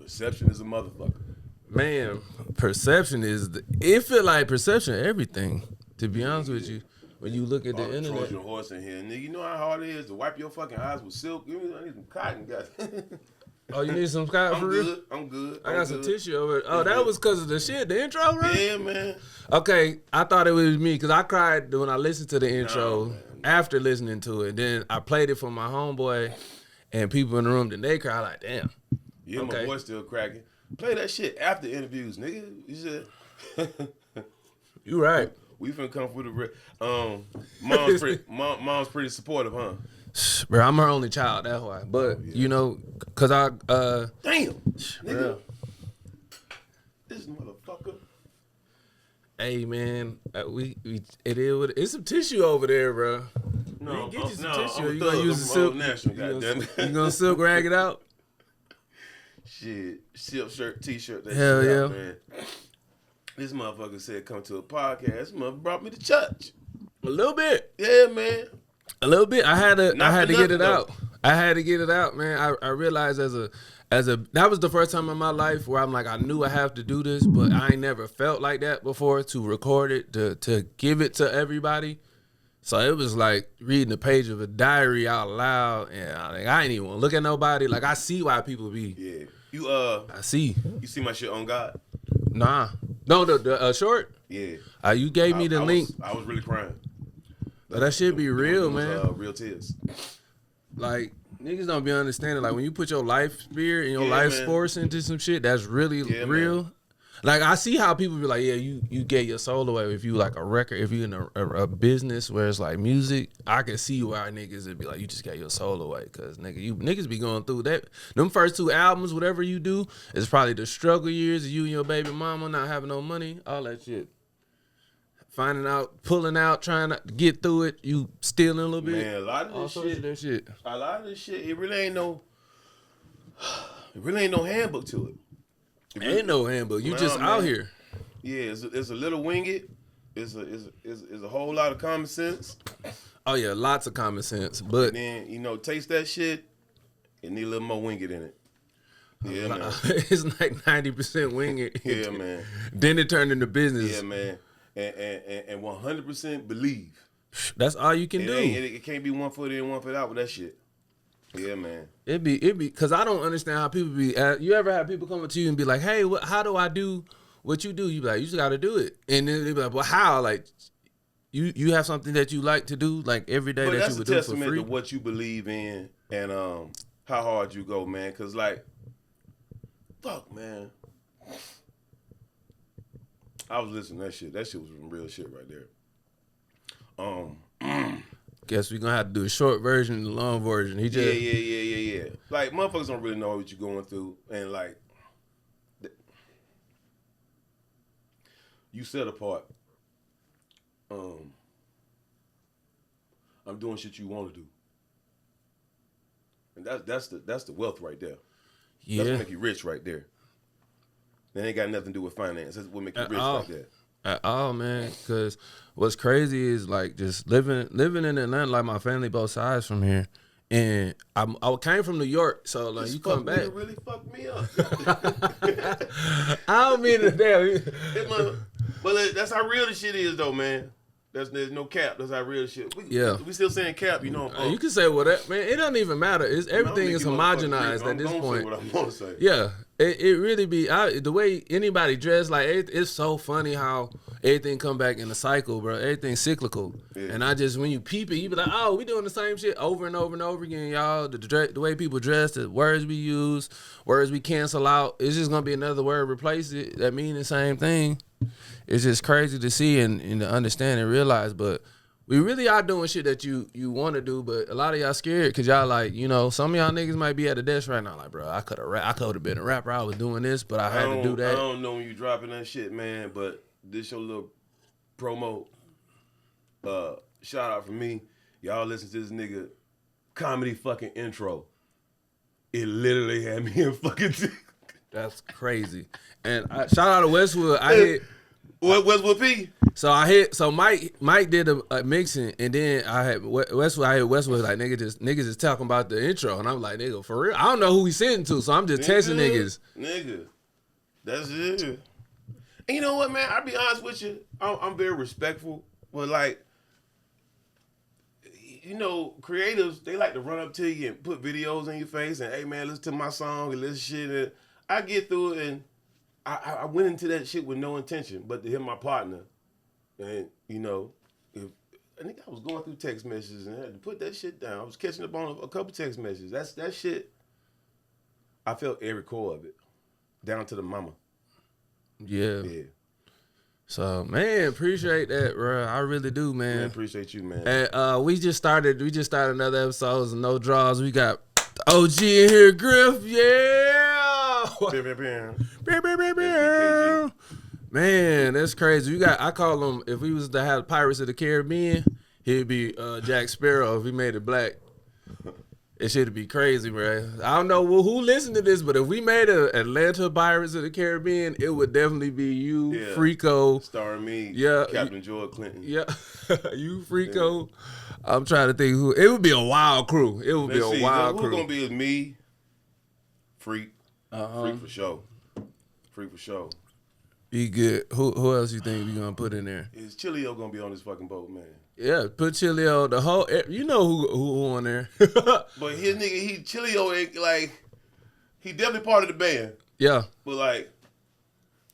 Perception is a motherfucker. Man, perception is it feel like perception everything. To be honest with you, when you look at the internet. Trojan horse in here, nigga. You know how hard it is to wipe your fucking eyes with silk. I need some cotton, guys. Oh, you need some cotton for real? I'm good. I got some tissue over it. Oh, that was because of the shit, the intro, right? Yeah, man. Okay, I thought it was me because I cried when I listened to the intro after listening to it. Then I played it for my homeboy and people in the room. Then they cried like, damn. Yeah, okay. My voice still cracking. Play that shit after interviews, nigga. You said. You right. We finna come for the mom's pretty supportive, huh? Bro, I'm her only child, that's why. But you know, cause I damn, nigga. This motherfucker. Hey man, it's some tissue over there, bro. No, get you some tissue. You gonna use the silk? You gonna silk rag it out? Shit, silk shirt, t-shirt. That Hell shit yeah, out, man. This motherfucker said come to a podcast. This motherfucker brought me to church. A little bit. Yeah, man. A little bit. I had to get it out. I had to get it out, man. I realized as a that was the first time in my life where I'm like, I knew I have to do this, but I ain't never felt like that before to record it, to give it to everybody. So it was like reading a page of a diary out loud, and I ain't even want to look at nobody. Like I see why people be. Yeah. I see. You see my shit on God? Nah. No, the short? Yeah. You gave me the link. I was really crying. But that shit be real, man. Real tears. Like, niggas don't be understanding. Like, when you put your life spirit and your life force into some shit, that's really real. Man. Like, I see how people be like, yeah, you get your soul away if you like a record, if you in a business where it's like music. I can see why niggas would be like, you just got your soul away. Because, niggas be going through that. Them first 2 albums, whatever you do, is probably the struggle years of you and your baby mama not having no money, all that shit. Finding out, pulling out, trying to get through it, you stealing a little bit. Man, a lot of this shit, it really ain't no handbook to it. Ain't no handbook. You just out here. Yeah, it's a little wing it. It's a whole lot of common sense. Oh yeah, lots of common sense. But and then taste that shit. It need a little more wing it in it. Yeah, man. It's like 90% wing it. Yeah, man. Then it turned into business. Yeah, man. And 100% believe. That's all you can do. It can't be 1 foot in, 1 foot out with that shit. Yeah, man. It be because I don't understand how people be. You ever have people come up to you and be like, "Hey, how do I do what you do?" You be like, "You just got to do it." And then they be like, "Well, how?" Like, you have something that you like to do like every day that you would do for free. That's a testament to what you believe in and how hard you go, man. Cause like, fuck, man. I was listening to that shit. That shit was some real shit right there. Guess we're gonna have to do a short version and the long version. Yeah. Like, motherfuckers don't really know what you're going through. And, like, you set apart. I'm doing shit you want to do. And that's the wealth right there. Yeah. That's what make you rich right there. That ain't got nothing to do with finance. That's what make you rich right there. At all, man. Because what's crazy is like just living in Atlanta. Like my family both sides from here, and I came from New York. So like you come back, really fucked me up. I don't mean it damn. But that's how real the shit is, though, man. There's no cap. That's how real the shit. We still saying cap, you know. You can say whatever, man. It doesn't even matter. Everything is homogenized at this point. Say what I want to say. Yeah. It really be the way anybody dress, like it's so funny how everything come back in a cycle, bro. Everything's cyclical, and when you peep it, you be like, oh, we doing the same shit over and over and over again, y'all. The way people dress, the words we use, words we cancel out, it's just gonna be another word replace it that mean the same thing. It's just crazy to see and to understand and realize, but we really are doing shit that you want to do, but a lot of y'all scared because y'all like, some of y'all niggas might be at the desk right now like, bro, I could have been a rapper. I was doing this, but I had to do that. I don't know when you dropping that shit, man, but this your little promo. Shout out from me. Y'all listen to this nigga comedy fucking intro. It literally had me in fucking That's crazy. And shout out to Westwood. Westwood P? So Mike did a mixing, and then I had Westwood. I had Westwood like niggas just talking about the intro, and I'm like, nigga, for real? I don't know who he's sitting to, so I'm just testing niggas. Nigga, that's it. And you know what, man? I'll be honest with you. I'm very respectful, but like, you know, creatives, they like to run up to you and put videos in your face and, hey man, listen to my song and listen shit. And I get through it, and I went into that shit with no intention but to hit my partner. And, you know, I think I was going through text messages and I had to put that shit down. I was catching up on a couple text messages. That shit, I felt every core of it, down to the mama. Yeah. So, man, appreciate that, bro. I really do, man. Appreciate you, man. And we just started another episode of Nodraws. We got OG in here, Griff. Yeah. Man, that's crazy. I call him, if we was to have Pirates of the Caribbean, he'd be Jack Sparrow if he made it black. It should be crazy, bro. I don't know who listened to this, but if we made a Atlanta Pirates of the Caribbean, it would definitely be you, Freako. Starring me, Captain George Clinton. Yeah, you, Freako. Yeah. I'm trying to think who. It would be a wild crew. It would be a wild crew. Who's going to be me, Freak. Freak for sure. Freak for sure. Be good. Who else you think we going to put in there? Is Chilio going to be on this fucking boat, man? Yeah, put Chilio, the whole, you know who on there. But his nigga, Chilio, like, he definitely part of the band. Yeah. But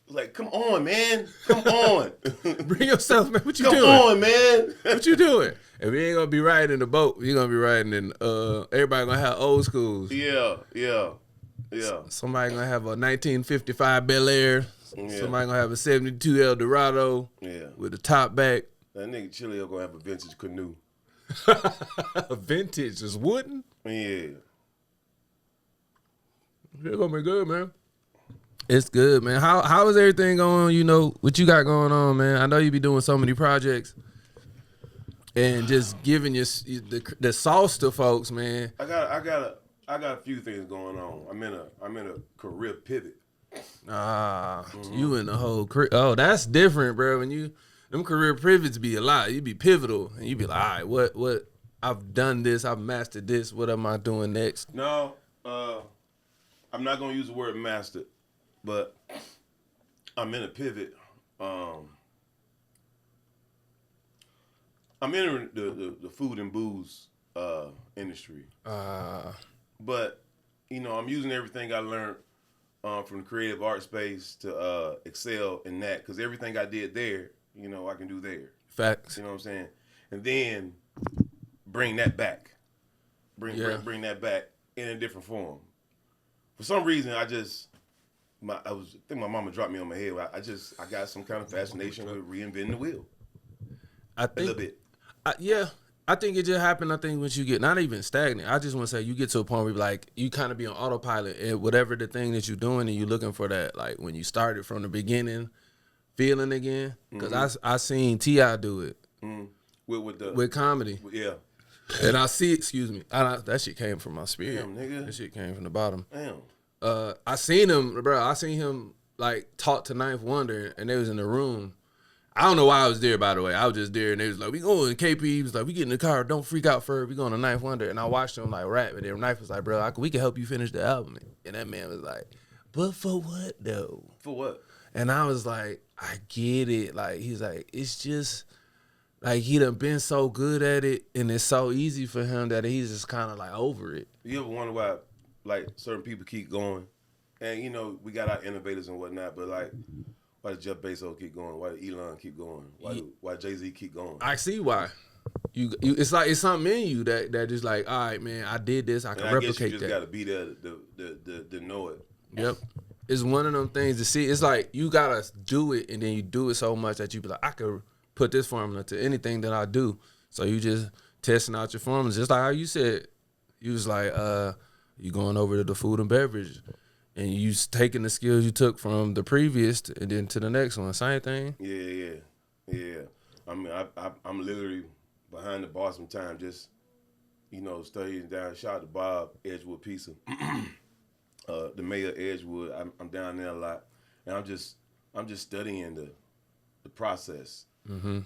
like, come on, man. Come on. Bring yourself, man. What you doing? Come on, man. What you doing? If we ain't going to be riding in the boat, you're going to be riding in, everybody going to have old schools. Yeah. Somebody going to have a 1955 Bel Air. Yeah. Somebody going to have a 72 Eldorado. Yeah. With a top back. That nigga Chilio gonna have a vintage canoe. A vintage is wooden? Yeah. It's gonna be good, man. It's good, man. How is everything going? You know, what you got going on, man? I know you be doing so many projects. And just giving the sauce to folks, man. I got a few things going on. I'm in a career pivot. You in the whole oh, that's different, bro. When them career pivots be a lot. You be pivotal, and you be like, all right, what? I've done this. I've mastered this. What am I doing next? No, I'm not gonna use the word mastered, but I'm in a pivot. I'm entering the food and booze industry. But you know, I'm using everything I learned from the creative art space to excel in that, because everything I did there, you know, I can do there. Facts. You know what I'm saying? And then bring that back. Bring that back in a different form. For some reason, I think my mama dropped me on my head. I got some kind of fascination with reinventing the wheel. I think a little bit. I think it just happened. I think once you get not even stagnant, I just want to say you get to a point where like you kind of be on autopilot and whatever the thing that you're doing, and you're looking for that, like when you started from the beginning, feeling again. Because I seen T.I. do it with comedy. Yeah. And I see, excuse me, that shit came from my spirit. Damn, nigga. That shit came from the bottom. Damn. I seen him like talk to Ninth Wonder, and they was in the room. I don't know why I was there, by the way. I was just there, and they was like, we going. KP was like, we get in the car. Don't freak out, FURG. We going to Ninth Wonder. And I watched him like rap, and then Ninth was like, bro, we can help you finish the album. And that man was like, but for what though? For what? And I was like, I get it. Like, he's like, it's just like he done been so good at it, and it's so easy for him that he's just kind of like over it. You ever wonder why, like, certain people keep going? And, you know, we got our innovators and whatnot, but, like, why does Jeff Bezos keep going? Why did Elon keep going? Why Jay-Z keep going? I see why. It's like it's something in you that just like, all right, man, I did this. I can replicate that. I guess you just got to be there to know it. Yep. It's one of them things to see. It's like you got to do it, and then you do it so much that you be like, I could put this formula to anything that I do. So you just testing out your formulas. Just like how you said, you was like, you going over to the food and beverage. And you taking the skills you took from the previous and then to the next one. Same thing. Yeah. I mean, I'm literally behind the bar sometimes, just, you know, studying down. Shout out to Bob Edgewood Pizza, the mayor of Edgewood. I'm down there a lot, and I'm just studying the process.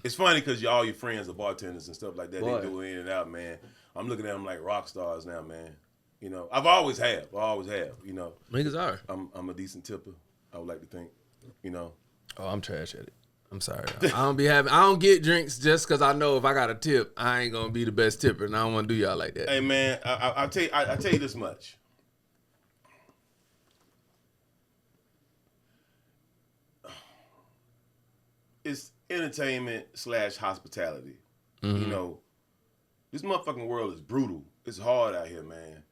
It's funny because all your friends are bartenders and stuff like that. Boy. They do in and out, man. I'm looking at them like rock stars now, man. You know, I always have. You know, Niggas are. I'm a decent tipper. I would like to think. You know. Oh, I'm trash at it. I'm sorry. I don't get drinks just because I know if I got a tip, I ain't gonna be the best tipper, and I don't want to do y'all like that. Hey, man, I'll tell you this much. It's entertainment / hospitality. You know, this motherfucking world is brutal. It's hard out here, man.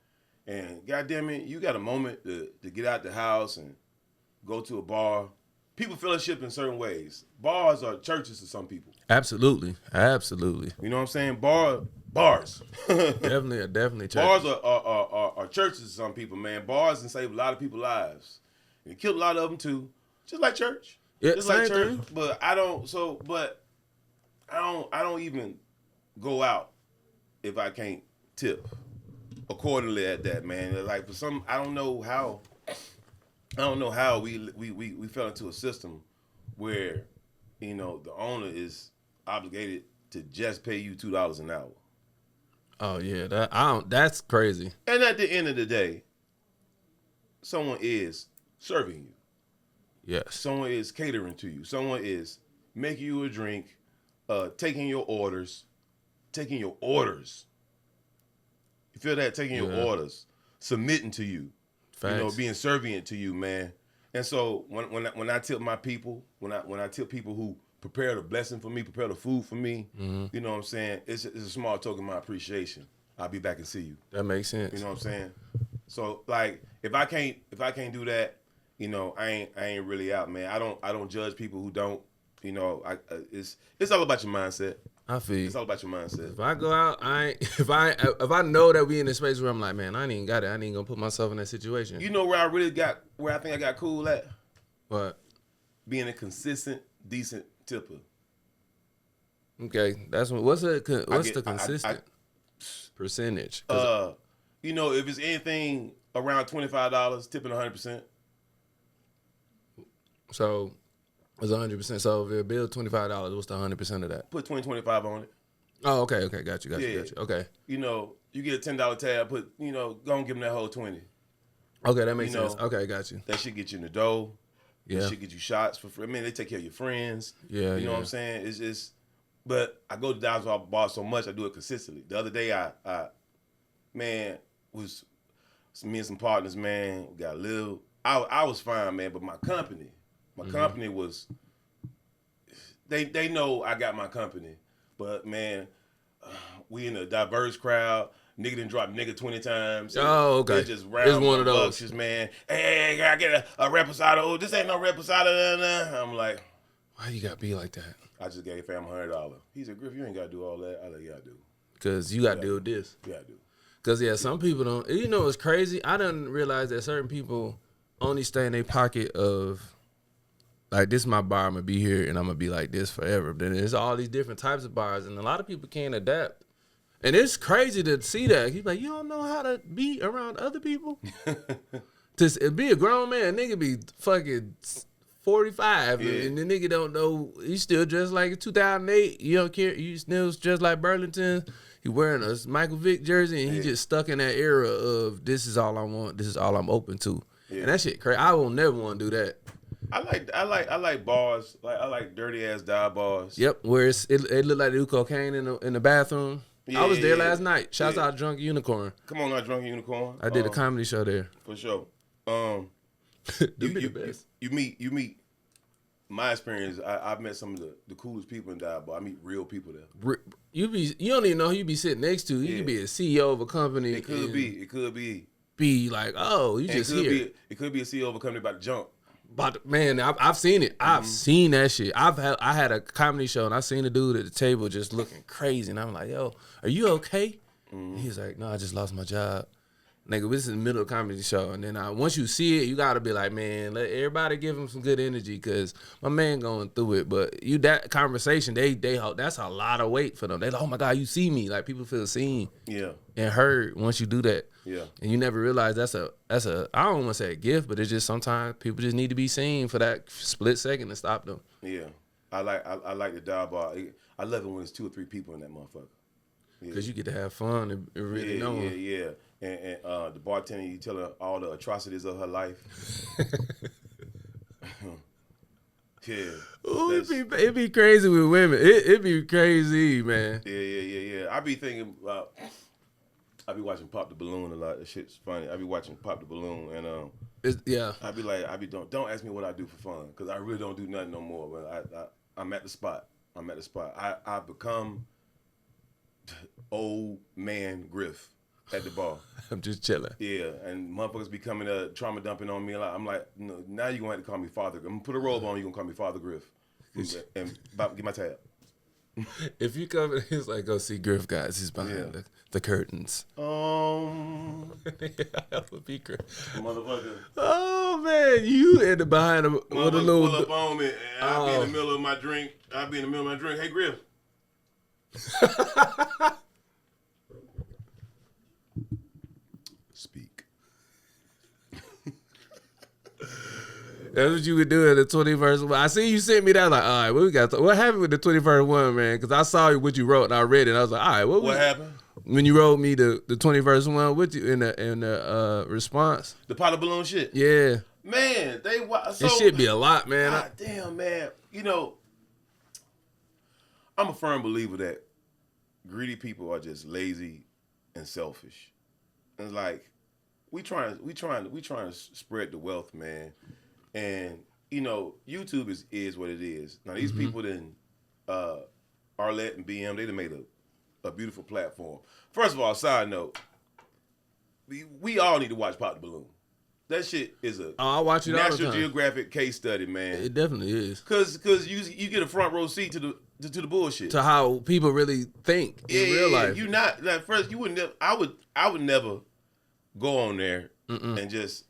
And goddamn it, you got a moment to get out the house and go to a bar. People fellowship in certain ways. Bars are churches to some people. Absolutely. You know what I'm saying? Bars. Definitely church. Bars are churches to some people, man. Bars can save a lot of people's lives. And kill a lot of them too. Just like church. Yeah, Just like same church. thing. But I don't even go out if I can't tip accordingly at that, man. Like for some, I don't know how we fell into a system where, you know, the owner is obligated to just pay you $2 an hour. Oh yeah, that's crazy. And at the end of the day, someone is serving you. Yes. Someone is catering to you. Someone is making you a drink, taking your orders. You feel that? Taking your orders, submitting to you. Facts. You know, being servient to you, man. And so when I tip my people, when I tip people who prepare the blessing for me, prepare the food for me, you know what I'm saying? It's a small token of my appreciation. I'll be back and see you. That makes sense. You know what I'm saying? So like if I can't do that, you know, I ain't really out, man. I don't judge people who don't. You know, it's all about your mindset. I feel you. It's all about your mindset. If I go out, if I know that we in a space where I'm like, man, I ain't even got it. I ain't gonna put myself in that situation. You know where I think I got cool at? What? Being a consistent, decent tipper. Okay, that's what's the consistent percentage? You know, if it's anything around $25, tipping 100%. So it's 100%. So if it bill $25, what's the 100% of that? Put 20-25 on it. Oh, okay, got you. Okay. You know, you get a $10 tab, go and give them that whole 20. Okay, that makes sense. know, Okay, got you. That shit get you in the dough. Yeah. That shit get you shots for free. I mean, they take care of your friends. Yeah, You know what I'm saying? It's just, but I go to Dallas Bar so much, I do it consistently. The other day, was me and some partners, man, we got a little, I was fine, man, but my company was, they know I got my company, but man, we in a diverse crowd. Nigga done dropped nigga 20 times. Oh, okay. Just round It's one of those. Just, man, hey, I get a reposado. Oh, this ain't no reposado. I'm like, why you gotta be like that? I just gave fam $100. He said, Griff, you ain't gotta do all that. I like, yeah, I do. Because you gotta deal with this. Yeah, I do. Because, some people don't. You know what's crazy? I didn't realize that certain people only stay in their pocket of, like, this is my bar, I'm going to be here, and I'm going to be like this forever. But then there's all these different types of bars, and a lot of people can't adapt. And it's crazy to see that. He's like, you don't know how to be around other people? To be a grown man, nigga be fucking 45, and the nigga don't know. He still dressed like 2008. You don't care. You still dressed like Burlington. He wearing a Michael Vick jersey, and he just stuck in that era of this is all I want. This is all I'm open to. Yeah. And that shit crazy. I will never want to do that. I like bars. Like I like dirty ass dive bars. Yep, where it looked like they do cocaine in the bathroom. Yeah, I was there last night. Shouts out Drunk Unicorn. Come on, Drunk Unicorn. I did a comedy show there. For sure. The best. You meet. My experience, I've met some of the coolest people in dive bar. I meet real people there. You don't even know who you be sitting next to. You could be a CEO of a company. It could be. Be like, oh, you just here. It could be a CEO of a company about to jump. But man, I've seen it. I've seen that shit. I had a comedy show and I seen a dude at the table just looking crazy, and I'm like, yo, are you okay? He's like, no, I just lost my job. Nigga, this is the middle of a comedy show, and then once you see it, you gotta be like, man, let everybody give him some good energy, because my man going through it. But that conversation, they that's a lot of weight for them. They like, oh my God, you see me. Like, people feel seen, and heard once you do that. Yeah, and you never realize that's a I don't want to say a gift, but it's just sometimes people just need to be seen for that split second to stop them. Yeah, I like the dive bar. I love it when it's 2 or 3 people in that motherfucker. Because you get to have fun and really know them. Yeah. And the bartender, you tell her all the atrocities of her life. Yeah. Ooh, it'd be crazy with women. It'd be crazy, man. Yeah. I be thinking about. I be watching Pop the Balloon a lot. That shit's funny. I be watching Pop the Balloon and I be don't ask me what I do for fun because I really don't do nothing no more. But I'm at the spot. I become old man Griff at the bar. I'm just chilling. Yeah, and motherfuckers be coming trauma dumping on me a lot. I'm like, no, now you're gonna have to call me Father. I'm gonna put a robe on. You're gonna call me Father Griff. And get my tab. If you come, it's like, go see Griff, guys. He's behind the curtains. That would be great. Motherfucker. Oh, man. You in the behind him with a little... pull up on me, and I'll be in the middle of my drink. Hey, Griff. Speak. That's what you would do in the 21st one. I see you sent me that. Like, all right, what happened with the 21st one, man? Because I saw what you wrote and I read it. And I was like, all right, what happened? When you wrote me the 21st one, what you in the response? The pot of balloon shit. Yeah, man, it should be a lot, man. God damn, man. You know, I'm a firm believer that greedy people are just lazy and selfish. And it's like we trying to spread the wealth, man. And, you know, YouTube is what it is. Now, these people Arlette and BM, they done made a beautiful platform. First of all, side note, we all need to watch Pop the Balloon. That shit is I watch it all the National time. Geographic case study, man. It definitely is. Cause you get a front row seat to the bullshit. To how people really think in real life. You not like first you wouldn't. I would never go on there and just.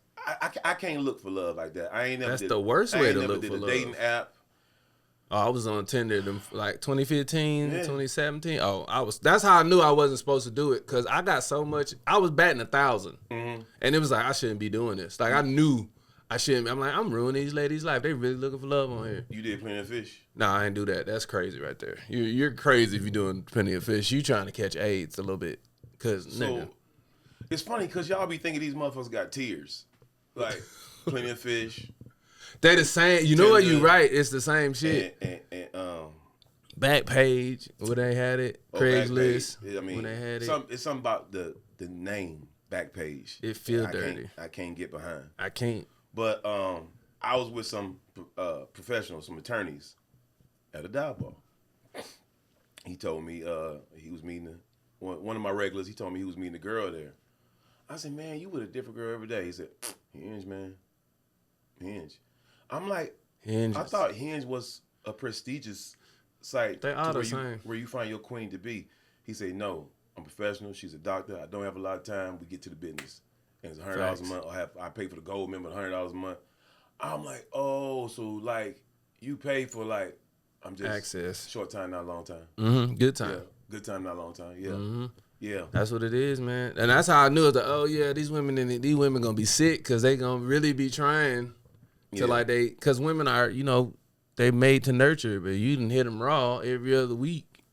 I can't look for love like that. I ain't never. That's did, the worst way to look for love. I ain't never did a dating app. Oh, I was on Tinder like 2015, 2017. Oh, that's how I knew I wasn't supposed to do it because I got so much. I was batting 1,000, and it was like I shouldn't be doing this. Like I knew I shouldn't. I'm like I'm ruining these ladies' life. They really looking for love on here. You did Plenty of Fish? Nah, I ain't do that. That's crazy right there. You're crazy if you're doing Plenty of Fish. You trying to catch AIDS a little bit because nigga. It's funny because y'all be thinking these motherfuckers got tears. Like, Plenty of Fish. They the same. You know what? You right. It's the same shit. And Backpage, where they had it. Craigslist, I mean, when they had it. It's something about the name Backpage. It feel dirty. I can't get behind. I can't. But I was with some professionals, some attorneys at a dive bar. He told me he was meeting one of my regulars. He told me he was meeting a girl there. I said, man, you with a different girl every day. He said, Hinge, man. Hinge. I'm like, Hinge. I thought Hinge was a prestigious site they are the same. Where you find your queen to be. He said, no, I'm professional. She's a doctor. I don't have a lot of time. We get to the business. And it's $100 a month. I pay for the gold member, $100 a month. I'm like, oh, so like you pay for like, I'm just access. Short time, not long time. Mm-hmm. Good time. Yeah. Good time, not long time. Yeah. Mm-hmm. Yeah, that's what it is, man. And that's how I knew it. Like, oh yeah, these women gonna be sick because they gonna really be trying to like because women are, you know, they made to nurture, but you didn't hit them raw every other week.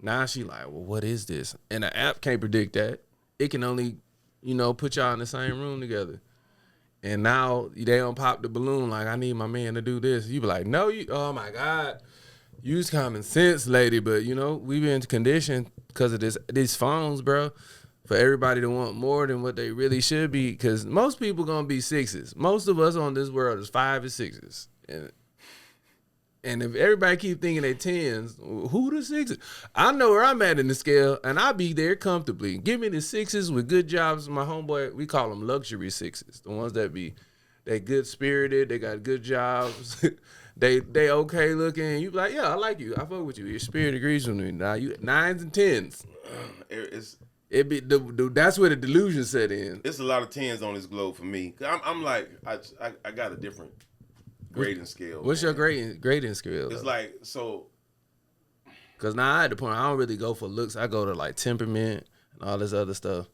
Now she like, well, what is this? And the app can't predict that. It can only, you know, put y'all in the same room together. And now they don't pop the balloon like I need my man to do this. You be like, no, oh my God. Use common sense, lady, but you know we been conditioned because of these phones, bro, for everybody to want more than what they really should be. Because most people gonna be 6s. Most of us on this world is 5 and 6s, and if everybody keep thinking they 10s, who the 6s? I know where I'm at in the scale, and I be there comfortably. Give me the 6s with good jobs. My homeboy, we call them luxury 6s, the ones that they good spirited, they got good jobs. They okay looking. You be like, yeah, I like you. I fuck with you. Your spirit agrees with me. Now you 9s and 10s. That's where the delusion set in. It's a lot of 10s on this globe for me. I'm like, I got a different grading scale. What's your grading scale? It's like so. Cause now I at the point I don't really go for looks. I go to like temperament and all this other stuff.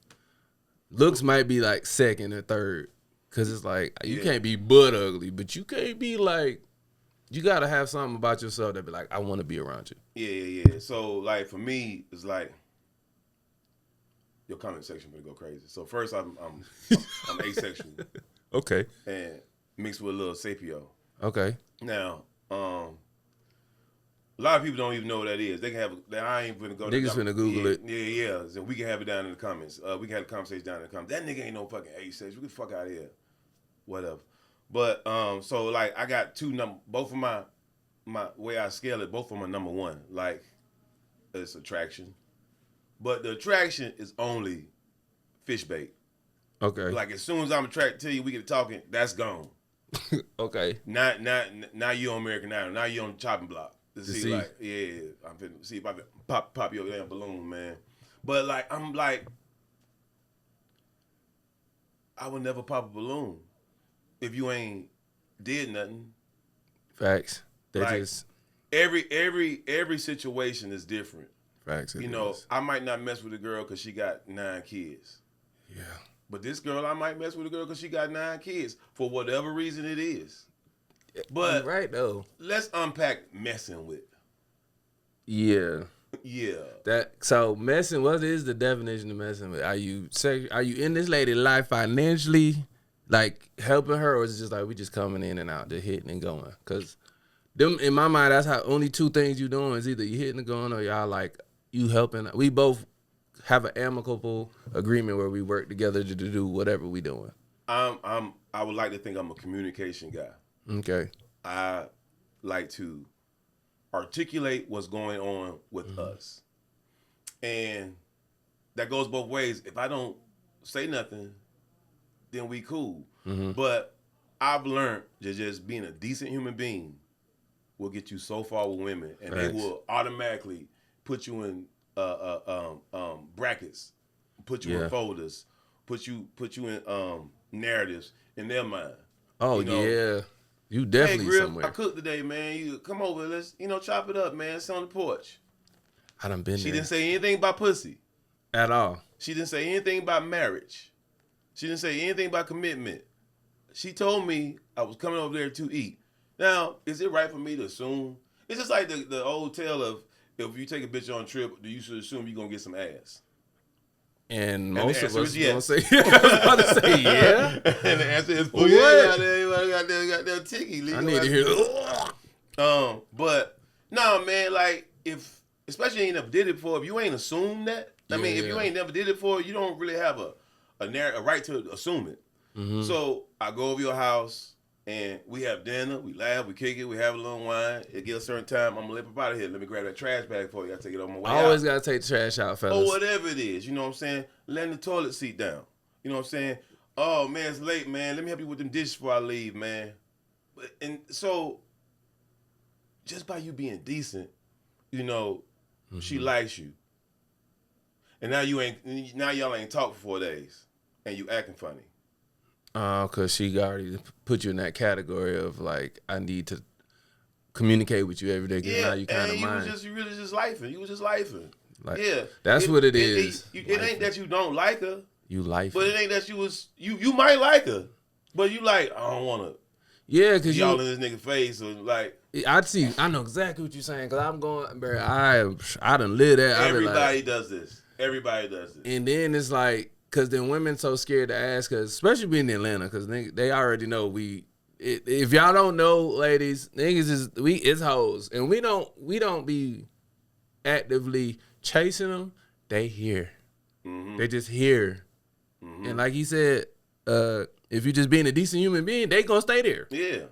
Looks might be like 2nd or 3rd. Cause it's like you can't be butt ugly, but you can't be like. You gotta have something about yourself that be like, I want to be around you. Yeah. So like for me, it's like your comment section gonna go crazy. So first, I'm asexual. Okay. And mixed with a little sapio. Okay. Now, a lot of people don't even know what that is. They can have. I ain't gonna go. Niggas finna Google it. Yeah. So we can have it down in the comments. We can have a conversation down in the comments. That nigga ain't no fucking asexual. Get the fuck out of here. Whatever. But so like I got both of my way I scale it. Both of them are number one. Like it's attraction, but the attraction is only fish bait. Okay. Like as soon as I'm attracted to you, we get talking. That's gone. Okay. Now you on American Idol. Now you on the chopping block. To see like, yeah, I'm finna see if I can pop your damn balloon, man. But like, I'm like, I would never pop a balloon if you ain't did nothing. Facts. They like, just every situation is different. Facts. You know, I might not mess with a girl because she got 9 kids. Yeah. But this girl, I might mess with a girl because she got 9 kids for whatever reason it is. But right though, let's unpack messing with. Yeah. Yeah. So messing. What is the definition of messing with? Are you in this lady's life financially, like helping her, or is it just like we just coming in and out, just hitting and going? Because them in my mind, that's how only 2 things you doing is either you hitting and going or y'all like you helping. We both have an amicable agreement where we work together to do whatever we doing. I would like to think I'm a communication guy. Okay. I like to articulate what's going on with us. And that goes both ways. If I don't say nothing, then we cool. But I've learned that just being a decent human being will get you so far with women. And they will automatically put you in brackets, put you in folders, put you in narratives in their mind. Oh, you know? Yeah. You definitely Griff, somewhere. I cooked today, man. You come over, let's chop it up, man. It's on the porch. I done been there. She didn't say anything about pussy. At all. She didn't say anything about marriage. She didn't say anything about commitment. She told me I was coming over there to eat. Now, is it right for me to assume? It's just like the old tale of if you take a bitch on a trip, you should assume you're going to get some ass. And most of us yes. gonna say, I was about to say, yeah. And the answer is, what? Got that ticky. I need to hear. But no, man, like especially you ain't never did it before. If you ain't assumed that, if you ain't never did it before, you don't really have a right to assume it. So I go over your house and we have dinner, we laugh, we kick it, we have a little wine. It gets a certain time, I'm gonna let up out of here. Let me grab that trash bag for you. I take it on my way out. I always gotta take the trash out, fellas. Or whatever it is, you know what I'm saying? Letting the toilet seat down. You know what I'm saying? Oh man, it's late, man. Let me help you with them dishes before I leave, man. And so just by you being decent, she likes you. And now y'all ain't talked for 4 days and you acting funny. Oh, because she already put you in that category of like, I need to communicate with you every day because now you kind of mind. You really just lifing. You was just lifing. Like, that's what it is. It ain't that you don't like her. You like But it ain't that you might like her. But you like, I don't want to. Yeah, because y'all in this nigga face. Or like, I know exactly what you're saying because I'm going, bro, I done lived that. Everybody does this. Everybody does this. And then it's like, because then women so scared to ask us, especially being in Atlanta, because they already know if y'all don't know, ladies, niggas it's hoes, and we don't be actively chasing them. They here, they just here, and like he said, if you just being a decent human being, they gonna stay there. Yeah,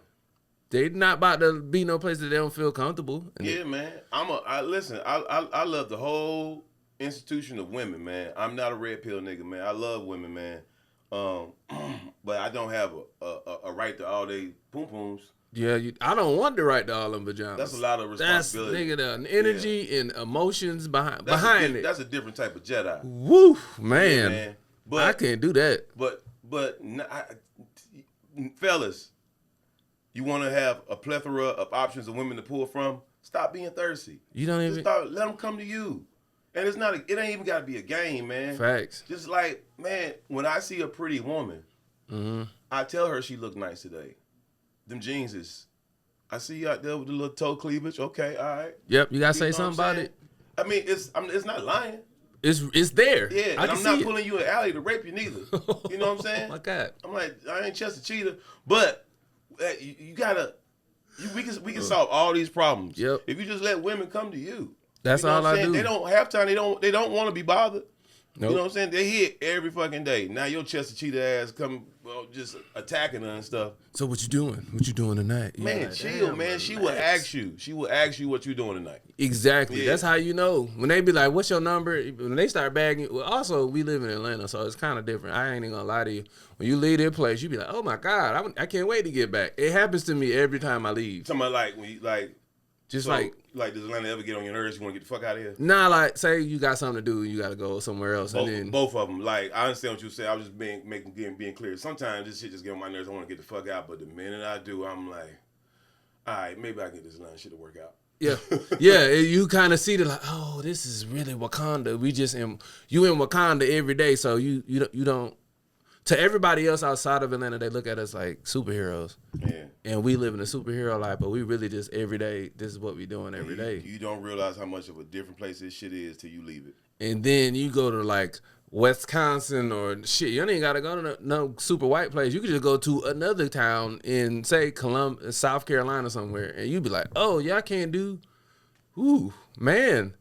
they not about to be no place that they don't feel comfortable. Yeah, man. I love the whole institution of women, man. I'm not a red pill nigga, man. I love women, man. But I don't have a right to all they poom pooms. Yeah, I don't want the right to all them vaginas. That's a lot of responsibility. That's the energy and emotions behind it. That's a different type of Jedi. Woo, man. Yeah, man. But I can't do that. But fellas, you want to have a plethora of options of women to pull from? Stop being thirsty. You don't even let them come to you. And it ain't even got to be a game, man. Facts. Just like, man, when I see a pretty woman, I tell her she look nice today. Them jeans is I see you out there with the little toe cleavage. Okay, all right. Yep, you gotta say know what something I'm about saying? it. I mean, it's not lying. It's there. Yeah, I and can I'm not see pulling you in the alley to rape you neither. You know what I'm saying? Oh my God. I'm like, I ain't Chester Cheetah, but you gotta. We can solve all these problems. Yep. If you just let women come to you. That's you know all what I'm I saying? do. They don't have time. They don't want to be bothered. Nope. You know what I'm saying? They hit every fucking day. Now your Chester Cheetah ass come just attacking her and stuff. So what you doing? What you doing tonight? You Man, like, chill, damn, man. She will ask you. She will ask you what you doing tonight. Exactly. Yeah. That's how you know. When they be like, what's your number? When they start bagging. Well, also, we live in Atlanta, so it's kind of different. I ain't even gonna lie to you. When you leave their place, you be like, oh my God, I can't wait to get back. It happens to me every time I leave. Somebody like when you Just so, like does Atlanta ever get on your nerves? You want to get the fuck out of here? nah, like say you got something to do, you got to go somewhere else, and then Both of them. Like I understand what you say. I was just being clear. Sometimes this shit just get on my nerves. I want to get the fuck out, but the minute I do, I'm like, all right, maybe I can get this Atlanta shit to work out. yeah, yeah. You kind of see the like, oh, this is really Wakanda. We just you in Wakanda every day, so you don't. To everybody else outside of Atlanta, they look at us like superheroes. Yeah. And we live in a superhero life, but we really just every day, this is what we doing every day. You don't realize how much of a different place this shit is till you leave it. And then you go to like Wisconsin or shit, you don't even got to go to no super white place. You could just go to another town in, say, South Carolina somewhere, and you be like, oh, y'all can't do, ooh, man,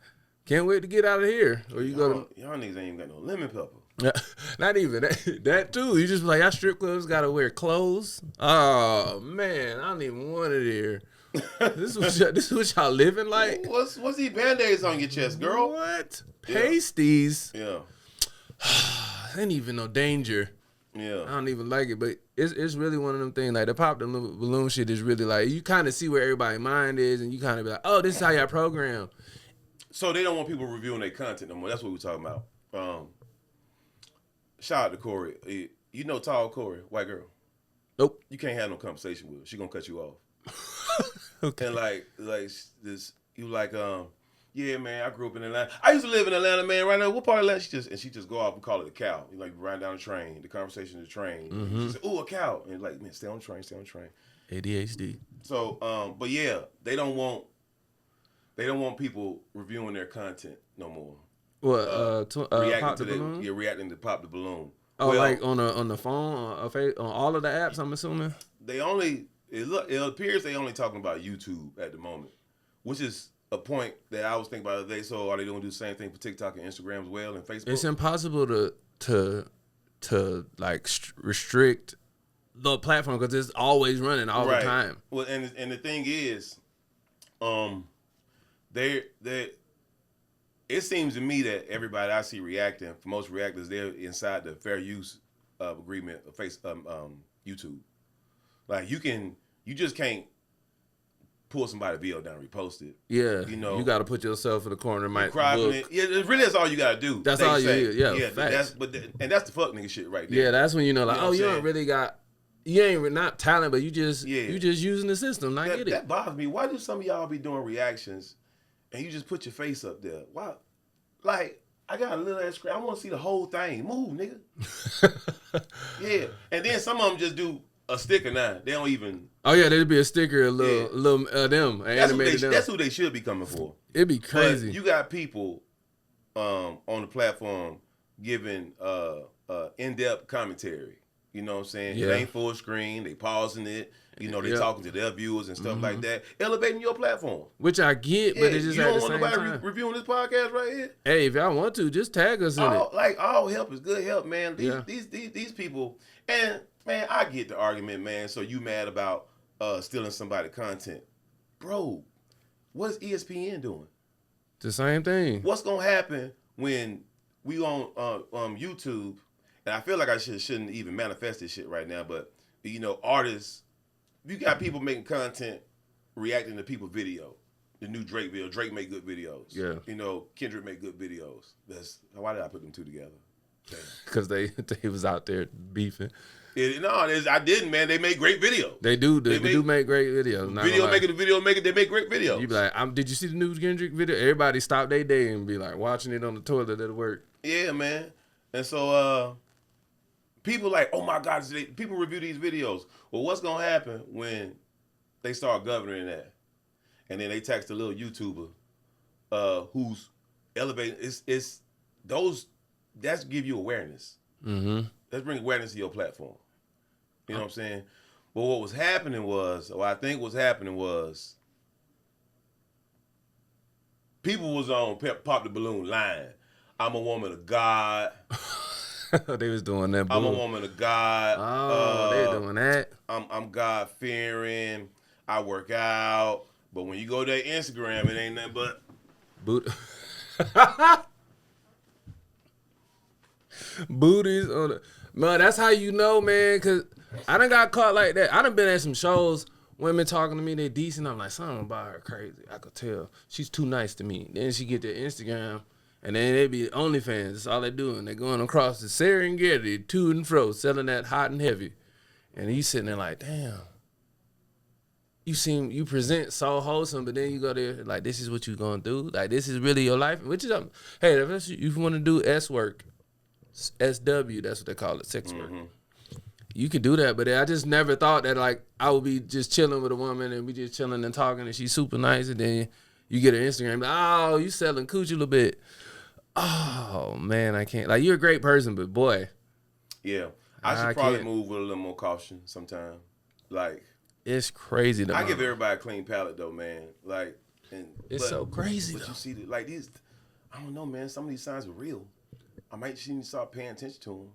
can't wait to get out of here. Or you go to... Y'all niggas ain't even got no lemon pepper. Not even that too. You just be like, y'all strip clubs gotta wear clothes. Oh man, I don't even want it here. This is what y'all living like. What's these band-aids on your chest, girl? What? Pasties? Yeah. Ain't even no danger. Yeah. I don't even like it, but it's really one of them things. Like the pop the balloon shit is really like you kind of see where everybody's mind is, and you kind of be like, oh, this is how y'all program. So they don't want people reviewing their content no more. That's what we're talking about. Shout out to Corey. You know tall Corey, white girl. Nope. You can't have no conversation with her. She gonna cut you off. Okay. And like this, you like yeah, man. I grew up in Atlanta. I used to live in Atlanta, man. Right now, what part of Atlanta? She just go off and call it a cow. You like riding down the train. The conversation in the train. Mm-hmm. She said, "Ooh, a cow," and like, man, stay on the train. Stay on the train. ADHD. So, but yeah, they don't want people reviewing their content no more. What? Reacting Pop to the balloon? reacting to Pop the Balloon. Oh, well, like on the phone, on all of the apps, I'm assuming? It appears they only talking about YouTube at the moment, which is a point that I was thinking about the other day. So are they going to do the same thing for TikTok and Instagram as well and Facebook? It's impossible to like restrict the platform because it's always running all the time. Well, and the thing is, it seems to me that everybody I see reacting, for most reactors, they're inside the fair use agreement of YouTube. Like you just can't pull somebody's video down and repost it. Yeah, you know, you got to put yourself in the corner. Might it. Yeah, it really is all you got to do. That's all you do. Yeah, that's the fuck nigga shit right there. Yeah, that's when you know, like, you know you don't really got, you ain't not talent, but you just using the system. I get it. That bothers me. Why do some of y'all be doing reactions and you just put your face up there? Why? Like, I got a little ass screen. I want to see the whole thing. Move, nigga. Yeah, and then some of them just do a sticker now. They don't even. Oh yeah, there'd be a sticker, a little them, animated them. That's who they should be coming for. It'd be crazy. But you got people on the platform giving in-depth commentary. You know what I'm saying? Yeah. It ain't full screen. They pausing it. You know, they talking to their viewers and stuff like that. Elevating your platform. Which I get, but it's just you at don't the want same nobody time. reviewing this podcast right here? Hey, if y'all want to, just tag us in it. Like, all help is good help, man. These people, and man, I get the argument, man. So you mad about stealing somebody's content. Bro, what is ESPN doing? The same thing. What's going to happen when we on YouTube, and I feel like I shouldn't even manifest this shit right now, but, you know, artists, you got people making content reacting to people's video. The new Drake video. Drake make good videos. Yeah. You know, Kendrick make good videos. Why did I put them two together? Because they was out there beefing. I didn't, man. They make great videos. They do make great videos. They make great videos. You be like, did you see the new Kendrick video? Everybody stop their day and be like watching it on the toilet at work. Yeah, man. And so people like, oh my God, people review these videos. Well, what's gonna happen when they start governing that. And then they tax the little YouTuber who's elevating. It's those, that's give you awareness. Mm-hmm. Let's bring awareness to your platform. You know what I'm saying? But what was happening was, or I think was happening was, people was on Pop the Balloon lying. I'm a woman of God. They was doing that. I'm a woman of God. Oh, they doing that. I'm God fearing. I work out. But when you go to their Instagram, it ain't nothing but booties on the. Man, that's how you know, man. Cause I done got caught like that. I done been at some shows. Women talking to me, they decent. I'm like, something about her crazy. I could tell she's too nice to me. Then she get their Instagram. And then they be OnlyFans. That's all they doing. They going across the Serengeti to and fro, selling that hot and heavy. And you sitting there like, damn. You present so wholesome, but then you go there like, this is what you gonna do. Like, this is really your life. Which is, hey, if you want to do S work, SW, that's what they call it, sex work. You could do that, but I just never thought that like I would be just chilling with a woman and we just chilling and talking and she's super nice, and then you get her Instagram, like, oh, you selling coochie a little bit. Oh man, I can't. Like, you're a great person, but boy, yeah, I should probably move with a little more caution sometimes. Like, it's crazy. I give everybody a clean palate though, man. Like, it's so crazy. But you see, like these, I don't know, man. Some of these signs are real. I might need to start paying attention to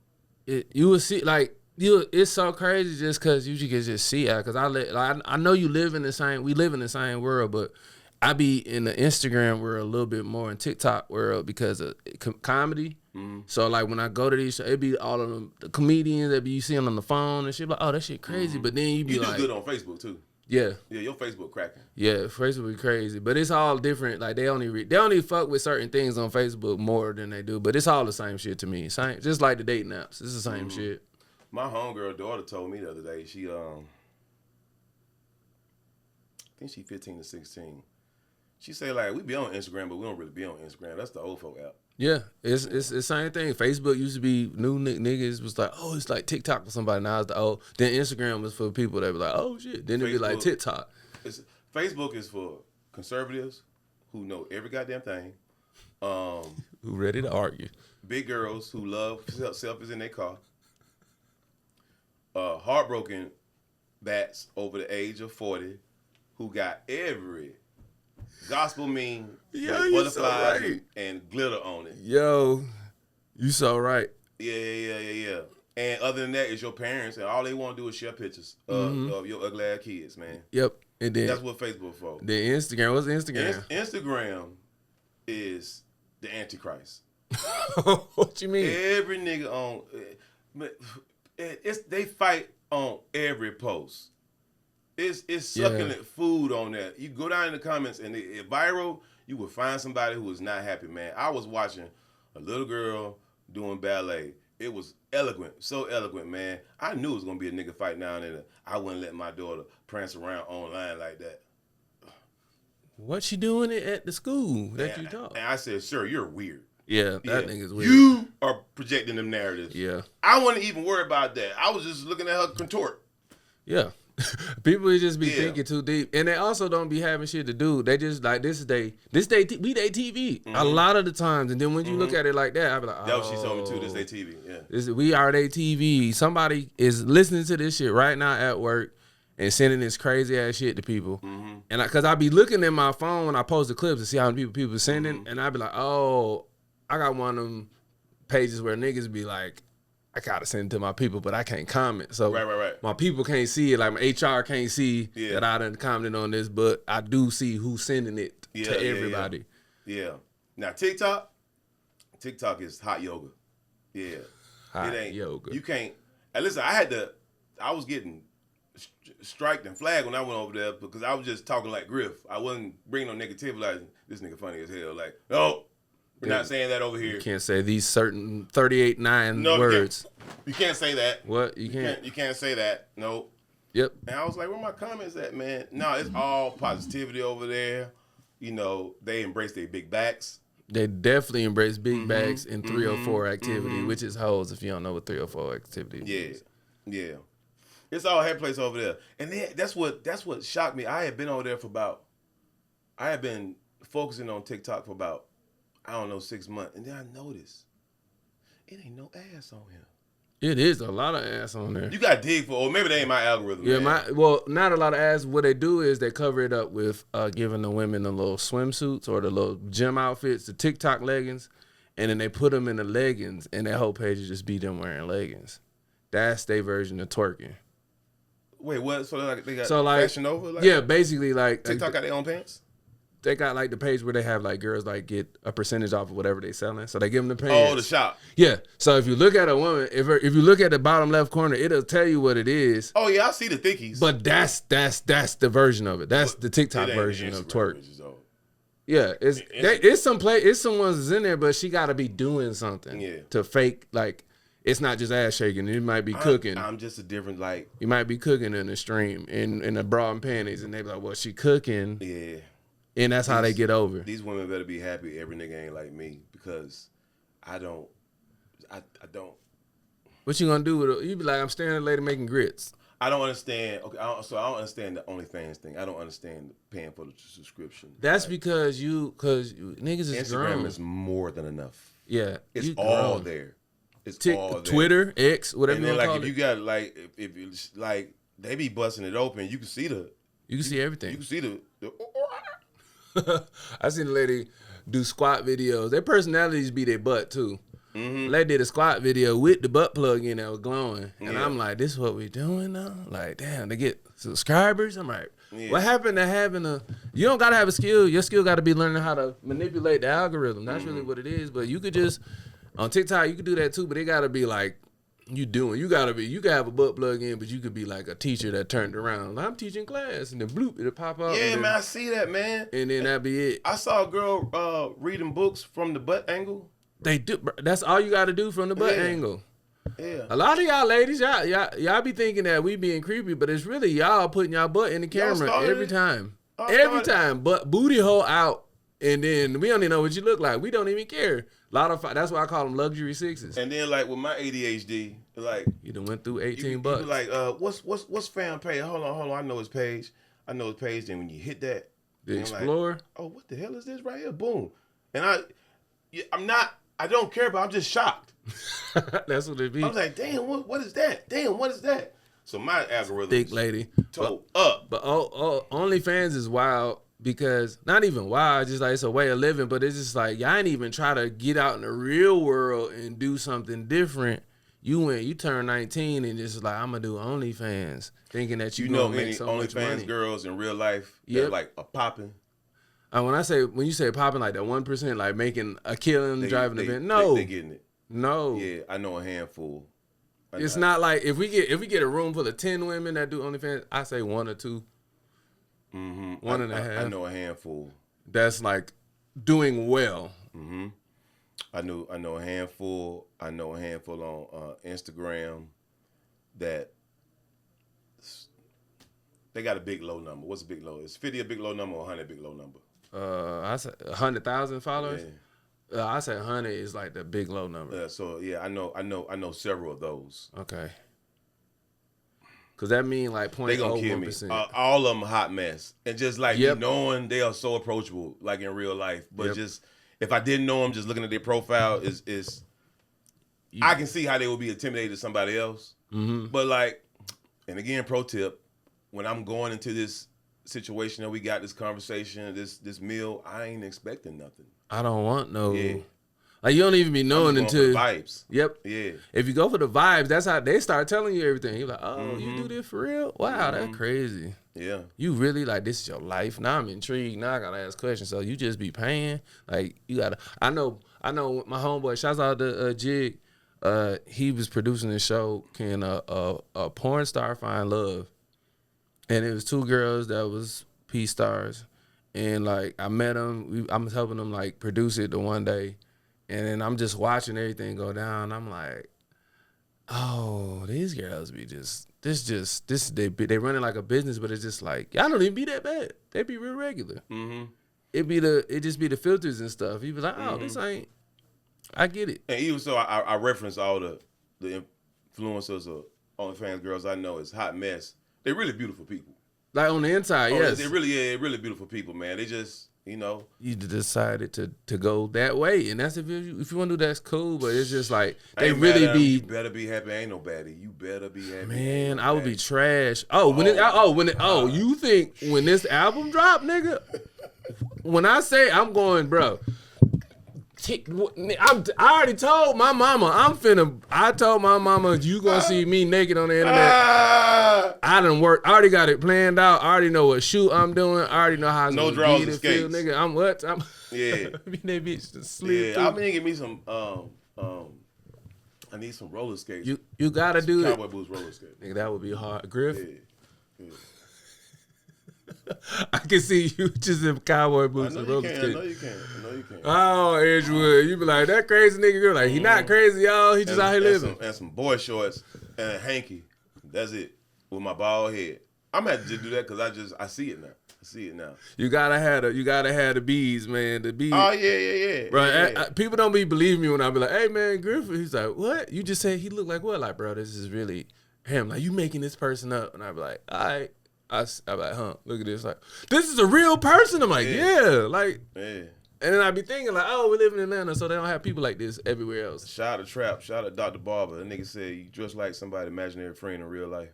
them. You will see, like. It's so crazy just because you can just see it. Because I know you live in the same, we live in the same world, but I be in the Instagram world a little bit more in TikTok world because of comedy. Mm-hmm. So like when I go to these shows, it be all of them, the comedians that you see on the phone and shit, like, oh, that shit crazy. Mm-hmm. But then you be like, do good on Facebook too. Yeah. Yeah, your Facebook cracking. Yeah, Facebook be crazy. But it's all different. Like they only fuck with certain things on Facebook more than they do. But it's all the same shit to me. Same, just like the dating apps. It's the same shit. My homegirl daughter told me the other day, she I think she 15 to 16. She said like, we be on Instagram, but we don't really be on Instagram. That's the old folk app. Yeah, it's the same thing. Facebook used to be new niggas was like, oh, it's like TikTok for somebody. Now it's the old. Then Instagram was for people that be like, oh shit. Then it'd be like TikTok. Facebook is for conservatives who know every goddamn thing. Who ready to argue. Big girls who love selfies in their car. Heartbroken bats over the age of 40 who got every gospel meme with butterflies and glitter on it. Yo, you so right. Yeah. And other than that, it's your parents, and all they want to do is share pictures of your ugly ass kids, man. Yep. And then that's what Facebook for. The Instagram, what's Instagram? Instagram is the Antichrist. What you mean? Every nigga on... they fight on every post. It's succulent food on there. You go down in the comments and it viral, you will find somebody who is not happy, man. I was watching a little girl doing ballet. It was eloquent, so eloquent, man. I knew it was gonna be a nigga fight down there. I wouldn't let my daughter prance around online like that. What she doing at the school that you taught? And I said, sir, you're weird. Yeah, that nigga's weird. You are projecting them narratives. Yeah. I wasn't even worried about that. I was just looking at her contort. Yeah. People just be thinking too deep. And they also don't be having shit to do. They just like, we they TV a lot of the times. And then when you look at it like that, I be like, oh. That's what she told me too, this they TV. Yeah. We are they TV. Somebody is listening to this shit right now at work and sending this crazy ass shit to people. Mm-hmm. And because I be looking at my phone when I post the clips to see how many people sending. And I be like, oh, I got one of them pages where niggas be like, I gotta send it to my people, but I can't comment. So right. My people can't see it. Like my HR can't see that I done commented on this, but I do see who's sending it to everybody. Yeah. Now TikTok is hot yoga. Yeah. Hot yoga. You can't. And listen, I was getting striked and flagged when I went over there because I was just talking like Griff. I wasn't bringing no negativity. Like, this nigga funny as hell. Like, no. We're not saying that over here. You can't say these certain 38.9 words. You can't say that. What? You can't say that. No. Yep. And I was like, where my comments at, man? No, it's all positivity over there. You know, they embrace their big backs. They definitely embrace big backs in 304 activity, which is hoes if you don't know what 304 activity is. Yeah. It's all head place over there. And then that's what shocked me. I had been over there I had been focusing on TikTok for about, 6 months. And then I noticed it ain't no ass on here. It is a lot of ass on there. You got to dig for, or maybe that ain't my algorithm. Yeah, man. Not a lot of ass. What they do is they cover it up with giving the women the little swimsuits or the little gym outfits, the TikTok leggings, and then they put them in the leggings, and their whole page is just be them wearing leggings. That's their version of twerking. Wait, what? So they got Fashion Nova? Yeah, basically like TikTok got their own pants? They got like the page where they have like girls like get a percentage off of whatever they selling. So they give them the pants. Oh, the shop. Yeah. So if you look at a woman, if you look at the bottom left corner, it'll tell you what it is. Oh yeah, I see the thickies. But that's the version of it. That's the TikTok version of twerk. Yeah, it's some ones that's in there, but she got to be doing something to fake like. It's not just ass shaking. It might be cooking. I'm just a different like. You might be cooking in the stream in a bra and panties, and they be like, "Well, she cooking." Yeah. And that's how they get over. These women better be happy every nigga ain't like me because I don't. What you gonna do with it? You be like, I'm staring at a lady making grits. I don't understand. Okay, I don't understand the OnlyFans thing. I don't understand paying for the subscription. That's because niggas is Instagram grown. is more than enough. Yeah, it's all there. It's all there. Twitter, X, whatever. And then you like call if it. you got like if you like they be busting it open, you can see everything. You can see the I seen a lady do squat videos. Their personalities be their butt too. Mm-hmm. They did a squat video with the butt plug in that was glowing, and I'm like, "This is what we doing now?" Like, damn, they get subscribers. I'm like, what happened to having a? You don't gotta have a skill. Your skill got to be learning how to manipulate the algorithm. That's really what it is. But you could just on TikTok, you could do that too. But it got to be like. You can have a butt plug in, but you could be like a teacher that turned around. Like, I'm teaching class, and then bloop, it'll pop out. Yeah, man, I see that, man. And then that'd be it. I saw a girl reading books from the butt angle. They do. That's all you got to do from the butt angle. Yeah. A lot of y'all ladies, y'all be thinking that we being creepy, but it's really y'all putting y'all butt in the camera every time. Every time, but booty hole out, and then we don't even know what you look like. We don't even care. That's why I call them luxury sixes. And then like with my ADHD, like you done went through 18 bucks. You like what's fan page? Hold on. I know his page. Then when you hit that, the Explorer. Like, oh, what the hell is this right here? Boom. And I don't care, but I'm just shocked. That's what it be. I was like, damn, what is that? Damn, what is that? So my algorithm thick lady toe up. But OnlyFans is wild. Because not even wild, just like it's a way of living, but it's just like y'all ain't even try to get out in the real world and do something different. You turn 19 and just like I'm gonna do OnlyFans, thinking that you gonna make so much money. OnlyFans girls in real life, they're like a popping. When you say popping, like that 1%, like making a killing, driving the van. No, they getting it. No, yeah, I know a handful. It's not like if we get a room full of 10 women that do OnlyFans, I say 1 or 2. Mm-hmm. 1.5. I know a handful. That's like doing well. Mm-hmm. I know a handful. I know a handful on Instagram that they got a big low number. What's a big low? Is 50 a big low number or 100 a big low number? I said 100,000 followers. Yeah. I say 100 is like the big low number. So yeah, I know several of those. Okay. Cause that mean like 0.01%. They gonna kill me. All of them a hot mess, and just like you knowing they are so approachable, like in real life. But just if I didn't know them, just looking at their profile is I can see how they would be intimidated to somebody else. Mm-hmm. But like, and again, pro tip: when I'm going into this situation that we got this conversation, this meal, I ain't expecting nothing. I don't want no. Yeah. Like you don't even be knowing until vibes. Yep. Yeah. If you go for the vibes, that's how they start telling you everything. You're like, oh, you do this for real? Wow, that's crazy. Yeah. You really like this is your life. Now I'm intrigued. Now I gotta ask questions. So you just be paying. Like you gotta. I know. My homeboy. Shouts out to Jig. He was producing this show. Can a porn star find love? And it was 2 girls that was P stars, and like I met them. I was helping them like produce it the one day. And then I'm just watching everything go down. I'm like, oh, these girls be they running like a business, but it's just like y'all don't even be that bad. They be real regular. Mm-hmm. It just be the filters and stuff. You be like, oh, this ain't. I get it. And even so, I reference all the influencers OnlyFans girls I know is hot mess. They're really beautiful people. Like on the inside, yes. They're really beautiful people, man. They just, you decided to go that way, and that's if you want to do that's cool. But it's just like they really be. You better be happy. Ain't no baddie. You better be happy. Man, I would be trash. You think when this album drop, nigga? When I say I'm going, bro. I already told my mama I told my mama you gonna see me naked on the internet. I already got it planned out. I already know what shoot I'm doing. I already know how it's no gonna draws be and to skates. feel, nigga. I'm what? Yeah. Be that bitch to sleep. Yeah, I'm gonna get me some I need some roller skates. You gotta do it. Cowboy boots roller skates. Nigga, that would be hard. Griff. Yeah. I can see you just in cowboy boots and roller skates. I know you can. Oh, Edgewood, you be like that crazy nigga girl. Like he not crazy, y'all. He just out here living. And some boy shorts and a hanky. That's it. With my bald head. I'm gonna have to do that because I see it now. You gotta have the beads, man. The beads. Oh yeah. Bro, people don't believe me when I be like, "Hey man, Griffin." He's like, "What? You just said he looked like what?" Like, bro, this is really him. Like, you making this person up? And I be like, all right. I be like, look at this. Like, this is a real person. I'm like, yeah. Like, and then I be thinking like, oh, we live in Atlanta, so they don't have people like this everywhere else. Shout out to Trap. Shout out Dr. Barber. That nigga said you dress like somebody's imaginary friend in real life.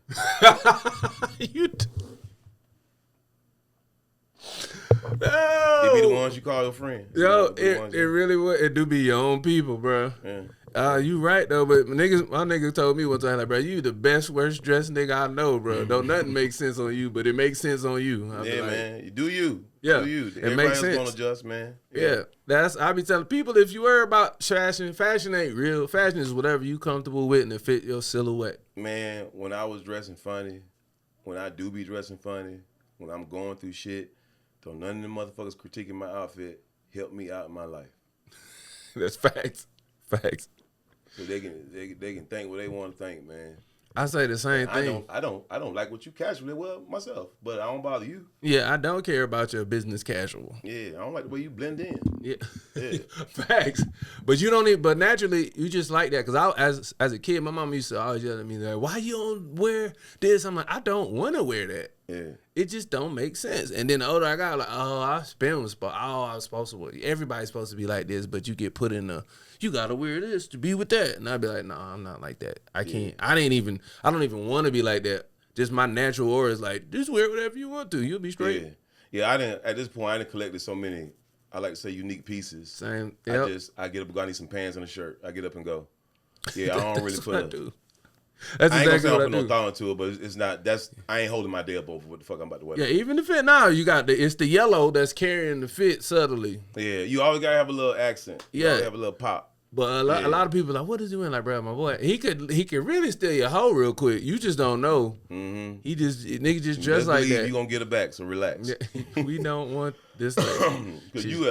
No. It be the ones you call your friend. Yo, it really would. It do be your own people, bro. Yeah. You right though, but my nigga told me one time, like, bro, you the best, worst dressed nigga I know, bro. Don't nothing make sense on you, but it makes sense on you. Yeah, man. You do you. Yeah, do you. It makes sense. Gonna adjust, man. Yeah, I be telling people, if you worry about fashion ain't real. Fashion is whatever you comfortable with and it fit your silhouette. Man, when I was dressing funny, when I do be dressing funny, when I'm going through shit, don't none of them motherfuckers critiquing my outfit help me out in my life. That's facts. Facts. So they can think what they want to think, man. I say the same thing. I don't like what you casually wear myself, but I don't bother you. Yeah, I don't care about your business casual. Yeah, I don't like the way you blend in. Yeah. Facts. But you don't need. But naturally, you just like that. Because as a kid, my mom used to always yell at me like, "Why you don't wear this?" I'm like, I don't want to wear that. Yeah. It just don't make sense. And then the older I got, like, I was supposed to. Everybody's supposed to be like this, but you get put in the. You gotta wear this to be with that, and I'd be like, no, I'm not like that. I can't. I don't even want to be like that. Just my natural aura is like, just wear whatever you want to. You'll be straight. Yeah. I didn't. At this point, I didn't collected so many. I like to say unique pieces. Same. Yep. I get up and go. I need some pants and a shirt. I get up and go. Yeah, I don't really put. That's exactly what I do. I ain't gonna put no thought into it, but it's not. I ain't holding my day up over what the fuck I'm about to wear. Yeah, even the fit now, you got it's the yellow that's carrying the fit subtly. Yeah, you always gotta have a little accent. You always have a little pop. But a lot of people are like, what is he doing? Like, bro, my boy, he could really steal your hoe real quick. You just don't know. Mm-hmm. Nigga just dressed like that. You gonna get it back, so relax. Yeah, we don't want this thing. Because you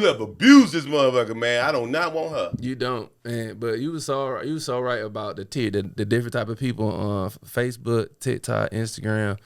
have abused this motherfucker, man. I do not want her. You don't, man. But you was so right about the different type of people on Facebook, TikTok, Instagram,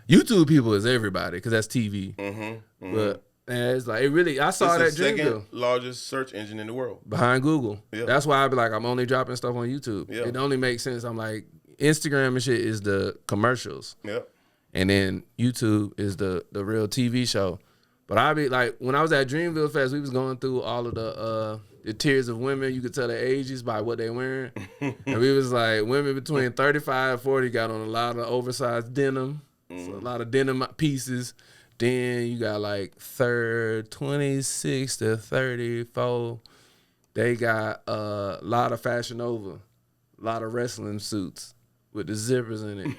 YouTube. People is everybody because that's TV. Mm-hmm. But. And it's like, I saw that dream. It's the second largest search engine in the world. Behind Google. Yep. That's why I be like, I'm only dropping stuff on YouTube. Yep. It only makes sense. I'm like, Instagram and shit is the commercials. Yep. And then YouTube is the real TV show. But I be like, when I was at Dreamville Fest, we was going through all of the tiers of women. You could tell their ages by what they wearing. And we was like, women between 35 and 40 got on a lot of oversized denim. So a lot of denim pieces. Then you got like 26 to 34. They got a lot of Fashion Nova, a lot of wrestling suits with the zippers in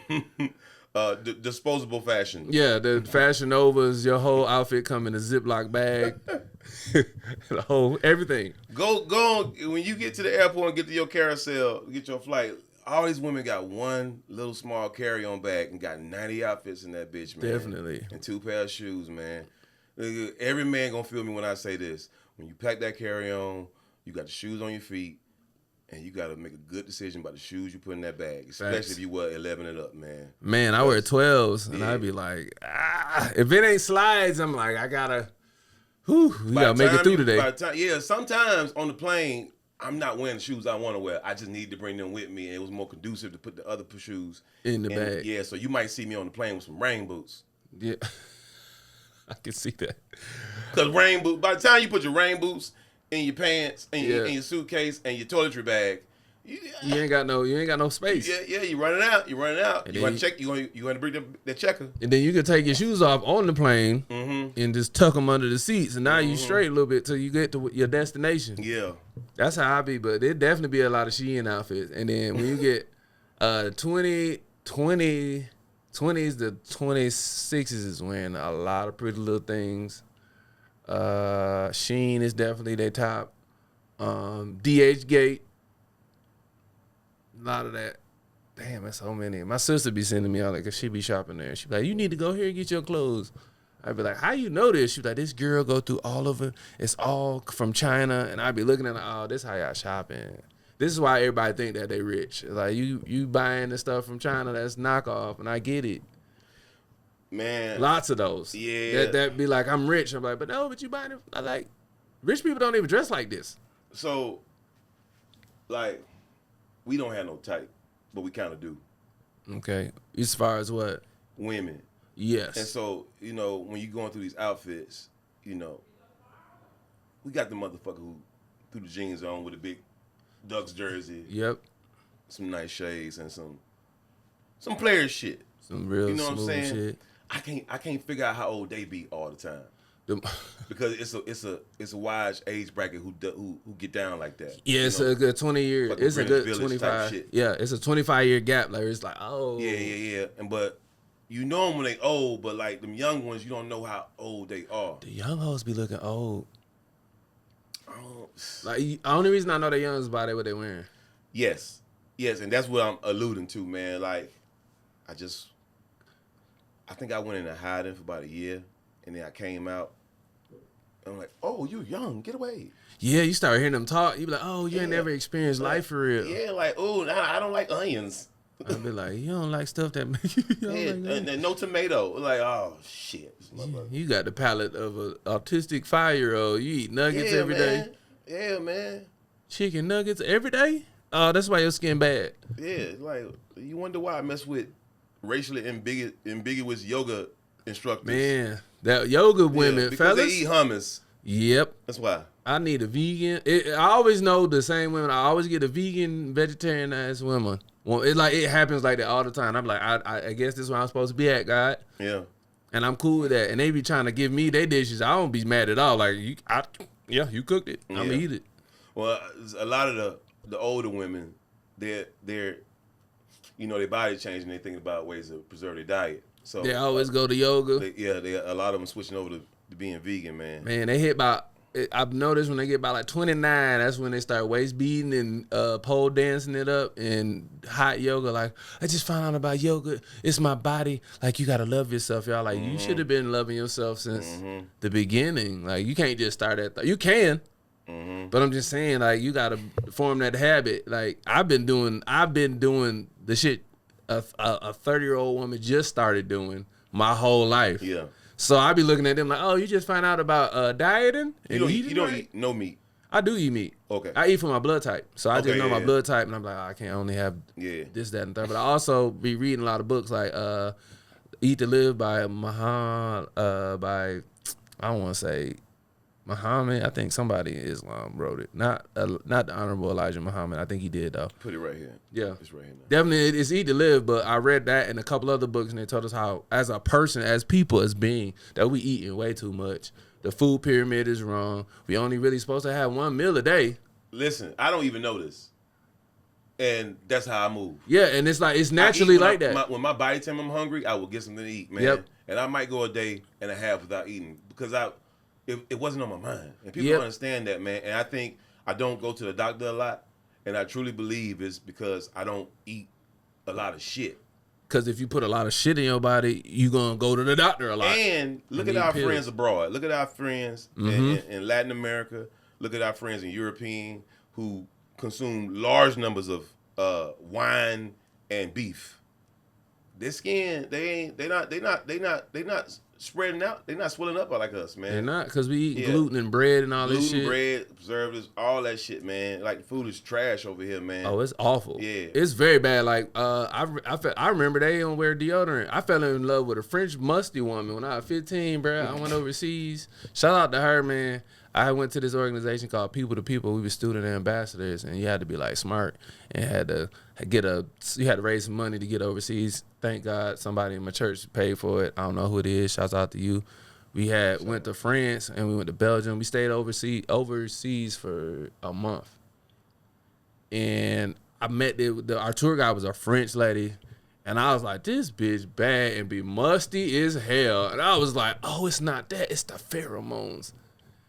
it. Disposable fashion. Yeah, the Fashion Novas, your whole outfit come in a Ziploc bag. The whole everything. Go on, when you get to the airport and get to your carousel, get your flight. All these women got one little small carry-on bag and got 90 outfits in that bitch, man. Definitely. And 2 pair of shoes, man. Every man gonna feel me when I say this. When you pack that carry-on, you got the shoes on your feet, and you gotta make a good decision about the shoes you put in that bag, especially if you wear 11 and up, man. Man, I wear 12s, and I'd be like, if it ain't slides, I'm like, we gotta make it through today. Sometimes on the plane, I'm not wearing the shoes I want to wear. I just need to bring them with me, and it was more conducive to put the other shoes in the bag. Yeah, so you might see me on the plane with some rain boots. Yeah, I can see that. Because rain boots, by the time you put your rain boots in your pants and your suitcase and your toiletry bag, you ain't got no space. Yeah, you running out. You want to check. You going to bring the checker. And then you can take your shoes off on the plane and just tuck them under the seats, and now you straight a little bit till you get to your destination. Yeah, that's how I be. But it definitely be a lot of Shein outfits. And then when you get 20s to 26s is wearing a lot of Pretty Little Things. Shein is definitely their top. DH Gate. A lot of that. Damn, that's so many. My sister be sending me all that because she be shopping there. She be like, you need to go here and get your clothes. I be like, how you know this? She be like, this girl go through all of it. It's all from China. And I be looking at her, oh, this how y'all shopping. This is why everybody think that they rich. Like, you buying the stuff from China that's knockoff, and I get it. Man. Lots of those. Yeah. That be like, I'm rich. I'm like, but no, but you buying it. I like, rich people don't even dress like this. So, like, we don't have no type, but we kind of do. Okay. As far as what? Women. Yes. And so, when you're going through these outfits, we got the motherfucker who threw the jeans on with a big Ducks jersey. Yep. Some nice shades and some player shit. Some real you know smooth what I'm saying? Shit. I can't figure out how old they be all the time. Because it's a wide age bracket who get down like that. Yeah, it's a good 20 years. It's a good 25. Yeah, it's a 25-year gap. Like it's like, oh. Yeah. But you know them when they old, but like them young ones, you don't know how old they are. The young hoes be looking old. Oh. Like the only reason I know the young is by what they wearing. Yes, and that's what I'm alluding to, man. Like, I think I went into hiding for about a year, and then I came out. I'm like, oh, you young, get away. Yeah, you start hearing them talk. You be like, oh, you ain't never experienced life for real. Yeah, like, oh, I don't like onions. I'd be like, you don't like stuff that make you and no tomato. Like, oh, shit. You got the palate of an autistic 5-year-old. You eat nuggets every day. Yeah, man. Chicken nuggets every day? Oh, that's why your skin bad. Yeah, like, you wonder why I mess with racially ambiguous yoga instructors. Man, that yoga women, because fellas. They eat hummus. Yep. That's why. I need a vegan. I always know the same women. I always get a vegan, vegetarian ass woman. Well, it happens like that all the time. I'm like, I guess this is where I'm supposed to be at, God. Yeah. And I'm cool with that. And they be trying to give me their dishes. I don't be mad at all. Like, you cooked it. I'm gonna eat it. Well, a lot of the older women, they're their body changing. They think about ways to preserve their diet. So they always go to yoga. A lot of them switching over to being vegan, man. Man, they hit about. I've noticed when they get about like 29, that's when they start waist beating and pole dancing it up and hot yoga. Like, I just found out about yoga. It's my body. Like, you gotta love yourself, y'all. Like, you should have been loving yourself since the beginning. Like, you can't just start at. You can, but I'm just saying, like, you gotta form that habit. Like, I've been doing the shit a 30-year-old woman just started doing my whole life. Yeah. So I be looking at them like, oh, you just find out about dieting and eating. You don't eat no meat. I do eat meat. Okay. I eat for my blood type. So I just know my blood type, and I'm like, I can't only have this, that, and third. But I also be reading a lot of books like Eat to Live by I don't want to say Muhammad. I think somebody in Islam wrote it. Not the Honorable Elijah Muhammad. I think he did, though. Put it right here. Yeah. It's right here now. Definitely, it's Eat to Live, but I read that and a couple other books, and they told us how, as a person, as people, as being, that we eating way too much. The food pyramid is wrong. We only really supposed to have one meal a day. Listen, I don't even know this. And that's how I move. Yeah, and it's like, it's naturally like that. When my body tells me I'm hungry, I will get something to eat, man. Yep. And I might go a day and a half without eating because it wasn't on my mind. And people don't understand that, man. And I think I don't go to the doctor a lot. And I truly believe it's because I don't eat a lot of shit. Because if you put a lot of shit in your body, you're going to go to the doctor a lot. And look at our friends abroad. Look at our friends in Latin America. Look at our friends in European who consume large numbers of wine and beef. Their skin, they not spreading out. They're not swelling up like us, man. They're not, because we eat gluten and bread and all this shit. Bread, preservatives, all that shit, man. Like, food is trash over here, man. Oh, it's awful. Yeah. It's very bad. Like, I remember they don't wear deodorant. I fell in love with a French musty woman when I was 15, bro. I went overseas. Shout out to her, man. I went to this organization called People to People. We were student ambassadors, and you had to be, like, smart and you had to raise some money to get overseas. Thank God somebody in my church paid for it. I don't know who it is. Shouts out to you. We went to France and we went to Belgium. We stayed overseas for a month. And I met our tour guide was a French lady. And I was like, this bitch bad and be musty as hell. And I was like, oh, it's not that. It's the pheromones.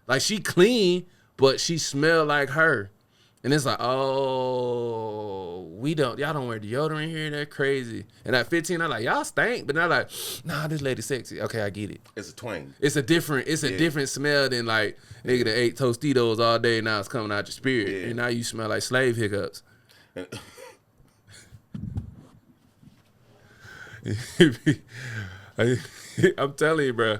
Like, she clean, but she smelled like her. And it's like, oh, y'all don't wear deodorant here? That's crazy. And at 15, I'm like, y'all stink. But now like, nah, this lady sexy. Okay, I get it. It's a twang. It's a different smell than like, nigga that ate Tostitos all day, now it's coming out your spirit. Yeah. And now you smell like slave hiccups. I'm telling you, bro.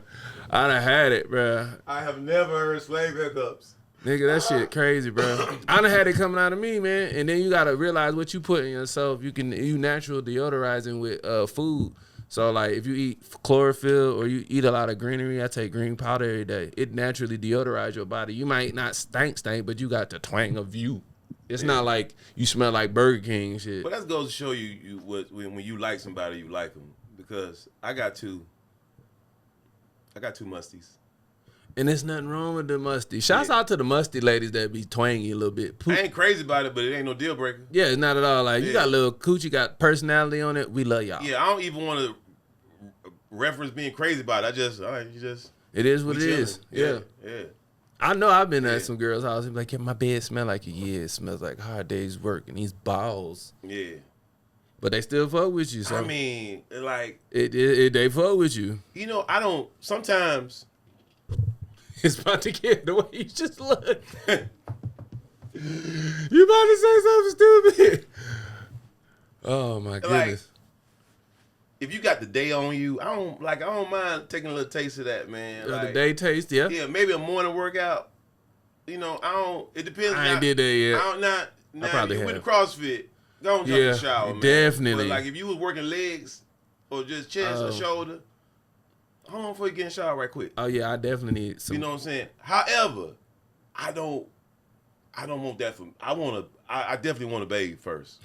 I done had it, bro. I have never heard slave hiccups. Nigga, that shit crazy, bro. I done had it coming out of me, man. And then you gotta realize what you put in yourself. You natural deodorizing with food. So like if you eat chlorophyll or you eat a lot of greenery, I take green powder every day. It naturally deodorizes your body. You might not stink, but you got the twang of you. It's not like you smell like Burger King and shit. But that goes to show you when you like somebody, you like them. Because I got two musties. And there's nothing wrong with the musty. Shouts out to the musty ladies that be twangy a little bit. I ain't crazy about it, but it ain't no deal breaker. Yeah, it's not at all. Like, you got a little coochie, got personality on it. We love y'all. Yeah, I don't even want to reference being crazy about it. It is what it is. Yeah. I know I've been at some girls' house and be like, yeah, my bed smell like you. Yeah, it smells like hard day's work and these balls. Yeah. But they still fuck with you. So I mean, like they fuck with you. You know, I don't sometimes. It's about to get the way you just look. You about to say something stupid? Oh my goodness! Like, if you got the day on you, I don't mind taking a little taste of that, man. Like, the day taste, yeah. Yeah, maybe a morning workout. You know, I don't. It depends. I ain't did that yet. I don't not. Now, I probably if you have. with the CrossFit, go and jump in the shower, man. Definitely. But like if you was working legs or just chest or shoulder. Hold on before you get in the shower right quick. Oh yeah, I definitely need some. You know what I'm saying? However, I don't want that from. I definitely want to bathe first.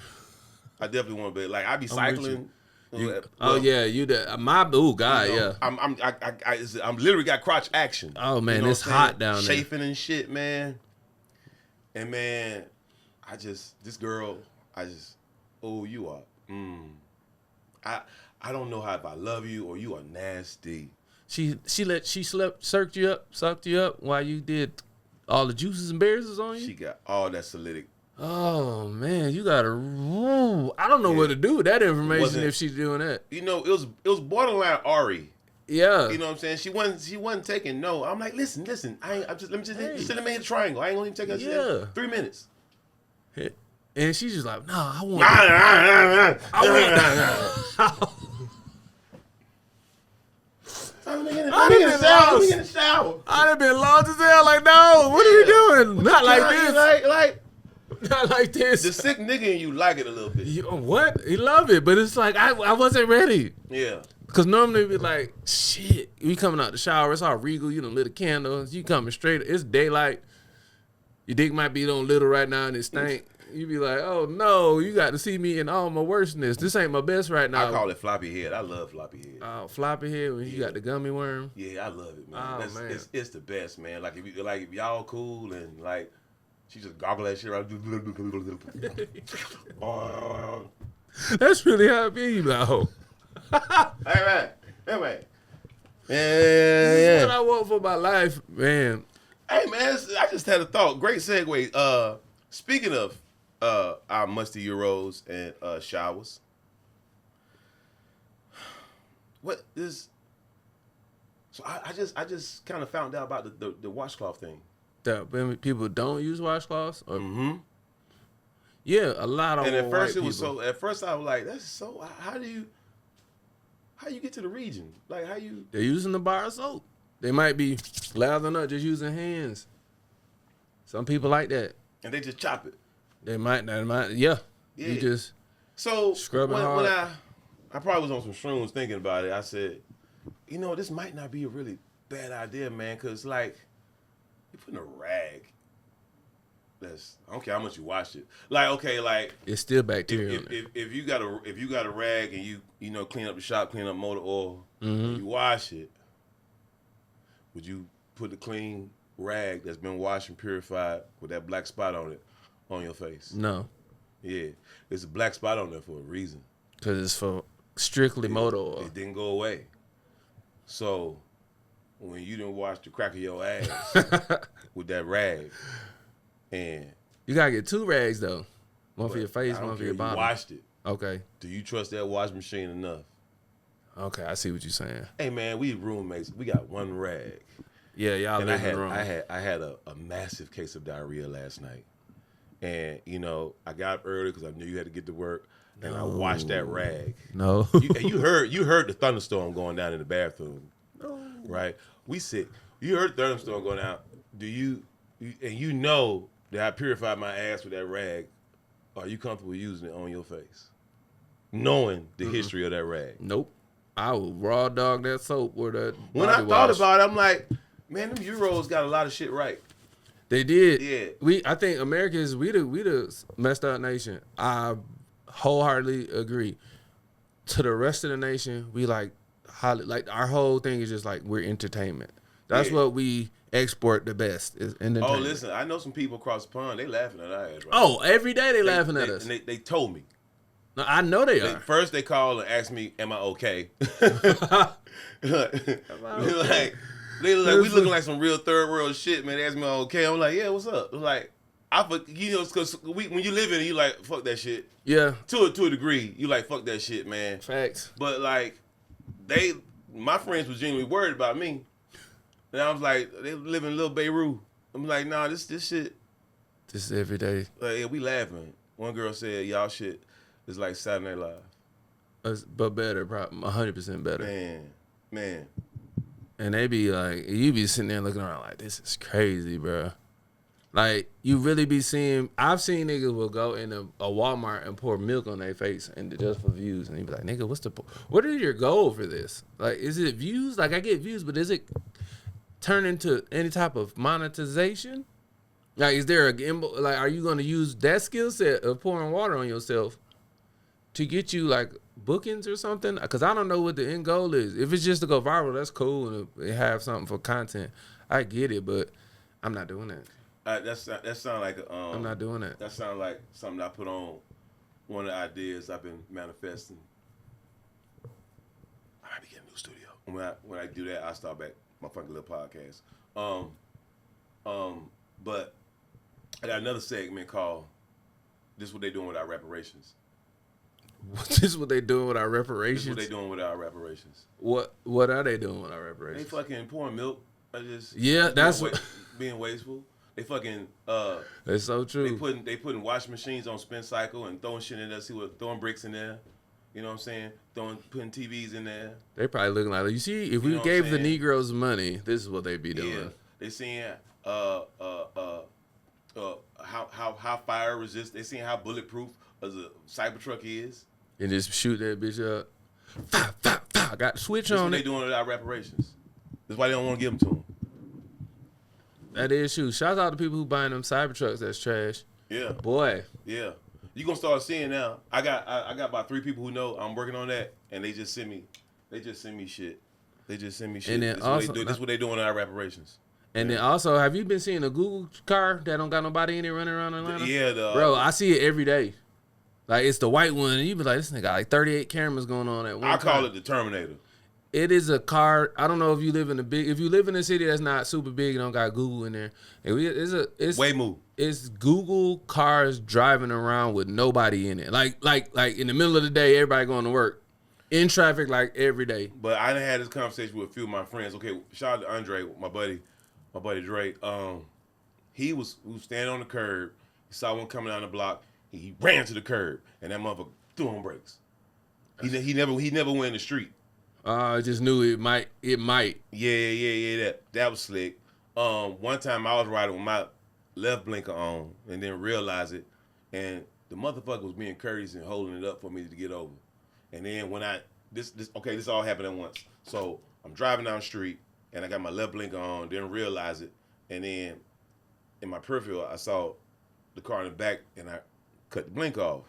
I definitely want to bathe. Like I be cycling. Yeah, my God, you know, yeah. I'm literally got crotch action. Oh man, you know it's hot down there. Chafing and shit, man. And man, this girl, you are. I don't know if I love you or you are nasty. She sucked you up while you did all the juices and berries was on you? She got all that solidic. Oh man, you gotta. I don't know what to do with that information if she's doing that. You know, it was borderline Ari. Yeah. You know what I'm saying? She wasn't taking no. I'm like, listen. Let me just sit in my triangle. I ain't gonna even take her 3 minutes. And she's just like, no, I want. Let me get in the shower. I'd have been lost as hell. Like, no, what are you doing? Not like this. Not like this. The sick nigga in you like it a little bit. What? He love it, but it's like I wasn't ready. Yeah. Cause normally we be like, shit, we coming out the shower, it's all regal, you done lit a candle, you coming straight, it's daylight. Your dick might be on little right now and it stink. You be like, oh no, you got to see me in all my worstness. This ain't my best right now. I call it floppy head. I love floppy head. Oh, floppy head when you got the gummy worm. Yeah, I love it, man. Oh, man. It's the best, man. Like if y'all cool and like she just goggle that shit around. That's really how it be, though. Anyway. Yeah. This is what I want for my life, man. Hey, man, I just had a thought. Great segue. Speaking of our musty Euros and showers, what is? So I just kind of found out about the washcloth thing. That people don't use washcloths. Mm-hmm. Yeah, a lot of. And at first white people. At first I was like, that's so. How do you? how you get to the region? Like, how you? They're using the bar of soap. They might be lathering up just using hands. Some people like that. And they just chop it. They might, yeah. You just scrubbing hard. When I probably was on some shrooms thinking about it, I said, you know, this might not be a really bad idea, man, because, like, you're putting a rag. I don't care how much you wash it. Like, okay, like it's still bacteria. If you got a rag and you know clean up the shop, clean up motor oil, and you wash it, would you put the clean rag that's been washed and purified with that black spot on it on your face? No. Yeah, there's a black spot on there for a reason. Because it's for strictly motor oil. It didn't go away. So when you didn't wash the crack of your ass with that rag. And you gotta get 2 rags though, one for your face, one for your body. You washed it. Okay. Do you trust that wash machine enough? Okay, I see what you're saying. Hey man, we roommates. We got 1 rag. Yeah, y'all live in the room. I had a massive case of diarrhea last night, and you know I got up early because I knew you had to get to work, and I washed that rag. No. You heard the thunderstorm going down in the bathroom. No. Right? You heard the thunderstorm going out. And you know that I purified my ass with that rag. Are you comfortable using it on your face? Knowing the history of that rag. Nope. I would raw dog that soap or that When I thought about it, I'm like, man, them Euros got a lot of shit right. They did. Yeah. I think America is we the messed up nation. I wholeheartedly agree. To the rest of the nation, we like our whole thing is just like we're entertainment. That's what we export the best is entertainment. Oh, listen, I know some people across the pond, they laughing at our ass right Oh, every day they laughing at us. And they told me. No, I know they are. First they call and ask me, am I okay? like, we looking like some real third world shit, man. They ask me, am I okay? I'm like, yeah, what's up? I'm like, because when you live in it, you like, fuck that shit. Yeah. To a degree, you like, fuck that shit, man. Facts. But like, my friends was genuinely worried about me. And I was like, they live in Little Beirut. I'm like, nah, this shit. This is every day. Like, yeah, we laughing. One girl said, y'all shit is like Saturday Night Live. But better, probably 100% better. Man. And they be like, you be sitting there looking around like, this is crazy, bro. Like, you really be seeing, I've seen niggas will go in a Walmart and pour milk on their face and just for views. And you be like, nigga, what is your goal for this? Like, is it views? Like, I get views, but is it turn into any type of monetization? Like, is there a gimbal? Like, are you going to use that skill set of pouring water on yourself to get you like bookings or something? Because I don't know what the end goal is. If it's just to go viral, that's cool and it have something for content. I get it, but I'm not doing that. That sound like I'm not doing that. That sound like something I put on one of the ideas I've been manifesting. I might be getting a new studio. When I do that, I start back my fucking little podcast. But I got another segment called "This is what they doing with our reparations." This is what they doing with our reparations? This is what they doing with our reparations. What are they doing with our reparations? They fucking pouring milk. That's being wasteful. They fucking That's so true. They putting washing machines on spin cycle and throwing shit in there. Throwing bricks in there. You know what I'm saying? Putting TVs in there. They probably looking like, you see, if we gave the Negroes money, this is what they'd be doing. Yeah. They seeing how fire resist. They seeing how bulletproof a Cybertruck is. And just shoot that bitch up. Got the switch on it. That's what they doing with our reparations. That's why they don't want to give them to them. That is true. Shout out to people who buying them Cybertrucks. That's trash. Yeah. Boy. Yeah. You gonna start seeing now. I got about 3 people who know I'm working on that, and they just send me shit. And then this is what they doing in our reparations. And then also, have you been seeing a Google car that don't got nobody in it running around Atlanta? Yeah, bro, I see it every day. Like, it's the white one, and you be like, this nigga got like 38 cameras going on at one time. I call it the Terminator. It is a car. I don't know if you live in a city that's not super big and don't got Google in there. It's Waymo. It's Google cars driving around with nobody in it. Like in the middle of the day, everybody going to work. In traffic like every day. But I done had this conversation with a few of my friends. Okay, shout out to Andre, my buddy Dre. He was standing on the curb. He saw one coming down the block. He ran to the curb, and that motherfucker threw on brakes. He never went in the street. I just knew it might. Yeah. That was slick. One time I was riding with my left blinker on and didn't realize it, and the motherfucker was being courteous and holding it up for me to get over. And then when this all happened at once. So I'm driving down the street and I got my left blinker on, didn't realize it, and then in my peripheral I saw the car in the back and I cut the blinker off.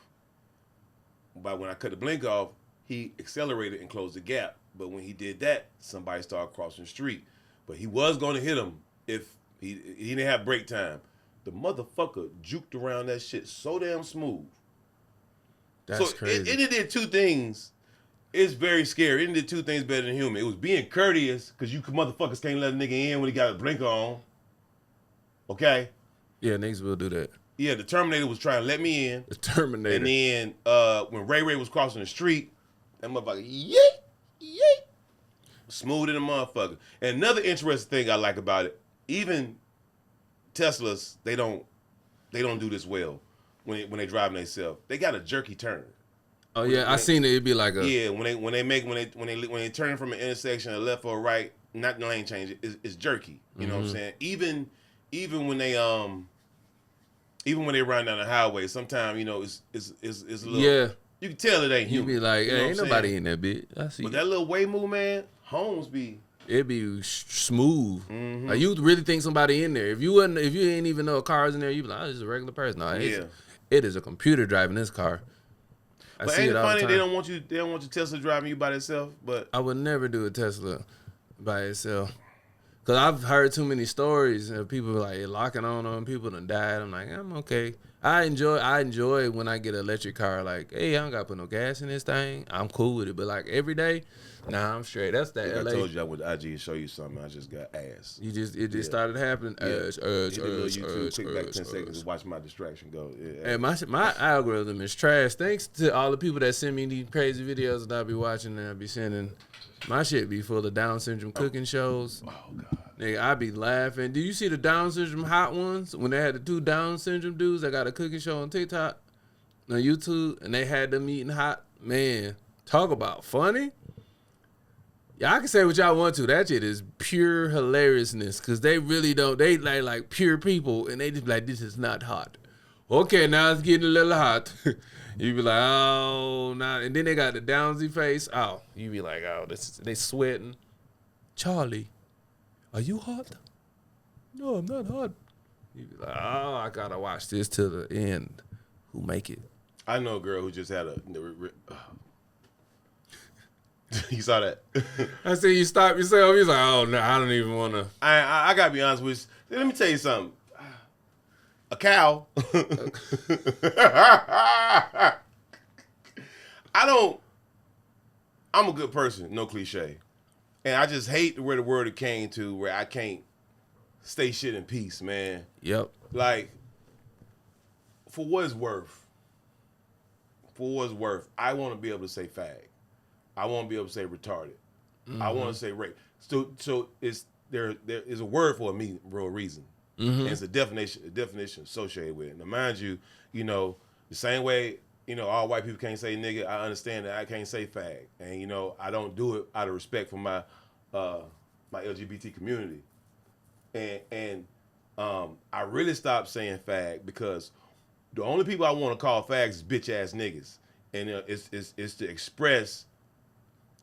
But when I cut the blinker off, he accelerated and closed the gap. But when he did that, somebody started crossing the street. But he was going to hit him if he didn't have brake time. The motherfucker juked around that shit so damn smooth. That's crazy. It did two things. It's very scary. It did two things better than human. It was being courteous, because you motherfuckers can't let a nigga in when he got a blinker on. Okay? Yeah, niggas will do that. Yeah, the Terminator was trying to let me in. The Terminator. And then when Ray was crossing the street, that motherfucker, yeet. Smooth in the motherfucker. And another interesting thing I like about it, even Teslas, they don't do this well when they driving themselves. They got a jerky turn. Oh yeah, I seen it. It'd be like a when they turn from an intersection, a left or a right, not the lane change. It's jerky. You know what I'm saying? Even when they run down the highway, sometimes it's a little. Yeah. You can tell it ain't human. You be like, you know ain't nobody in that bitch. I see. But that little way move, man, homes be. It be smooth. Like you really think somebody in there. If you ain't even know a car's in there, you be like, oh, this is a regular person. No, it is a computer driving this car. But ain't it funny they don't want you Tesla driving you by itself? But I would never do a Tesla by itself. Cause I've heard too many stories of people like locking on them, people done died. I'm like, I'm okay. I enjoy when I get an electric car. Like, hey, I don't gotta put no gas in this thing. I'm cool with it. But like every day, nah, I'm straight. That's that. I LA. told you I went to IG and show you something. I just got ass. It just started happening. YouTube, quick back 10 seconds to watch my distraction go. Yeah, and my algorithm is trash. Thanks to all the people that send me these crazy videos that I be watching and I be sending. My shit be full of Down syndrome cooking shows. Oh God. Nigga, I be laughing. Do you see the Down syndrome hot ones? When they had the two Down syndrome dudes that got a cooking show on TikTok, on YouTube, and they had them eating hot. Man, talk about funny. Y'all can say what y'all want to. That shit is pure hilariousness. Cause they really don't. They like pure people, and they just be like, this is not hot. Okay, now it's getting a little hot. You be like, oh, nah. And then they got the Downsy face. Oh, you be like, oh, they sweating. Charlie, are you hot? No, I'm not hot. You be like, oh, I gotta watch this to the end. Who make it? I know a girl who just had a. You saw that? I see you stop yourself. He's like, oh no, I don't even want to. I gotta be honest with you. Let me tell you something. A cow. I'm a good person, no cliche. And I just hate where the world it came to, where I can't stay shit in peace, man. Yep. Like, for what it's worth, I want to be able to say fag. I want to be able to say retarded. I want to say rape. So there is a word for a real reason. And it's a definition associated with it. Now, mind you, the same way, all white people can't say nigga, I understand that I can't say fag. And, I don't do it out of respect for my my LGBT community. And I really stopped saying fag because the only people I want to call fags is bitch-ass niggas. And it's to express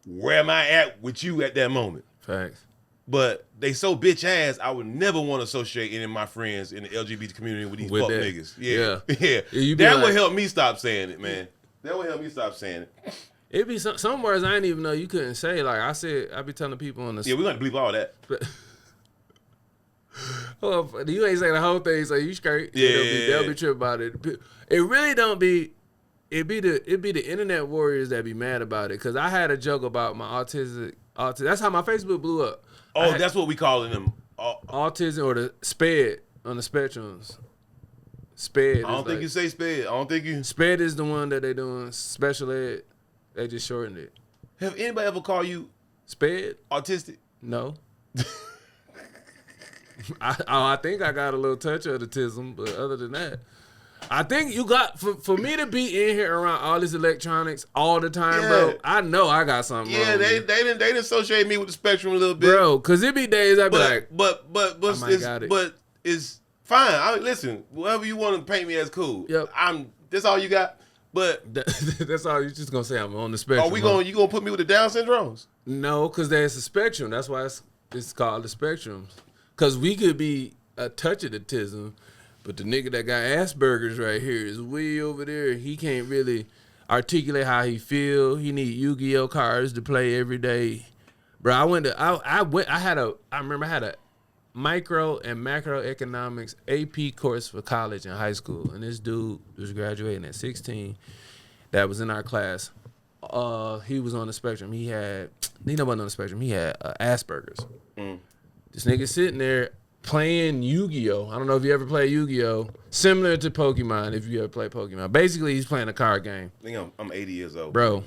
where am I at with you at that moment. Facts. But they so bitch ass, I would never want to associate any of my friends in the LGBT community with these fuck niggas. Yeah. That would help me stop saying it, man. That would help me stop saying it. It'd be some words I didn't even know you couldn't say. Like I said, I be telling people on the. Yeah, we're gonna bleep all that. Well, you ain't saying the whole thing, so you straight. Yeah, they'll be tripping about it. It really don't be. It be the internet warriors that be mad about it. Cause I had a joke about my autism. That's how my Facebook blew up. Oh, that's what we calling them. Autism or the SPED on the spectrums. SPED. I don't think you say SPED. I don't think you. SPED is the one that they doing special ed. They just shortened it. Have anybody ever called you SPED? Autistic? No. I think I got a little touch of autism, but other than that, I think you got for me to be in here around all this electronics all the time, bro. I know I got something wrong. Yeah, they didn't associate me with the spectrum a little bit, bro. Cause it be days I be like, but it's fine. Listen, whatever you want to paint me as cool. Yep. That's all you got. But that's all you're just gonna say. I'm on the spectrum. You gonna put me with the Down syndromes? No, cause there's a spectrum. That's why it's called the spectrum. Cause we could be a touch of autism. But the nigga that got Asperger's right here is way over there. He can't really articulate how he feel. He need Yu-Gi-Oh cards to play every day. Bro, I remember I had a micro and macroeconomics AP course for college and high school. And this dude was graduating at 16 that was in our class. He was on the spectrum. He wasn't on the spectrum. He had Asperger's. This nigga sitting there playing Yu-Gi-Oh! I don't know if you ever played Yu-Gi-Oh! Similar to Pokemon, if you ever play Pokemon. Basically, he's playing a card game. I think I'm 80 years old. Bro,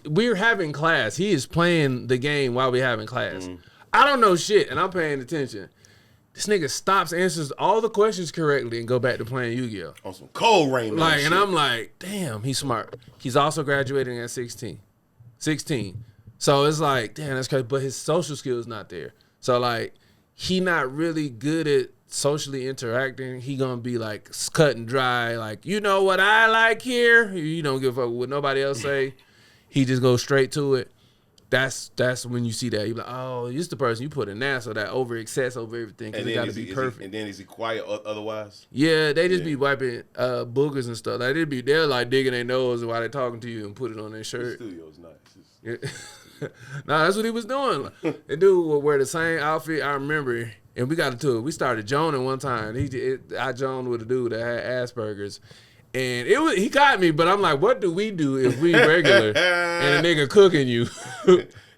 we're having class. He is playing the game while we're having class. I don't know shit, and I'm paying attention. This nigga stops, answers all the questions correctly, and go back to playing Yu-Gi-Oh! On some cold rain. And I'm like, damn, he's smart. He's also graduating at 16. So it's like, damn, that's crazy. But his social skills not there. So like, he not really good at socially interacting. He gonna be like cut and dry. Like, you know what I like here? You don't give a fuck what nobody else say. He just goes straight to it. That's when you see that. You be like, oh, you're the person you put in there, so that excess over everything, because it got to be perfect. And then is he quiet otherwise? Yeah, they just be wiping boogers and stuff. Like they're like digging their nose while they're talking to you and put it on their shirt. The studio's nice. Nah, that's what he was doing. The dude would wear the same outfit. I remember, and we got into it. We started joning one time. I joned with a dude that had Asperger's, and he got me. But I'm like, what do we do if we regular and a nigga cooking you?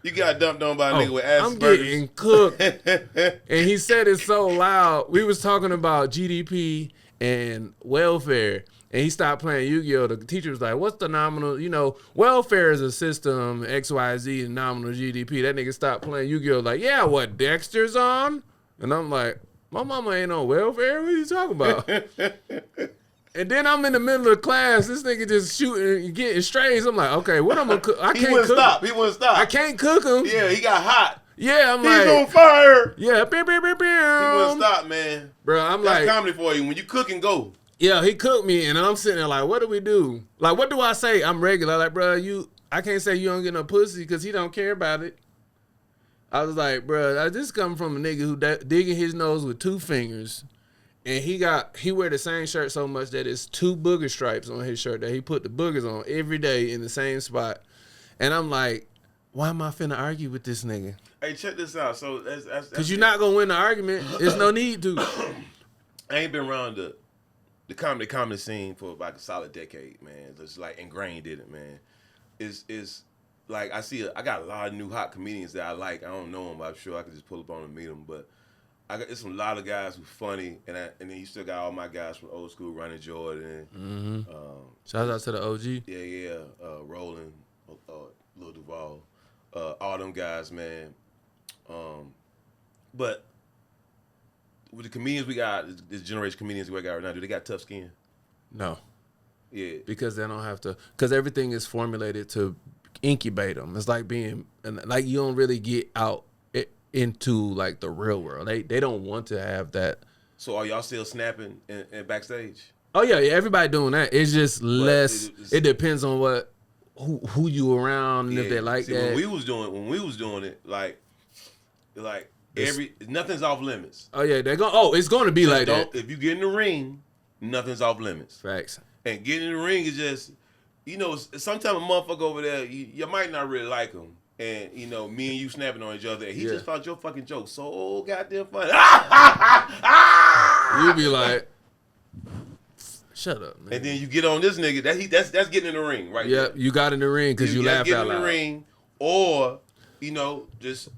You got dumped on by a nigga with Asperger's. I'm getting cooked, and he said it so loud. We was talking about GDP and welfare. And he stopped playing Yu-Gi-Oh! The teacher was like, what's the nominal? Welfare is a system, XYZ, and nominal GDP. That nigga stopped playing Yu-Gi-Oh! Like, yeah, what, Dexter's on? And I'm like, my mama ain't on welfare? What are you talking about? And then I'm in the middle of class. This nigga just shooting and getting strays. I'm like, okay, what I'm going to cook? He wouldn't stop. I can't cook him. Yeah, he got hot. Yeah, He's on fire. Yeah, He wouldn't stop, man. Bro, That's comedy for you. When you cook and go. Yeah, he cooked me, and I'm sitting there like, what do we do? Like, what do I say? I'm regular. Like, bro, I can't say you don't get no pussy because he don't care about it. I was like, bro, this coming from a nigga who digging his nose with 2 fingers, and he wear the same shirt so much that it's 2 booger stripes on his shirt that he put the boogers on every day in the same spot. And I'm like, why am I finna argue with this nigga? Hey, check this out. So because you're not gonna win the argument. There's no need to. I ain't been around the comedy scene for like a solid decade, man. Just like ingrained in it, man. Is like I got a lot of new hot comedians that I like. I don't know them, but I'm sure I could just pull up on them and meet them. But it's a lot of guys who's funny, and then you still got all my guys from old school, Ronnie Jordan. Mm-hmm. Shout out to the OG. Yeah. Roland, Lil Duval, all them guys, man. But with the comedians we got, this generation comedians we got right now, do they got tough skin? No. Yeah. Because they don't have to, because everything is formulated to incubate them. It's like you don't really get out into like the real world. They don't want to have that. So are y'all still snapping in backstage? Oh yeah, everybody doing that. It's just less. It depends on who you around and if they like that. When we was doing it, like nothing's off limits. Oh yeah, it's gonna be like that. If you get in the ring, nothing's off limits. Facts. And getting in the ring is just, sometimes a motherfucker over there, you might not really like him. And, me and you snapping on each other. And he just found your fucking joke so goddamn funny. You be like, shut up, man. And then you get on this nigga. That's getting in the ring, right? Yeah, you got in the ring because you laughed out loud. Get in the ring, or, just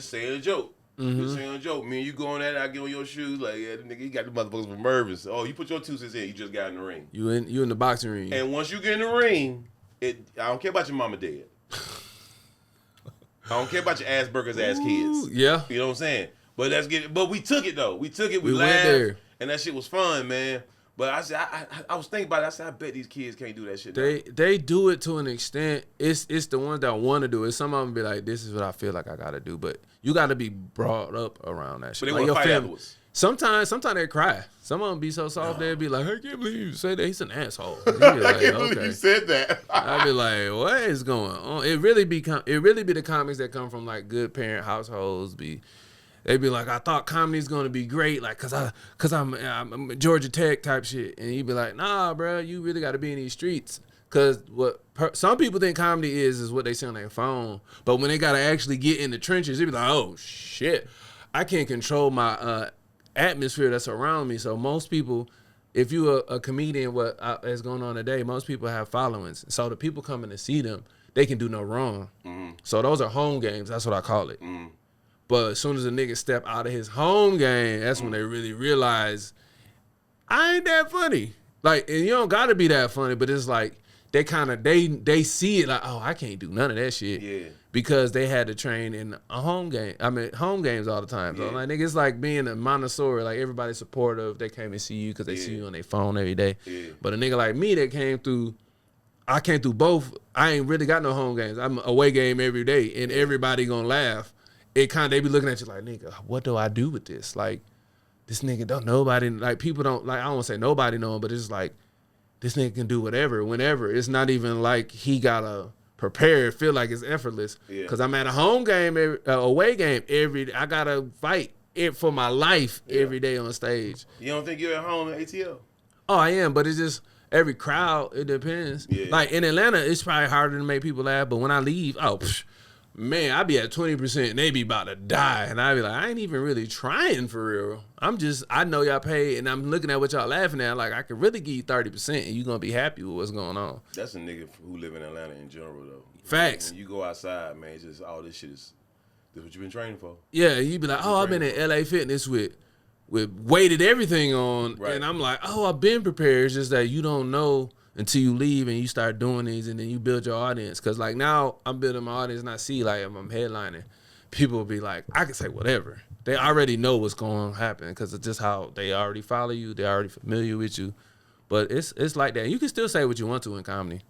saying a joke. Mm-hmm. Just saying a joke. Me and you going at it, I get on your shoes, like, yeah, the nigga, he got the motherfuckers from Mervis. Oh, you put your 2 cents in, you just got in the ring. You in the boxing ring. And once you get in the ring, I don't care about your mama dead. I don't care about your Asperger's ass kids. Yeah. You know what I'm saying? But we took it though. We took it, we laughed, went there. and that shit was fun, man. But I said, I was thinking about it. I said, I bet these kids can't do that shit. They do it to an extent. It's the ones that want to do it. Some of them be like, this is what I feel like I got to do. But you got to be brought up around that shit. But they like want to fight afterwards. Sometimes they cry. Some of them be so soft, they'll be like, I can't believe you said that. He's an asshole. Like, I can't believe you said that. I'd be like, what is going on? It really be the comics that come from like good parent households. They be like, I thought comedy's gonna be great, like, cause I'm Georgia Tech type shit, and you be like, nah, bro, you really got to be in these streets, cause some people think comedy is what they see on their phone, but when they gotta actually get in the trenches, they be like, oh shit, I can't control my atmosphere that's around me. So most people, if you a comedian, what is going on today, most people have followings, so the people coming to see them, they can do no wrong. Mm-hmm. So those are home games. That's what I call it. Mm-hmm. But as soon as a nigga step out of his home game, that's when they really realize, I ain't that funny. Like, and you don't gotta be that funny, but it's like they kind of they see it like, oh, I can't do none of that shit. Yeah. Because they had to train in a home game. I mean, home games all the time. So like, nigga, it's like being a Montessori. Like, everybody's supportive. They came and see you because they see you on their phone every day. Yeah. But a nigga like me that came through both. I ain't really got no home games. I'm away game every day, and everybody gonna laugh. They be looking at you like, nigga, what do I do with this? Like, this nigga people don't, like, I don't want to say nobody know him, but it's like, this nigga can do whatever, whenever. It's not even like he gotta prepare. It feel like it's effortless. Yeah. Cause I'm at a home game, away game I gotta fight it for my life every day on stage. You don't think you're at home at ATL? Oh, I am, but it's just every crowd, it depends. Yeah. Like in Atlanta, it's probably harder to make people laugh, but when I leave, man, I be at 20% and they be about to die. And I be like, I ain't even really trying for real. I know y'all paid and I'm looking at what y'all laughing at. Like, I could really give you 30% and you going to be happy with what's going on. That's a nigga who live in Atlanta in general, though. Facts. When you go outside, man, it's just all this shit is what you been training for. Yeah, you be like, I've been in LA Fitness with weighted everything on. Right. And I'm like, I've been prepared. It's just that you don't know until you leave and you start doing these and then you build your audience. Because, like, now I'm building my audience and I see, like, if I'm headlining, people will be like, I can say whatever. They already know what's going to happen because it's just how they already follow you. They're already familiar with you. But it's like that. You can still say what you want to in comedy.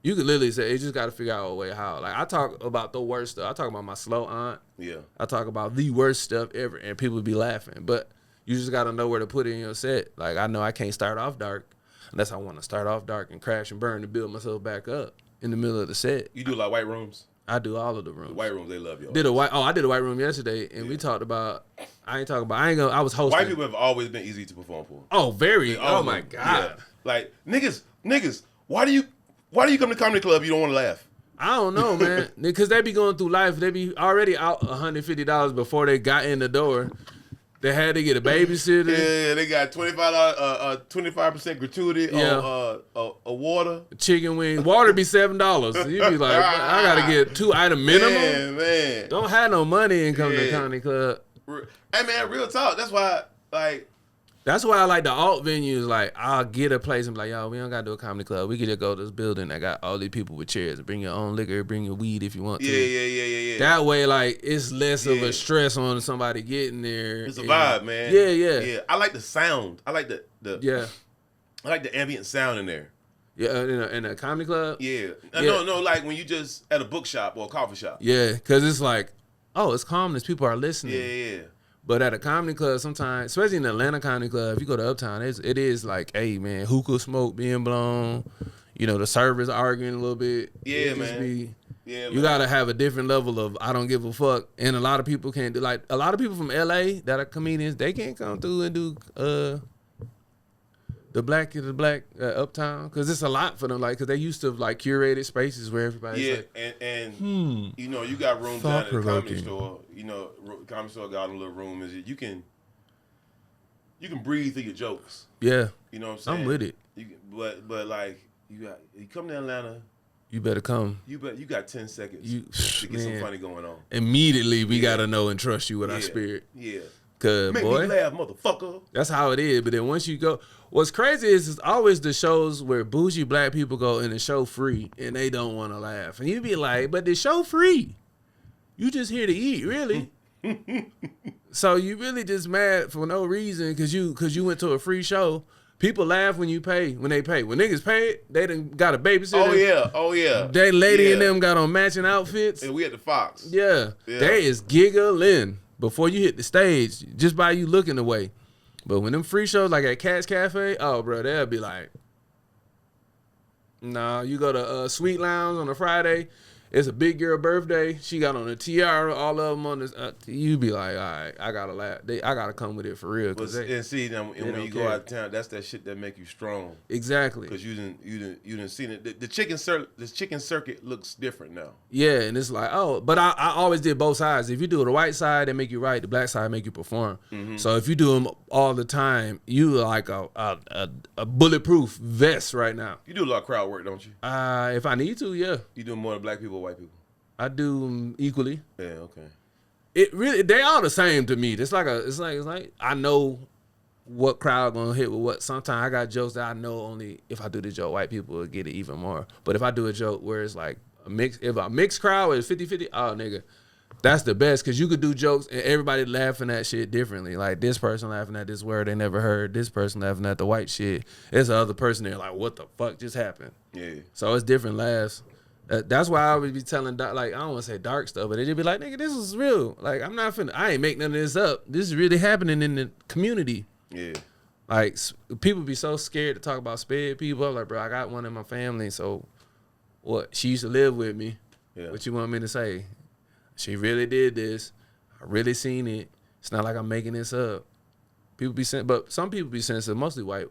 You can literally say, you just got to figure out a way how. Like, I talk about the worst stuff. I talk about my slow aunt. Yeah. I talk about the worst stuff ever, and people be laughing. But you just got to know where to put it in your set. Like, I know I can't start off dark. Unless I want to start off dark and crash and burn to build myself back up in the middle of the set. You do like white rooms? I do all of the rooms. The white rooms, they love you. I did a white room yesterday, and we talked about. I was hosting. White people have always been easy to perform for. Oh, very. Oh my God. Yeah. Like niggas. Why do you come to comedy club? You don't want to laugh. I don't know, man. Because they be going through life. They be already out $150 before they got in the door. They had to get a babysitter. Yeah, they got 25% gratuity on water. Chicken wing. Water be $7. You be like, I gotta get 2 item minimum. Man. Don't have no money and come to the comedy club. Hey man, real talk. That's why I like the alt venues. Like, I'll get a place and be like, yo, we don't gotta do a comedy club. We could just go to this building that got all these people with chairs. Bring your own liquor, bring your weed if you want to. Yeah. That way, like, it's less of a stress on somebody getting there. It's a vibe, man. Yeah. I like the sound. I like the I like the ambient sound in there. Yeah, in a comedy club? Yeah. No, like when you just at a bookshop or a coffee shop. Yeah, because it's like, it's calmness. People are listening. Yeah. But at a comedy club, sometimes, especially in the Atlanta comedy club, if you go to Uptown, it is like, hey, man, hookah smoke being blown. You know, the servers arguing a little bit. Yeah, man. You got to have a different level of I don't give a fuck. And a lot of people can't do, like, a lot of people from L.A. that are comedians, they can't come through and do the black Uptown. Because it's a lot for them, like, because they used to, like, curated spaces where everybody's like. And you know, you got rooms down at the comedy store. You know, comedy store got a little room. You can breathe through your jokes. Yeah. You know what I'm saying? I'm with it. But like, you come to Atlanta. You better come. You got 10 seconds to get some funny going on. Immediately, we got to know and trust you with our spirit. Yeah. Cause, Make me laugh, motherfucker. That's how it is. But then once you go, what's crazy is it's always the shows where bougie black people go and the show free and they don't want to laugh. And you be like, but the show free. You just here to eat, really. So you really just mad for no reason because you went to a free show. People laugh when they pay. When niggas pay, they done got a babysitter. Oh yeah. They lady and them got on matching outfits. And we at the Fox. Yeah. They is giggling before you hit the stage, just by you looking away. But when them free shows like at Cat's Cafe, oh bro, they'll be like, nah, you go to Sweet Lounge on a Friday. It's a big girl birthday. She got on a tiara. All of them on this. You be like, all right, I gotta laugh. I gotta come with it for real. And when you go out of town, that's that shit that make you strong. Exactly. Because you didn't see it. The chicken circuit looks different now. Yeah, and it's like, oh, but I always did both sides. If you do the white side, they make you right. The black side make you perform. Mm-hmm. So if you do them all the time, you like a bulletproof vest right now. You do a lot of crowd work, don't you? If I need to, yeah. You do more than black people or white people? I do them equally. Yeah, okay. It really, they all the same to me. It's like I know what crowd gonna hit with what. Sometimes I got jokes that I know only if I do the joke, white people will get it even more. But if I do a joke where it's like if a mixed crowd is 50-50, oh nigga, that's the best, because you could do jokes and everybody laughing at shit differently. Like this person laughing at this word they never heard. This person laughing at the white shit. There's the other person there like, what the fuck just happened? Yeah. So it's different laughs. That's why I always be telling, like, I don't want to say dark stuff, but they just be like, nigga, this is real. Like, I ain't make none of this up. This is really happening in the community. Yeah. Like, people be so scared to talk about sped people. I'm like, bro, I got one in my family, so what? She used to live with me. Yeah. What you want me to say? She really did this. I really seen it. It's not like I'm making this up. But some people be sensitive, mostly white.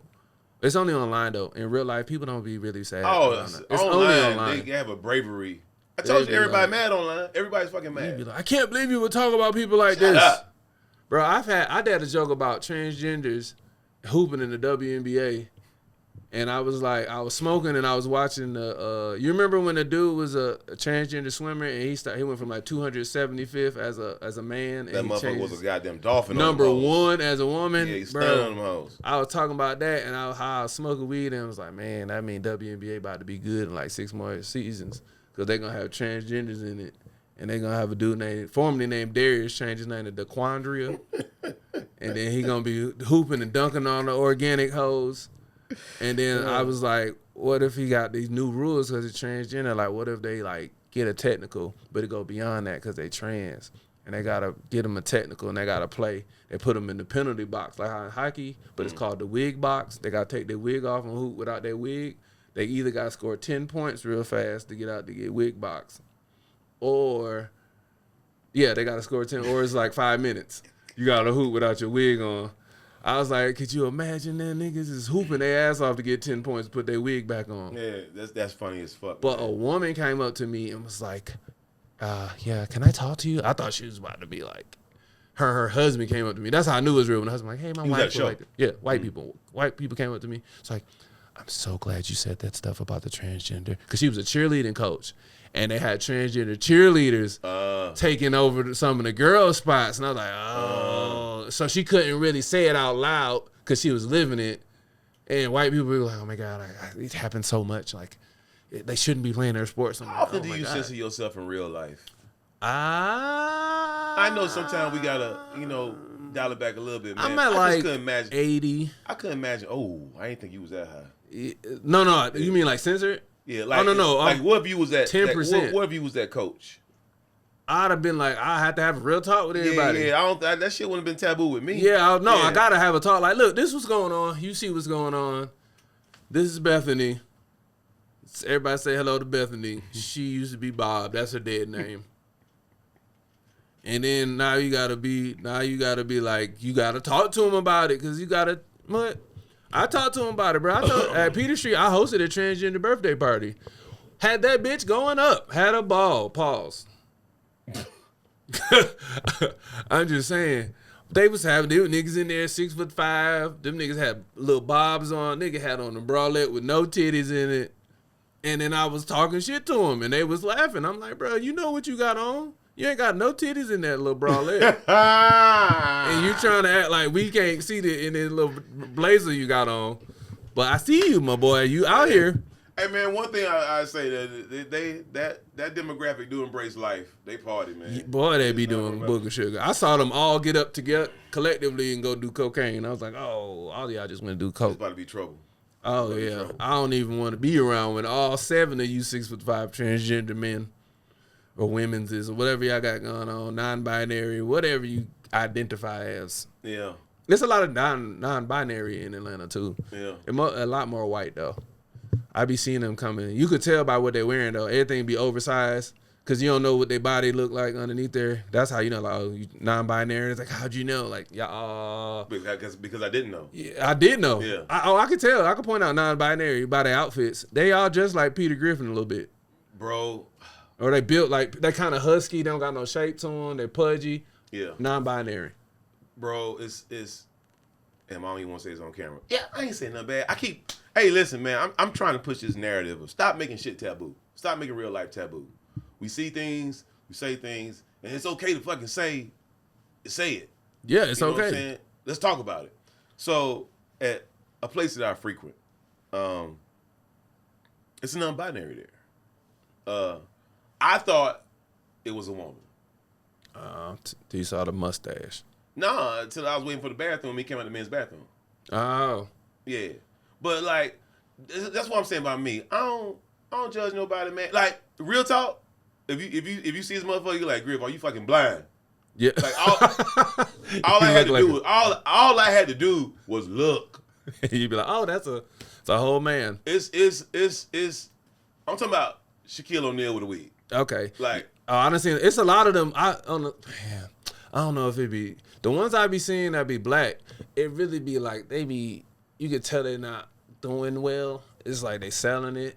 It's only online, though. In real life, people don't be really sad. Oh, it's only online. They have a bravery. I told you, everybody mad online. Everybody's fucking mad. Be like, I can't believe you would talk about people like Shut this. Up. Bro, I had a joke about transgenders hooping in the WNBA. And I was smoking and I was watching you remember when the dude was a transgender swimmer and he went from like 275th as a man, that and he motherfucker was a goddamn dolphin. Number one as a woman. Yeah, he stunned on them hoes. I was talking about that and I was smoking weed and I was like, man, that mean WNBA about to be good in like 6 more seasons, because they're gonna have transgenders in it. And they're going to have a dude formerly named Darius, change his name to Daquandria. And then he going to be hooping and dunking on the organic hoes. And then I was like, what if he got these new rules because he's transgender? Like, what if they, like, get a technical, but it go beyond that because they trans? And they got to get them a technical and they got to play. They put them in the penalty box, like how in hockey, but it's called the wig box. They got to take their wig off and hoop without their wig. They either got to score 10 points real fast to get out to get wig box. Or, yeah, they got to score 10, or it's like 5 minutes. You got to hoop without your wig on. I was like, could you imagine that niggas is hooping their ass off to get 10 points, put their wig back on? Yeah, that's funny as fuck. But man, a woman came up to me and was like, yeah, can I talk to you? I thought she was about to be like, her husband came up to me. That's how I knew it was real. When the husband was like, hey, my wife. Like, yeah, white people. White people came up to me. It's like, I'm so glad you said that stuff about the transgender. Because she was a cheerleading coach. And they had transgender cheerleaders taking over some of the girl spots. And I was like, oh. So she couldn't really say it out loud because she was living it. And white people were like, oh, my God, it happens so much. Like, they shouldn't be playing their sports. How often do you censor yourself in real life? I know sometimes we got to, dial it back a little bit, man. I'm at like 80. I couldn't imagine. Oh, I didn't think you was that high. No. You mean like censor it? Yeah, like, no. Like, what if you was that 10%? What if you was that coach? I'd have been like, I had to have a real talk with everybody. Yeah. That shit wouldn't have been taboo with me. Yeah, I gotta have a talk. Like, look, this what's going on. You see what's going on. This is Bethany. Everybody say hello to Bethany. She used to be Bob. That's her dead name. And then now you gotta be like, you gotta talk to him about it, because you gotta what? I talked to him about it, bro. At Peter Street, I hosted a transgender birthday party. Had that bitch going up. Had a ball. Pause. I'm just saying. They were niggas in there 6'5". Them niggas had little bobs on. Nigga had on a bralette with no titties in it. And then I was talking shit to them, and they was laughing. I'm like, bro, you know what you got on? You ain't got no titties in that little bralette. And you trying to act like we can't see in this little blazer you got on. But I see you, my boy. You out here. Hey man, one thing I say that demographic do embrace life. They party, man. Boy, they be doing booger sugar. I saw them all get up together collectively and go do cocaine. I was like, oh, all y'all just went to do coke. It's about to be trouble. Oh yeah, I don't even want to be around when all 7 of you 6'5" transgender men or women's is or whatever y'all got going on, non-binary, whatever you identify as. Yeah. There's a lot of non-binary in Atlanta too. Yeah. A lot more white though. I be seeing them coming. You could tell by what they're wearing though. Everything be oversized because you don't know what their body look like underneath there. That's how you know, like, oh, you non-binary. It's like, how'd you know? Like, y'all. Because I didn't know. Yeah, I did know. Yeah. I could tell. I could point out non-binary by their outfits. They all just like Peter Griffin a little bit. Bro. Or they built like, they kind of husky. They don't got no shape to them. They're pudgy. Yeah. Non-binary. Bro, it's damn, I don't even want to say it's on camera. Yeah, I ain't saying nothing bad. Hey, listen, man, I'm trying to push this narrative of stop making shit taboo. Stop making real life taboo. We see things, we say things, and it's okay to fucking say it. Yeah, it's you know okay. What I'm saying? Let's talk about it. So, at a place that I frequent, it's non-binary there. I thought it was a woman. You saw the mustache. Nah, until I was waiting for the bathroom. He came out the men's bathroom. Oh. Yeah. But, like, that's what I'm saying about me. I don't judge nobody, man. Like, real talk, if you see this motherfucker, you're like, Griff, are you fucking blind? Yeah. Like, all I had to do was look. You'd be like, oh, it's a whole man. I'm talking about Shaquille O'Neal with a wig. Okay. Like, honestly, it's a lot of them. I don't know if it be the ones I be seeing that be black. It really be like you could tell they not doing well. It's like they selling it,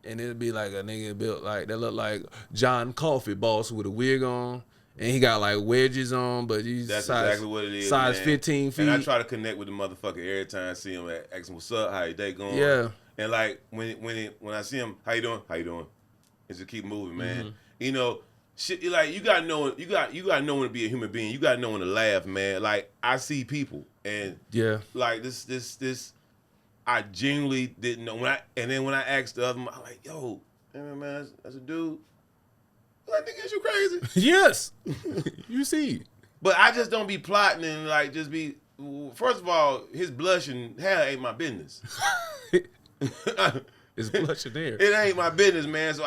and it'd be like a nigga built like they look like John Coffee Boss with a wig on, and he got like wedges on, but he's exactly what it is. Size man. 15 feet. And I try to connect with the motherfucker every time I see him. Ask him what's up, how your day going. Yeah. And like when I see him, how you doing? How you doing? And just keep moving, man. Mm-hmm. You know, shit. Like you gotta know when to be a human being. You gotta know when to laugh, man. Like I see people, and yeah, like this. I genuinely didn't know when I asked the other, I'm like, yo, man, that's a dude. I'm like, nigga, is you crazy? Yes. You see. But I just don't be plotting and like just be. First of all, his blushing hair ain't my business. It's blushing there. It ain't my business, man. So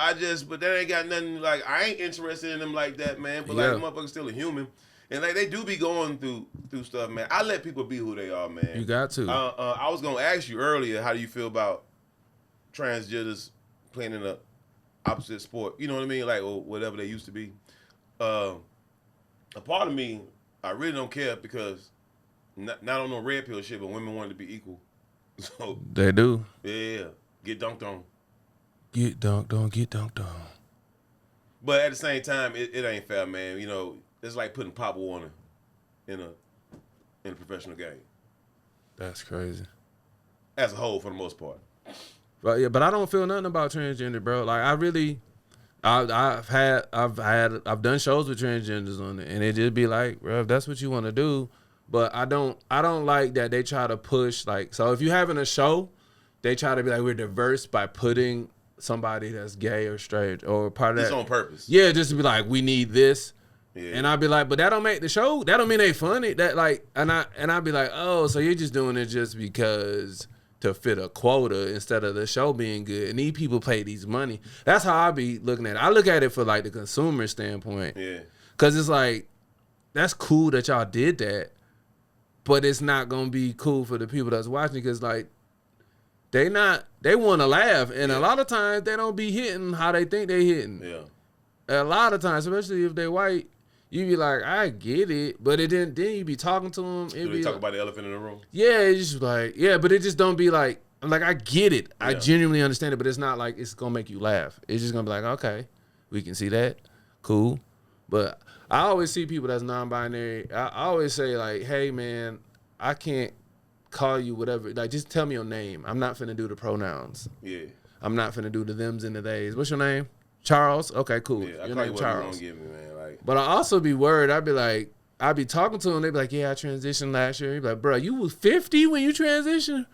but that ain't got nothing. Like I ain't interested in them like that, man. But like the motherfucker's still a human, and like they do be going through stuff, man. I let people be who they are, man. You got to. I was gonna ask you earlier, how do you feel about transgenders playing in a opposite sport? You know what I mean, like or whatever they used to be. A part of me, I really don't care because not on no red pill shit, but women want to be equal. So they do. Yeah. Get dunked on. Get dunked on, get dunked on. But at the same time, it ain't fair, man. You know, it's like putting Pop Warner in a professional game. That's crazy. As a whole, for the most part. But yeah, but I don't feel nothing about transgender, bro. Like I've done shows with transgenders on it, and it just be like, bro, if that's what you want to do. But I don't like that they try to push like. So if you're having a show, they try to be like, we're diverse by putting somebody that's gay or straight or part of that. It's on purpose. Yeah, just to be like, we need this. Yeah. And I'd be like, but that don't make the show. That don't mean they funny. That like, and I'd be like, oh, so you're just doing it just because to fit a quota instead of the show being good. And these people pay these money. That's how I be looking at it. I look at it for like the consumer standpoint. Yeah. Cause it's like, that's cool that y'all did that, but it's not gonna be cool for the people that's watching. Cause like, they want to laugh, and a lot of times they don't be hitting how they think they hitting. Yeah. A lot of times, especially if they white, you be like, I get it, but then you be talking to them. Do they talk about the elephant in the room? Yeah, it's just like, yeah, but it just don't be like, I get it. Yeah. I genuinely understand it, but it's not like it's going to make you laugh. It's just going to be like, okay, we can see that. Cool. But I always see people that's non-binary. I always say like, hey, man, I can't call you whatever. Like, just tell me your name. I'm not finna do the pronouns. Yeah. I'm not finna do the thems and the theys. What's your name? Charles? Okay, cool. Yeah, your name Charles. Give me, man. Like, but I also be worried. I'd be talking to them. They be like, yeah, I transitioned last year. He be like, bro, you was 50 when you transitioned?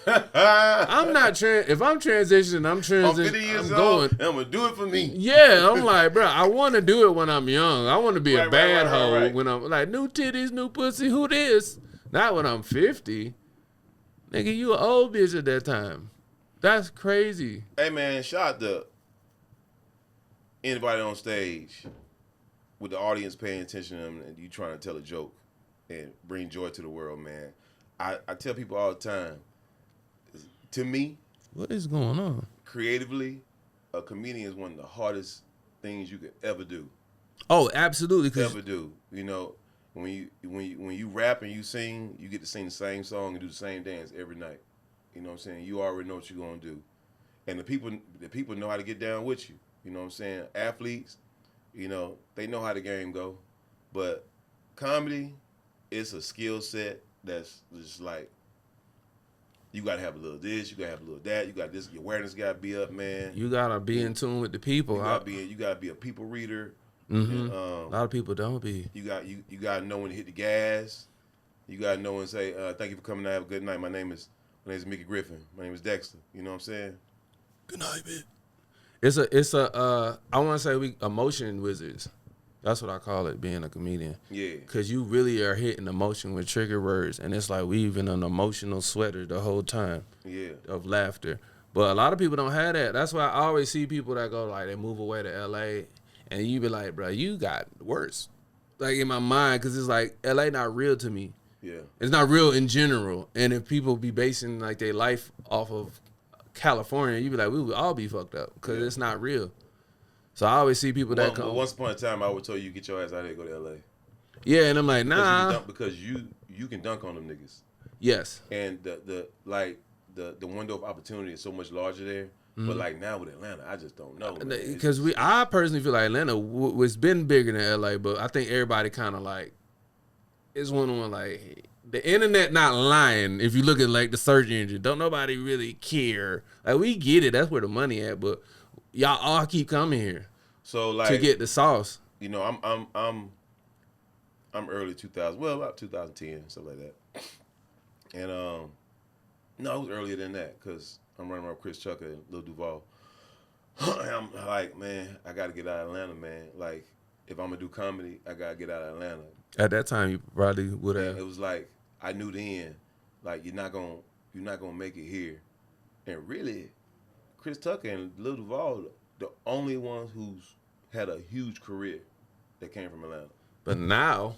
I'm not if I'm transitioning, I'm 50 years old, and I'm gonna do it for me. Yeah, I'm like, bro, I want to do it when I'm young. I want to be a bad hoe right. when I'm like, new titties, new pussy, who this? Not when I'm 50. Nigga, you an old bitch at that time. That's crazy. Hey, man, shout out to anybody on stage with the audience paying attention to them and you trying to tell a joke and bring joy to the world, man. I tell people all the time, to me, what is going on? Creatively, a comedian is one of the hardest things you could ever do. Oh, absolutely. Ever do. You know, when you rap and you sing, you get to sing the same song and do the same dance every night. You know what I'm saying? You already know what you're gonna do. And the people know how to get down with you. You know what I'm saying? Athletes, you know, they know how the game go. But comedy, it's a skill set that's just like, you gotta have a little this, you gotta have a little that, you got this, your awareness gotta be up, man. You gotta be in tune with the people. You gotta be a people reader. Mm-hmm. And, a lot of people don't be. You gotta know when to hit the gas. You gotta know when to say, thank you for coming out, have a good night. My name is Emef Griffin. My name is Dexter. You know what I'm saying? Good night, bitch. It's a I wanna say we emotion wizards. That's what I call it, being a comedian. Yeah. Because you really are hitting emotion with trigger words. And it's like weaving an emotional sweater the whole time. Yeah. Of laughter. But a lot of people don't have that. That's why I always see people that go, like, they move away to L.A. And you be like, bro, you got worse. Like, in my mind, because it's like, L.A. not real to me. Yeah. It's not real in general. And if people be basing, like, their life off of California, you be like, we would all be fucked up. Because it's not real. So I always see people that come. Well, once upon a time, I would tell you, get your ass out of here, go to L.A. Yeah, and I'm like, nah. Because you can dunk on them niggas. Yes. And the window of opportunity is so much larger there. Mm-hmm. But like now with Atlanta, I just don't know. Because I personally feel like Atlanta was been bigger than L.A., but I think everybody kind of like, it's one like, the internet not lying. If you look at like the search engine, don't nobody really care. Like, we get it, that's where the money at, but y'all all keep coming here. So like to get the sauce. You know, I'm early 2000, well about 2010, stuff like that. And no, it was earlier than that because I'm running around with Chris Tucker and Lil Duval. And I'm like, man, I got to get out of Atlanta, man. Like, if I'm gonna do comedy, I gotta get out of Atlanta. At that time, you probably would have. It was like I knew then, like you're not gonna make it here. And really, Chris Tucker and Lil Duval, the only ones who's had a huge career that came from Atlanta. But now,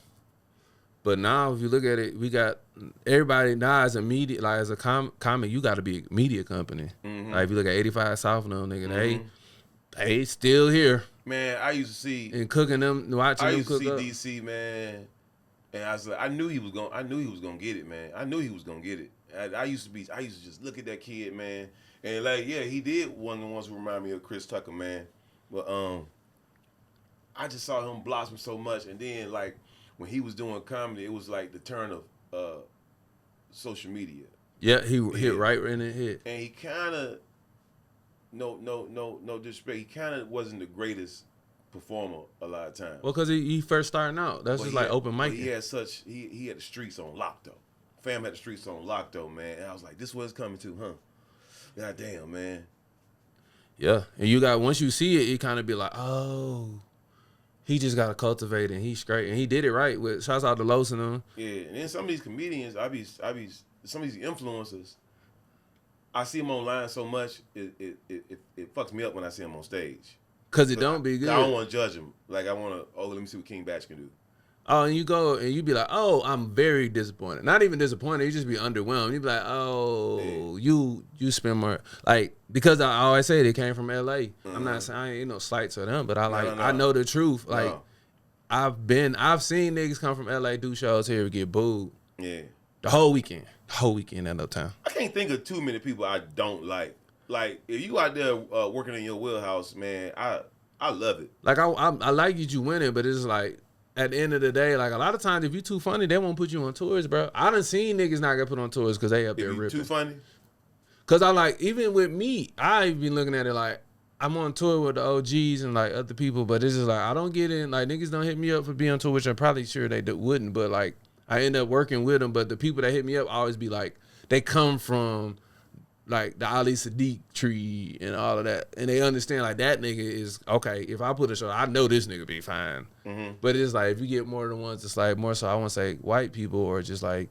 if you look at it, we got everybody now as a media, like as a comic, you got to be a media company. Mm-hmm. Like if you look at 85 South now, nigga, mm-hmm. they still here. Man, I used to see and cooking them, watching them cook up. I used to see DC, man, and I was like, I knew he was gonna get it, man. I knew he was gonna get it. I used to just look at that kid, man, and like, yeah, he did one of the ones who remind me of Chris Tucker, man. But I just saw him blossom so much, and then like when he was doing comedy, it was like the turn of social media. Yeah, he hit right in the head, and he kind of no disrespect. He kind of wasn't the greatest performer a lot of times. Well, because he first starting out, that's just like open mic. He had the streets on lock though. Fam had the streets on lock though, man. And I was like, this was coming to, huh? God damn, man. Yeah, and you got once you see it, you kind of be like, oh. He just got to cultivate it, and he's great. And he did it right. With shouts out to Los and them. Yeah, and then some of these comedians, some of these influencers, I see them online so much, it fucks me up when I see them on stage. Because it don't be good. I don't want to judge them. Like, I want to, let me see what King Batch can do. Oh, and you go, and you be like, oh, I'm very disappointed. Not even disappointed. You just be underwhelmed. You be like, oh, yeah. you spend more. Like, because I always say they came from L.A. Mm-hmm. I'm not saying, ain't no slight to them, but I know the truth. Like, I've seen niggas come from L.A. do shows here and get booed. Yeah. The whole weekend at no time. I can't think of too many people I don't like. Like, if you out there working in your wheelhouse, man, I love it. Like, I like you winning, but it's like, at the end of the day, like a lot of times, if you too funny, they won't put you on tours, bro. I done seen niggas not get put on tours because they up there ripping. Too funny? Because I like, even with me, I been looking at it like, I'm on tour with the OGs and like other people, but it's just like, I don't get in. Like, niggas don't hit me up for being on tour, which I'm probably sure they wouldn't, but like, I end up working with them. But the people that hit me up always be like, they come from like the Ali Sadiq tree and all of that, and they understand like that nigga is okay. If I put a show, I know this nigga be fine. Mm-hmm. But it's like if you get more than ones, it's like more so I want to say white people or just like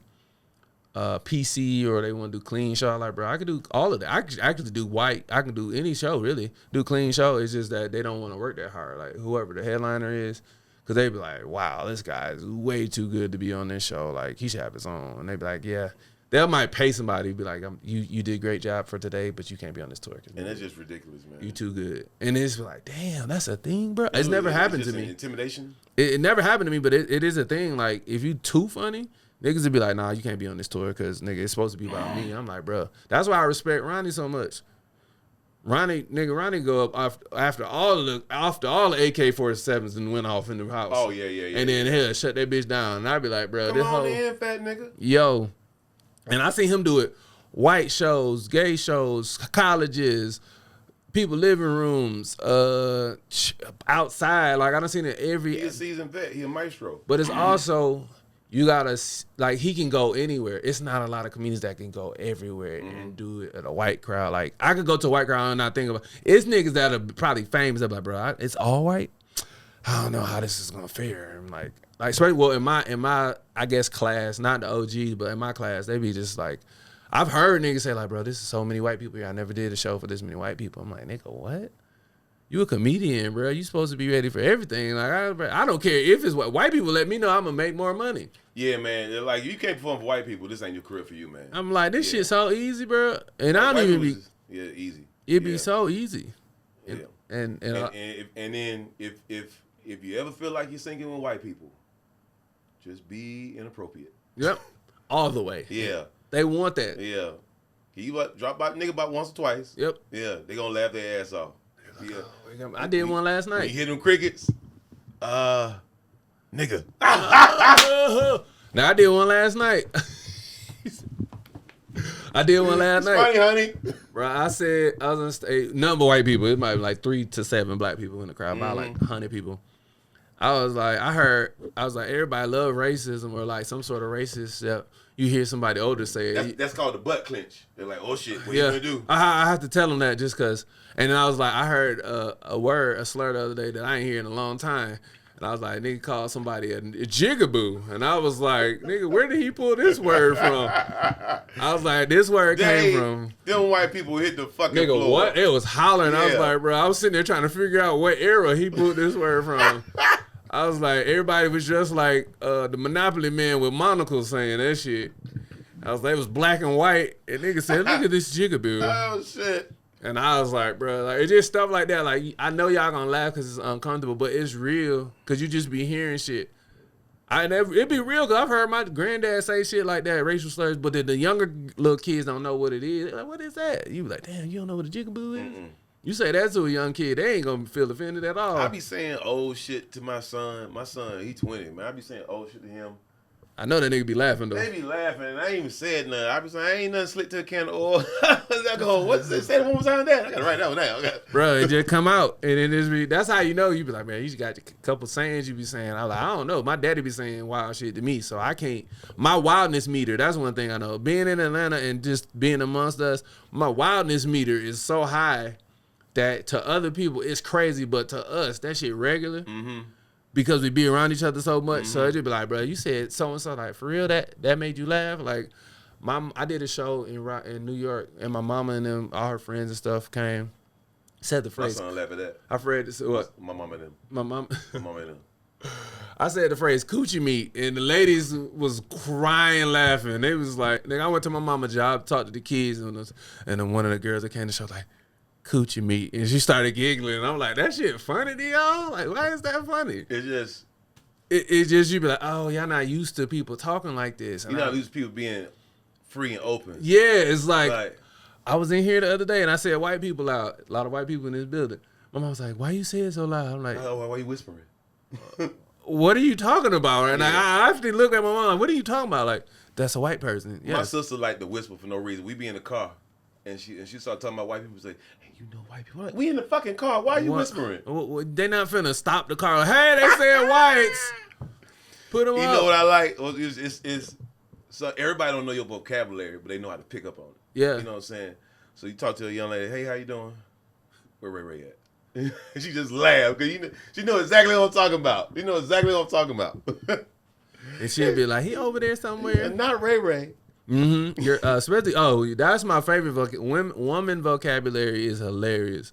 PC or they want to do clean show. Like bro, I can do all of that. I can actually do white. I can do any show really. Do clean show. It's just that they don't want to work that hard. Like whoever the headliner is. Cause they be like, wow, this guy is way too good to be on this show. Like he should have his own. And they be like, yeah. They might pay somebody, be like, you did a great job for today, but you can't be on this tour. And that's just ridiculous, man. You too good. And it's like, damn, that's a thing, bro. It's never happened to me. Intimidation? It never happened to me, but it is a thing. Like, if you too funny, niggas would be like, nah, you can't be on this tour because, nigga, it's supposed to be about me. I'm like, bro. That's why I respect Ronnie so much. Ronnie go up after all the AK-47s and went off in the house. Oh, yeah. And then, hell, shut that bitch down. And I'd be like, bro, Come this on whole... in, fat nigga. Yo... And I seen him do it, white shows, gay shows, colleges, people living rooms, outside. Like I done seen it every. He a seasoned vet. He a maestro. But it's also you gotta like he can go anywhere. It's not a lot of comedians that can go everywhere and do it at a white crowd. Like I could go to a white crowd and not think about. It's niggas that are probably famous. That be like, bro, it's all white. I don't know how this is gonna fare. I'm like straight. Well, in my I guess class, not the OG, but in my class, they be just like, I've heard niggas say like, bro, this is so many white people here. I never did a show for this many white people. I'm like, nigga, what? You a comedian, bro? You supposed to be ready for everything. Like I don't care if it's white people. Let me know I'm gonna make more money. Yeah, man. They're like you can't perform for white people. This ain't your career for you, man. I'm like, this shit so easy, bro. And I don't even be. Easy. It'd be so easy. Yeah. And then if you ever feel like you're singing with white people, just be inappropriate. Yep. All the way. Yeah. They want that. Yeah. You drop by nigga about once or twice. Yep. Yeah. They gonna laugh their ass off. Yeah. I did one last night. You hear them crickets? Nigga. Now I did one last night. It's funny, honey. Bro, I was on stage, number of white people. It might be like 3 to 7 black people in the crowd, about like 100 people. I was like, everybody love racism or like some sort of racist stuff. You hear somebody older say it. That's called the butt clench. They're like, oh shit, what you gonna do? I have to tell them that just because. And then I was like, I heard a slur the other day that I ain't hear in a long time. And I was like, nigga called somebody a jigaboo. And I was like, nigga, where did he pull this word from? I was like, this word came from. Them white people hit the fucking nigga, floor. what? It was hollering. Yeah. I was like, bro, I was sitting there trying to figure out what era he pulled this word from. I was like, everybody was just like the Monopoly man with monocles saying that shit. I was like, it was black and white. And nigga said, look at this jigaboo. Oh, shit. And I was like, bro, like it's just stuff like that. Like I know y'all gonna laugh because it's uncomfortable, but it's real because you just be hearing shit. It be real because I've heard my granddad say shit like that, racial slurs, but the younger little kids don't know what it is. They're like, what is that? You be like, damn, you don't know what a jigaboo is? Mm-mm. You say that to a young kid, they ain't gonna feel offended at all. I be saying old shit to my son. My son, he 20, man. I be saying old shit to him. I know that nigga be laughing though. They be laughing, and I ain't even said nothing. I be saying, I ain't nothing slick to a can of oil. I go, what's this? Say it one more time. That I gotta write that one down. Bro, it just come out, and it just be. That's how you know. You be like, man, you just got a couple sayings you be saying. I like, I don't know. My daddy be saying wild shit to me, so I can't. My wildness meter. That's one thing I know. Being in Atlanta and just being amongst us, my wildness meter is so high that to other people it's crazy, but to us that shit regular. Mm-hmm. Because we be around each other so much, mm-hmm. So it just be like, bro, you said so and so, like for real, that made you laugh. Like, I did a show in New York, and my mama and them, all her friends and stuff came, said the phrase. My son laugh at that. I read this. What? My mama and them. My mama and them. I said the phrase coochie meat, and the ladies was crying, laughing. They was like, nigga, I went to my mama's job, talked to the kids, and then one of the girls that came to the show like, coochie meat, and she started giggling, and I'm like, that shit funny to y'all? Like, why is that funny? It's just you be like, oh, y'all not used to people talking like this. You're not used to people being free and open. Yeah, it's like I was in here the other day, and I said white people out. A lot of white people in this building. My mom was like, why you say it so loud? I'm like, why you whispering? What are you talking about? And I actually looked at my mom, like, what are you talking about? Like, that's a white person. Yes. My sister liked to whisper for no reason. We be in the car, and she started talking about white people. Say, hey, you know white people. I'm like, we in the fucking car. Why are you whispering? They not finna stop the car. Like, hey, they said whites. Put them up. You know what I like? It's so everybody don't know your vocabulary, but they know how to pick up on it. Yeah. You know what I'm saying? So you talk to a young lady, hey, how you doing? Where Ray at? She just laughed because she know exactly what I'm talking about. You know exactly what I'm talking about. And she'll be like, he over there somewhere. Not Ray. Mm-hmm. You're especially that's my favorite woman vocabulary is hilarious.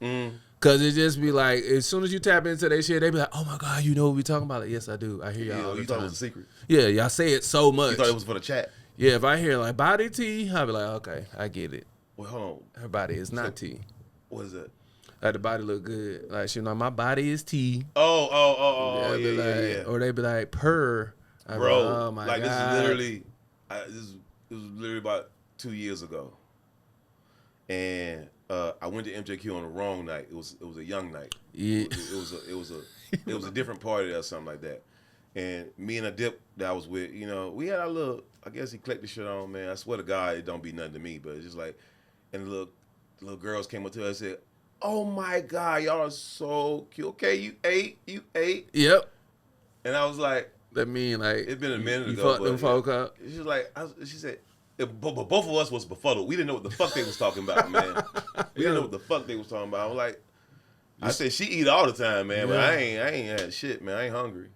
Cause it just be like as soon as you tap into that shit, they be like, oh my God, you know what we talking about? Like, yes, I do. I hear y'all. All the you time. thought it was a secret? Yeah, y'all say it so much. You thought it was for the chat? Yeah, if I hear like body tea, I'll be like, okay, I get it. Well, hold on. Her body is not tea. What is that? Like the body look good. Like she know my body is tea. Oh, yeah. Or they be like purr. Bro, like, oh my God. This is literally, this was literally about 2 years ago, and I went to MJQ on the wrong night. It was a young night. Yeah. It was a different party or something like that. And me and a dip that I was with, we had our little, I guess, eclectic shit on, man. I swear to God, it don't be nothing to me, but it's just like, and the little girls came up to us and said, oh my God, y'all are so cute. Okay, you ate. Yep. And I was like, that mean like it's been a minute you ago. Fucked them folk up. She's like, she said, but both of us was befuddled. We didn't know what the fuck they was talking about, man. We didn't know what the fuck they was talking about. I was like, I said she eat all the time, man, but I ain't had shit, man. I ain't hungry.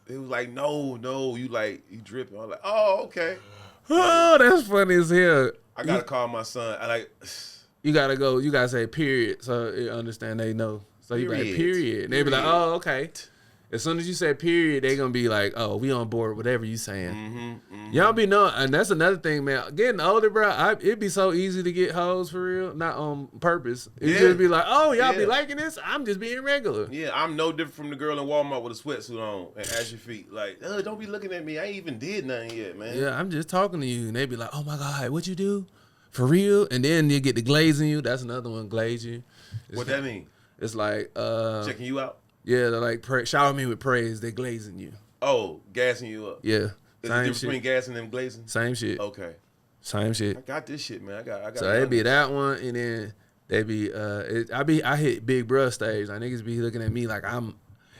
It was like, no, you dripping. I was like, oh, okay. Oh, that's funny as hell. I gotta call my son. You gotta go. You gotta say period, so you understand they know. So you be like period. And they be like, oh, okay. As soon as you say period, they gonna be like, oh, we on board, whatever you saying. Y'all be knowing, and that's another thing, man. Getting older, bro, it'd be so easy to get hoes for real, not on purpose. It just be like, oh, y'all be liking this? I'm just being regular. Yeah, I'm no different from the girl in Walmart with a sweatsuit on and ashy feet. Like, don't be looking at me. I ain't even did nothing yet, man. Yeah, I'm just talking to you, and they be like, oh my God, what you do? For real? And then you get the glazing you. That's another one, glaze you. What that mean? It's like checking you out. Yeah, they're like shower me with praise. They glazing you. Oh, gassing you up. Yeah. Is the difference between gassing and glazing? Same shit. Okay. Same shit. I got this shit, man. I got. So it be that one, and then they be I hit big bruh stage. Like niggas be looking at me like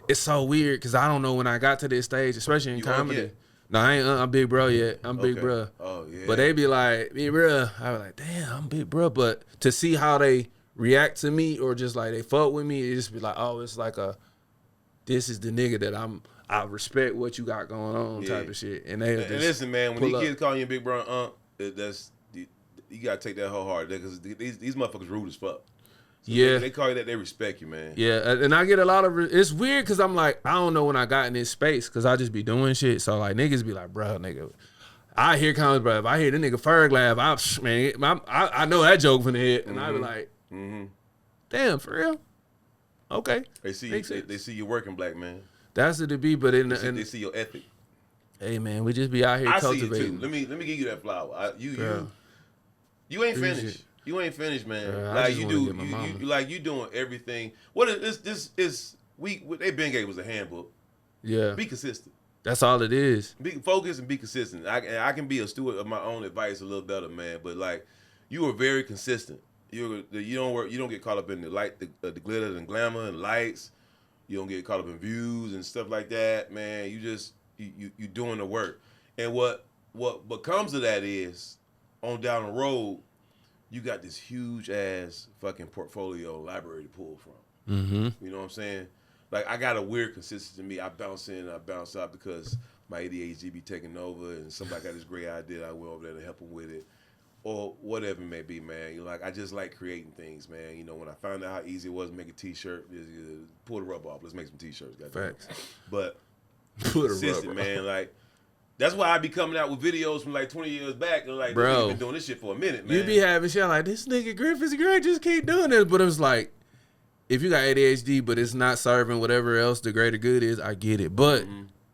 it's so weird because I don't know when I got to this stage, especially in comedy. No, I'm big bro yet. I'm big bruh. Oh yeah. But they be like, big bruh. I was like, damn, I'm big bruh. But to see how they react to me or just like they fuck with me, it just be like, oh, it's like this is the nigga that I respect what you got going on type of shit. And they and listen, man, when these kids call you big bro, that's you gotta take that whole hard because these motherfuckers rude as fuck. So yeah, they call you that, they respect you, man. Yeah, and I get a lot of it's weird because I'm like, I don't know when I got in this space because I just be doing shit. So like niggas be like, bro, nigga. I hear comments, bro. If I hear the nigga FURG laugh, I know that joke from the head, and I be like, damn, for real. Okay. They see you working, black man. That's it to be, but they see your ethic. Hey man, we just be out here cultivating. I see it too. Let me give you that flower. You ain't finished. You ain't finished, man. Girl, like you doing everything. What is this? They been gave us a handbook. Yeah. Be consistent. That's all it is. Be focused and be consistent. I can be a steward of my own advice a little better, man. But like, you are very consistent. You don't get caught up in the light, the glitter and glamour and lights. You don't get caught up in views and stuff like that, man. You doing the work. And what comes of that is on down the road, you got this huge ass fucking portfolio library to pull from. Mm-hmm. You know what I'm saying? Like I got a weird consistency to me. I bounce in, I bounce out because my ADHD be taking over, and somebody got this great idea. I went over there to help them with it. Or whatever it may be, man. I just like creating things, man. When I found out how easy it was to make a t-shirt, pull the rubber off. Let's make some t-shirts. Facts. But Put consistent, man. Like that's why I be coming out with videos from like 20 years back and like, bro, been doing this shit for a minute, man. You be having shit like this nigga Griffin's great, just keep doing this. But it was like, if you got ADHD, but it's not serving whatever else the greater good is, I get it. But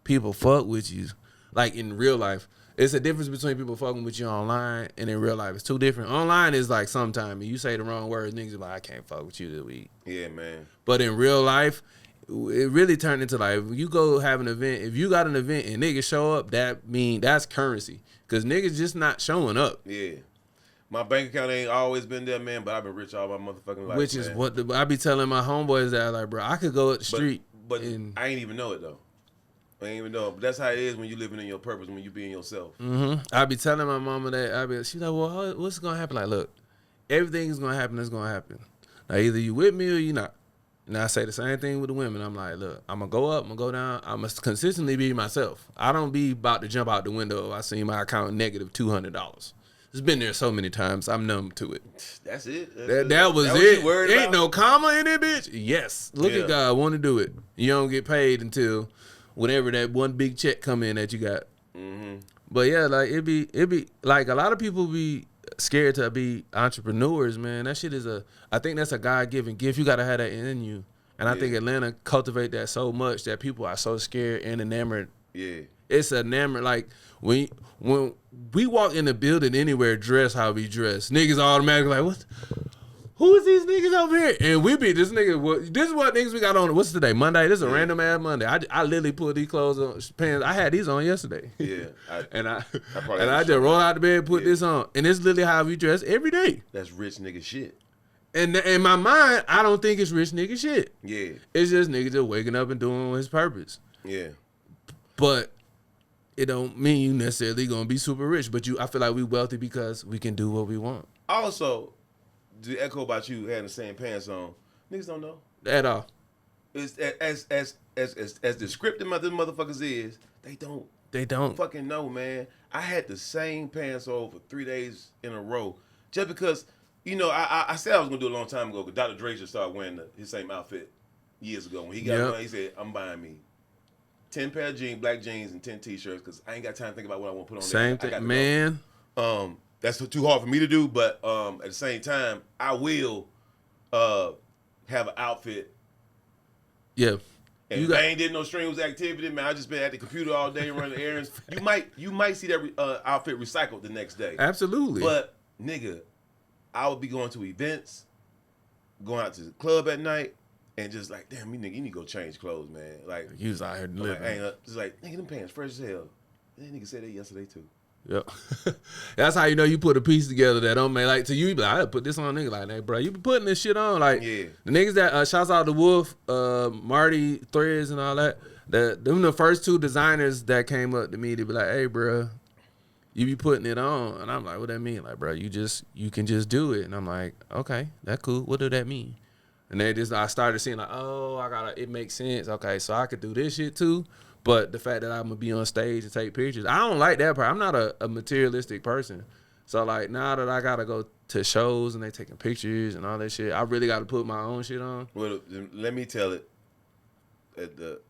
people fuck with you, like in real life. It's a difference between people fucking with you online and in real life. It's two different. Online is like sometimes you say the wrong words, niggas are like, I can't fuck with you this week. Yeah, man. But in real life, it really turned into like, if you go have an event, if you got an event and niggas show up, that's currency. Because niggas just not showing up. Yeah. My bank account ain't always been there, man, but I've been rich all my motherfucking life. Which is what I be telling my homeboys that, like, bro, I could go up the street. But I ain't even know it, though. I ain't even know. But that's how it is when you living in your purpose, when you being yourself. I be telling my mama that. She's like, well, what's going to happen? Like, look, everything is gonna happen. It's gonna happen. Now either you with me or you not. And I say the same thing with the women. I'm like, look, I'm gonna go up, I'm gonna go down. I must consistently be myself. I don't be about to jump out the window. I see my account negative $200. It's been there so many times. I'm numb to it. That's it. That was it. Ain't no comma in it, bitch. Yes. Look at God. Want to do it. You don't get paid until whenever that one big check come in that you got. Mm-hmm. But yeah, like it be like a lot of people be scared to be entrepreneurs, man. That shit is I think that's a God-given gift. You got to have that in you. And I think Atlanta cultivate that so much that people are so scared and enamored. Yeah. It's enamored. Like, when we walk in the building anywhere dressed how we dress, niggas automatically like, what? Who is these niggas over here? And we be this nigga. This is what niggas we got on. What's today? Monday. This is a random ass Monday. I literally put these clothes on, pants. I had these on yesterday. Yeah. I just roll out the bed, put this on, and it's literally how we dress every day. That's rich nigga shit. And in my mind, I don't think it's rich nigga shit. Yeah. It's just nigga just waking up and doing his purpose. Yeah. But it don't mean you necessarily gonna be super rich. But I feel like we wealthy because we can do what we want. Also, to echo about you having the same pants on, niggas don't know at all. It's as descriptive as them motherfuckers is, they don't fucking know, man. I had the same pants on for 3 days in a row just because. You know, I said I was going to do it a long time ago because Dr. Dre just started wearing his same outfit years ago. When he got one, he said, I'm buying me 10 pair of jeans, black jeans, and 10 T-shirts because I ain't got time to think about what I want to put on same there. Same thing, man. That's too hard for me to do, but at the same time, I will have an outfit. Yeah. And I ain't did no streams activity, man. I just been at the computer all day running errands. You might see that outfit recycled the next day. Absolutely. But, nigga, I would be going to events, going out to the club at night, and just like, damn, you need to go change clothes, man. Like, you was out here living. Like, just like, nigga, them pants fresh as hell. That nigga said that yesterday too. Yep. That's how you know you put a piece together that don't make like to you. Be like, I put this on, nigga. Like, hey, bro, you be putting this shit on. Like, the niggas that shouts out to Wolf, Marty, Threads, and all that. Them the first two designers that came up to me to be like, hey, bro, you be putting it on. And I'm like, what that mean? Like, bro, you can just do it. And I'm like, okay, that cool. What do that mean? And then I started seeing like, it makes sense. Okay, so I could do this shit too. But the fact that I'm gonna be on stage and take pictures, I don't like that part. I'm not a materialistic person. So like now that I gotta go to shows and they taking pictures and all that shit, I really gotta put my own shit on. Well, let me tell it.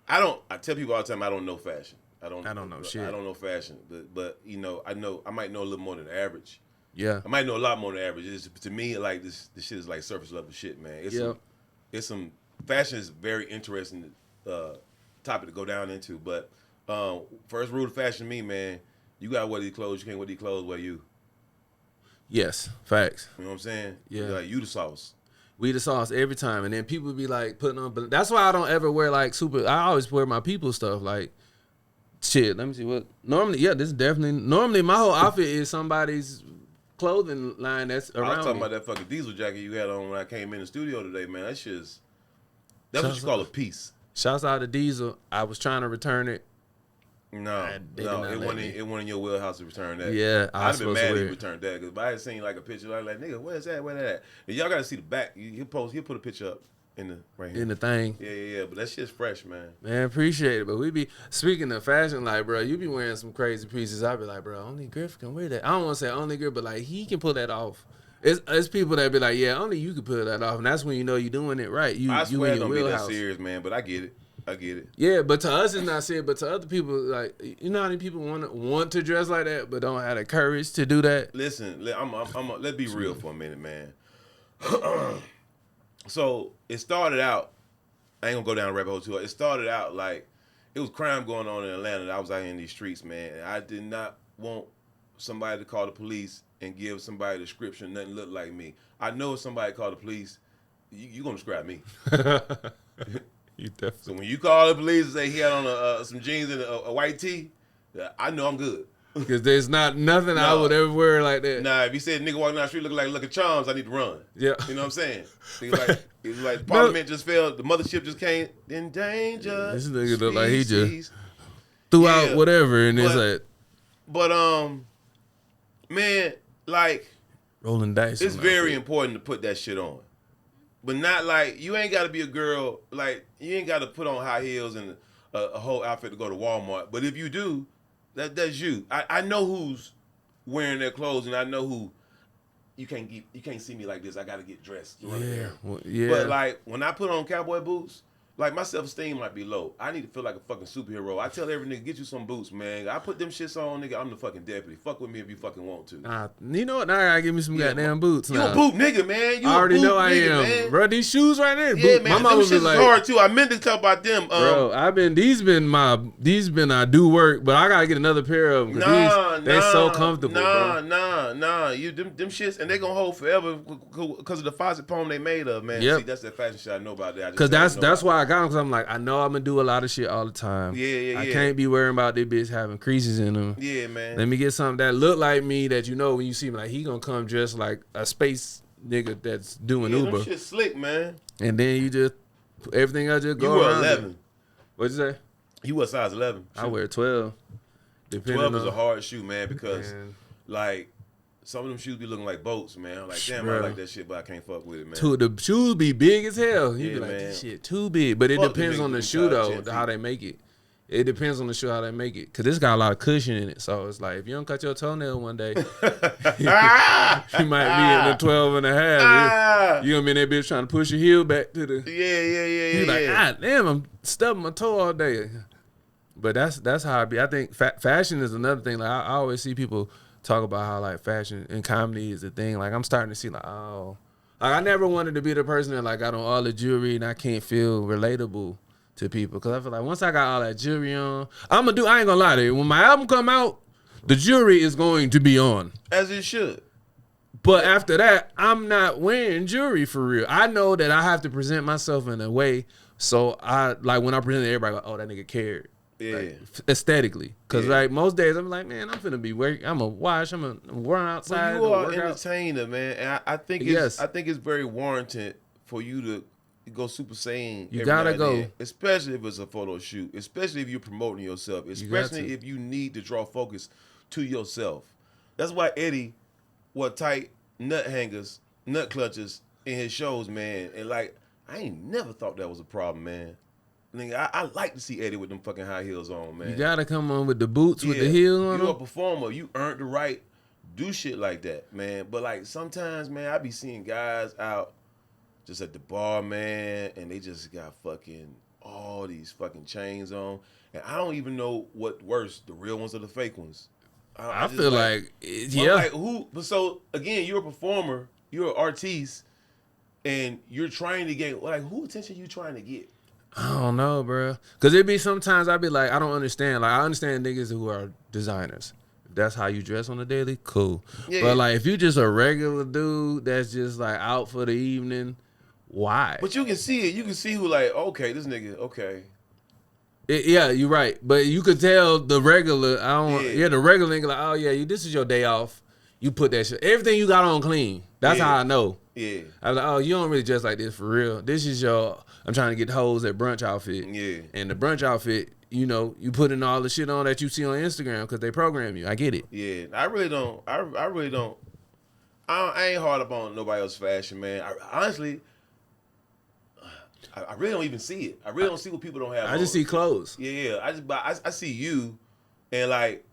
I tell people all the time I don't know fashion. I don't know shit. I don't know fashion, but you know, I might know a little more than the average. Yeah, I might know a lot more than the average. To me, like this shit is like surface level shit, man. It's some fashion is very interesting topic to go down into. But first rule of fashion, to me, man, you gotta wear these clothes. You can't wear these clothes. Wear you. Yes, facts. You know what I'm saying? Yeah, like you the sauce. We the sauce every time, and then people be like putting on. But that's why I don't ever wear like super. I always wear my people stuff like. Shit, let me see what. Normally my whole outfit is somebody's clothing line that's around. I was talking about that fucking diesel jacket you had on when I came in the studio today, man. That's what you call a piece. Shouts out to Diesel. I was trying to return it. No, it wasn't in your wheelhouse to return that. Yeah, I'd have been mad if you returned that because if I had seen like a picture, I'd like, nigga, where's that? Where that? And y'all gotta see the back. He'll put a picture up. Right here. In the thing. Yeah. But that shit's fresh, man. Man, appreciate it. But we be, speaking of fashion, like, bro, you be wearing some crazy pieces. I be like, bro, only Griff can wear that. I don't want to say only Griff, but like, he can pull that off. It's people that be like, yeah, only you can pull that off. And that's when you know you're doing it right. I swear it don't be that serious, man, but I get it. Yeah, but to us it's not serious. But to other people, like, you know how many people want to dress like that, but don't have the courage to do that? Listen, let's be real for a minute, man. So, it started out, I ain't gonna go down the rabbit hole too hard. It started out like it was crime going on in Atlanta. I was out here in these streets, man. And I did not want somebody to call the police and give somebody a description nothing looked like me. I know if somebody called the police, you gonna describe me. You definitely. So when you call the police and say he had on some jeans and a white tee, I know I'm good. Because there's nothing I would ever wear like that. Nah, if you said nigga walking down the street looking like Lucky Charms, I need to run. Yeah. You know what I'm saying? It was like Parliament just failed, the mothership just came in danger. This nigga look like he just threw out whatever and it's like. But man, like rolling dice. It's very important to put that shit on. But not like, you ain't got to be a girl, like, you ain't got to put on high heels and a whole outfit to go to Walmart. But if you do, that's you. I know who's wearing their clothes, and I know who, you can't see me like this. I got to get dressed. Yeah. Well, yeah. But, like, when I put on cowboy boots, like, my self-esteem might be low. I need to feel like a fucking superhero. I tell every nigga, get you some boots, man. I put them shits on, nigga. I'm the fucking deputy. Fuck with me if you fucking want to. You know what? Now I gotta give me some goddamn boots. You a boot nigga, man. You I already know I am. Man. Bro, these shoes right there. Yeah, boot. man. My mama them was shits like, is hard, too. I meant to talk about them. Bro, I do work, but I gotta get another pair of them. They're so comfortable, bro. Nah. You them shits, and they gonna hold forever because of the faucet poem they made of, man. Yep. See, that's that fashion shit I know about that. Because that's why I got them, because I'm like, I know I'm gonna do a lot of shit all the time. Yeah. I can't be worrying about this bitch having creases in them. Yeah, man. Let me get something that look like me, that you know when you see me, like he gonna come dressed like a space nigga that's doing Uber. Them shit slick, man. And then you just, everything I just go You were around 11. it. What'd you say? You were size 11. I wear 12. 12 is a hard shoe, man, because like some of them shoes be looking like boats, man. I'm like, damn, I like that shit, but I can't fuck with it, man. The shoes be big as hell. You be like, man. this shit too big. But it Fuck depends on the shoe though, how they make it. It depends on the shoe how they make it, cause this got a lot of cushion in it. So it's like if you don't cut your toenail one day, you might be in the 12 and a half. You gonna be in that bitch trying to push your heel back to the. Yeah. You like, God damn, I'm stubbing my toe all day. But that's how I be. I think fashion is another thing. Like I always see people talk about how like fashion and comedy is a thing. Like I'm starting to see like, oh, like I never wanted to be the person that like got on all the jewelry and I can't feel relatable to people, because I feel like once I got all that jewelry on, I ain't gonna lie to you, when my album come out, the jewelry is going to be on. As it should. But after that, I'm not wearing jewelry for real. I know that I have to present myself in a way, so I, like when I present it, everybody like, oh, that nigga cared. Yeah. Like, aesthetically. Because like most days, I'm like, man, I'm finna be working, I'm gonna wash, I'm gonna run outside. But you are an entertainer, man. And I think it's very warranted for you to go Super Saiyan. You gotta go. Then, especially if it's a photo shoot, especially if you're promoting yourself, especially if you need to draw focus to yourself. That's why Eddie wore tight nut hangers, nut clutches in his shows, man. And like, I ain't never thought that was a problem, man. Nigga, I like to see Eddie with them fucking high heels on, man. You gotta come on with the boots with the heels on. You're a performer. You earned the right to do shit like that, man. But like sometimes, man, I be seeing guys out just at the bar, man, and they just got fucking all these fucking chains on. And I don't even know what worse, the real ones or the fake ones. I feel like yeah. Like who? But so again, you're a performer, you're an artiste, and you're trying to get like who attention you trying to get? I don't know, bro. Cause it be sometimes I be like, I don't understand. Like I understand niggas who are designers. If that's how you dress on a daily, cool. Yeah. But like if you just a regular dude that's just like out for the evening, why? But you can see it. You can see who like, okay, this nigga, okay. Yeah, you're right. But you could tell the regular, the regular nigga like, oh yeah, this is your day off. You put that shit, everything you got on clean. That's how I know. Yeah. I was like, oh, you don't really dress like this for real. This is your, I'm trying to get hoes at brunch outfit. Yeah. And the brunch outfit, you know, you putting all the shit on that you see on Instagram because they program you. I get it. Yeah. I really don't. I ain't hard up on nobody else's fashion, man. Honestly, I really don't even see it. I really don't see what people don't have. I just see clothes. Yeah. I see you, and like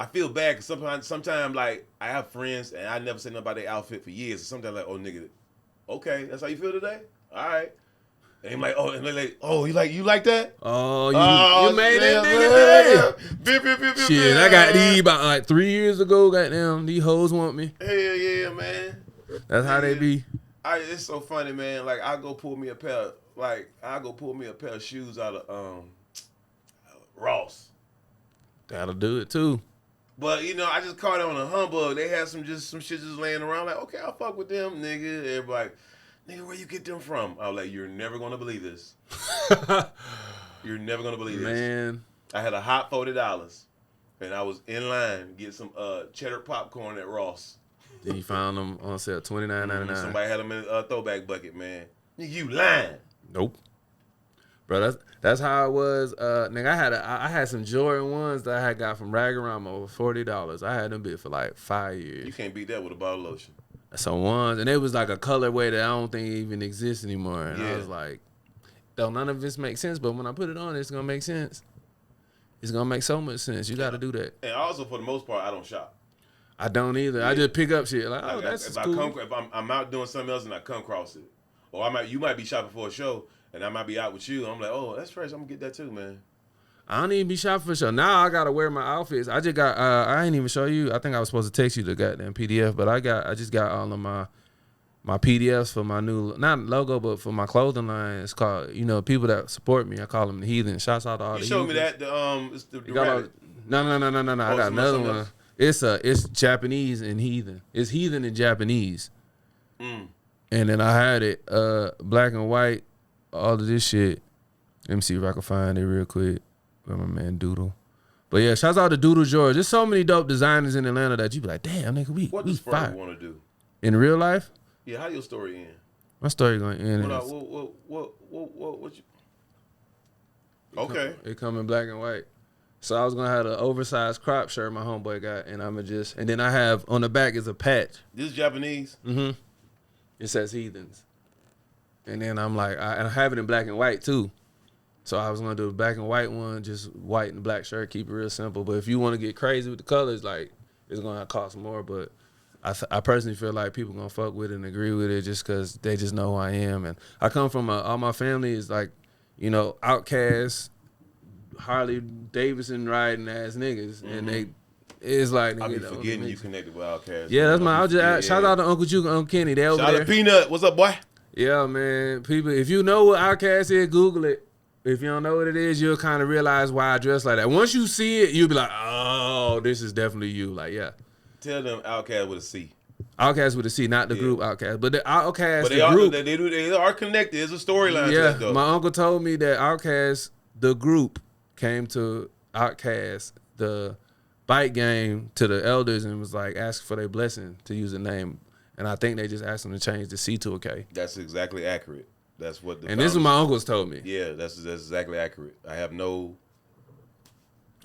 I feel bad because sometimes like I have friends and I never say nothing about their outfit for years. And sometimes like, oh nigga, okay, that's how you feel today? All right. And I'm like, oh, and they're like, oh, you like that? Oh, you made that nigga day. Shit, I got these about like 3 years ago. Goddamn, these hoes want me. Hell yeah, man. That's how they be. It's so funny, man. Like I go pull me a pair of shoes out of Ross. That'll do it too. But you know, I just caught it on a humbug. They had some shit just laying around. Like, okay, I'll fuck with them, nigga. Everybody, nigga, where you get them from? I was like, you're never gonna believe this. You're never gonna believe this, man. I had a hot $40, and I was in line to get some cheddar popcorn at Ross. Then you found them on sale, $29.99. Somebody had them in a throwback bucket, man. Nigga, you lying? Nope. Bro, that's how it was. Nigga, I had some Jordan ones that I had got from Ragorama over $40. I had them bit for like 5 years. You can't beat that with a bottle of lotion. some ones, and it was like a colorway that I don't think even exists anymore. And I was like, though none of this makes sense, but when I put it on, it's gonna make sense. It's gonna make so much sense. You got to do that. And also, for the most part, I don't shop. I don't either. Yeah. I just pick up shit like, oh, that's if cool. If I'm out doing something else and I come across it, or you might be shopping for a show and I might be out with you. And I'm like, oh, that's fresh. I'm gonna get that too, man. I don't even be shopping for a show. Now I gotta wear my outfits. I just got. I ain't even show you. I think I was supposed to text you the goddamn PDF, but I just got all of my PDFs for my new, not logo, but for my clothing line. It's called, people that support me, I call them the heathen. Shouts out to all the heathens. You showed me that, it's the rabbit. No. I got another one. It's Japanese and heathen. It's heathen and Japanese. And then I had it black and white, all of this shit. Let me see if I can find it real quick. Where my man Doodle. But yeah, shouts out to Doodle George. There's so many dope designers in Atlanta that you be like, damn, nigga, what does FURG want to do? In real life? Yeah, how your story end? My story gonna end. What you? Okay. It come in black and white. So I was gonna have an oversized crop shirt my homeboy got, and and then I have on the back is a patch. This is Japanese? Mm-hmm. It says heathens. And then I'm like, I have it in black and white too. So I was gonna do a black and white one, just white and black shirt, keep it real simple. But if you want to get crazy with the colors, like it's gonna cost more. But I personally feel like people gonna fuck with it and agree with it just because they just know who I am. And I come from all my family is like, outcasts, Harley Davidson riding ass niggas, and it's like I be forgetting you connected with Outkast. Yeah, that's my. Shout out to Uncle Juke and Uncle Kenny. They over there. Shout out to Peanut. What's up, boy? Yeah, man. People, if you know what Outkast is, Google it. If you don't know what it is, you'll kind of realize why I dress like that. Once you see it, you'll be like, oh, this is definitely you. Like, yeah. Tell them Outkast with a C. Outkast with a C, not the group Outkast, but the Outkast. But they are connected. There's a storyline to that, though. My uncle told me that Outkast, the group, came to Outkast, the bike game, to the elders and was like asking for their blessing to use the name, and I think they just asked them to change the C to a K. That's exactly accurate. That's what. And this is what my uncles told me. Yeah, that's exactly accurate. I have no.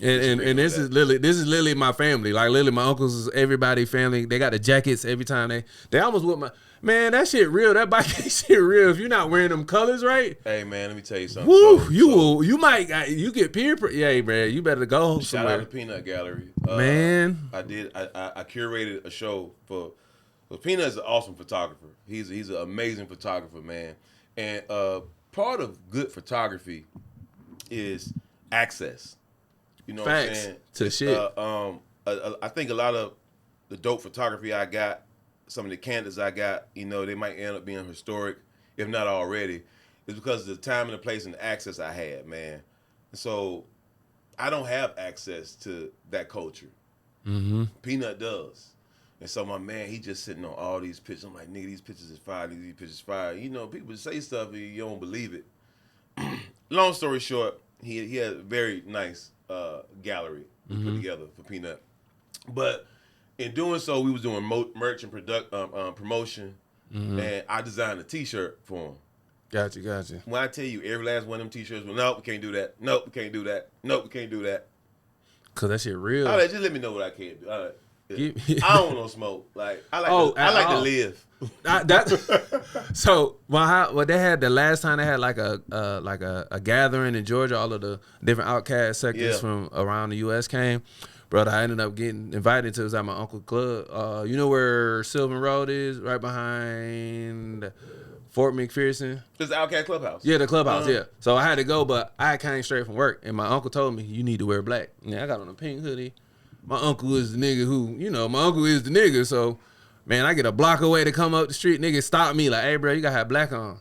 And this is literally my family. Like literally, my uncles is everybody family. They got the jackets every time they almost with my man. That shit real. That bike shit real. If you're not wearing them colors right. Hey man, let me tell you something. Woo, you get peer. Yeah, man, you better go somewhere. Shout out to Peanut Gallery. Man, I curated a show for. Peanut's an awesome photographer. He's an amazing photographer, man. And part of good photography is access. You know Facts. What I'm saying? To the shit. I think a lot of the dope photography I got, some of the candidates I got, they might end up being historic, if not already. It's because of the time and the place and the access I had, man. So I don't have access to that culture. Mm-hmm. Peanut does. And so my man, he just sitting on all these pictures. I'm like, nigga, these pictures is fire. These pictures fire. People say stuff and you don't believe it. Long story short, he had a very nice gallery put together for Peanut. But in doing so, we was doing merch and promotion, and I designed a T-shirt for him. Gotcha. When I tell you, every last one of them T-shirts, nope, we can't do that. Nope, we can't do that. Nope, we can't do that. Cause that shit real. All right, just let me know what I can't do. All right. Yeah. I don't want no smoke. Like I like to live. So what they had the last time they had like a gathering in Georgia, all of the different outcast sectors from around the U.S. came. Brother, I ended up getting invited to. It was at my uncle's club. You know where Sylvan Road is, right behind Fort McPherson. This is the Outcast Clubhouse. Yeah, the clubhouse. Yeah. So I had to go, but I came straight from work, and my uncle told me you need to wear black. Yeah, I got on a pink hoodie. My uncle is the nigga my uncle is the nigga. So, man, I get a block away to come up the street. Nigga stop me like, hey, bro, you got to have black on.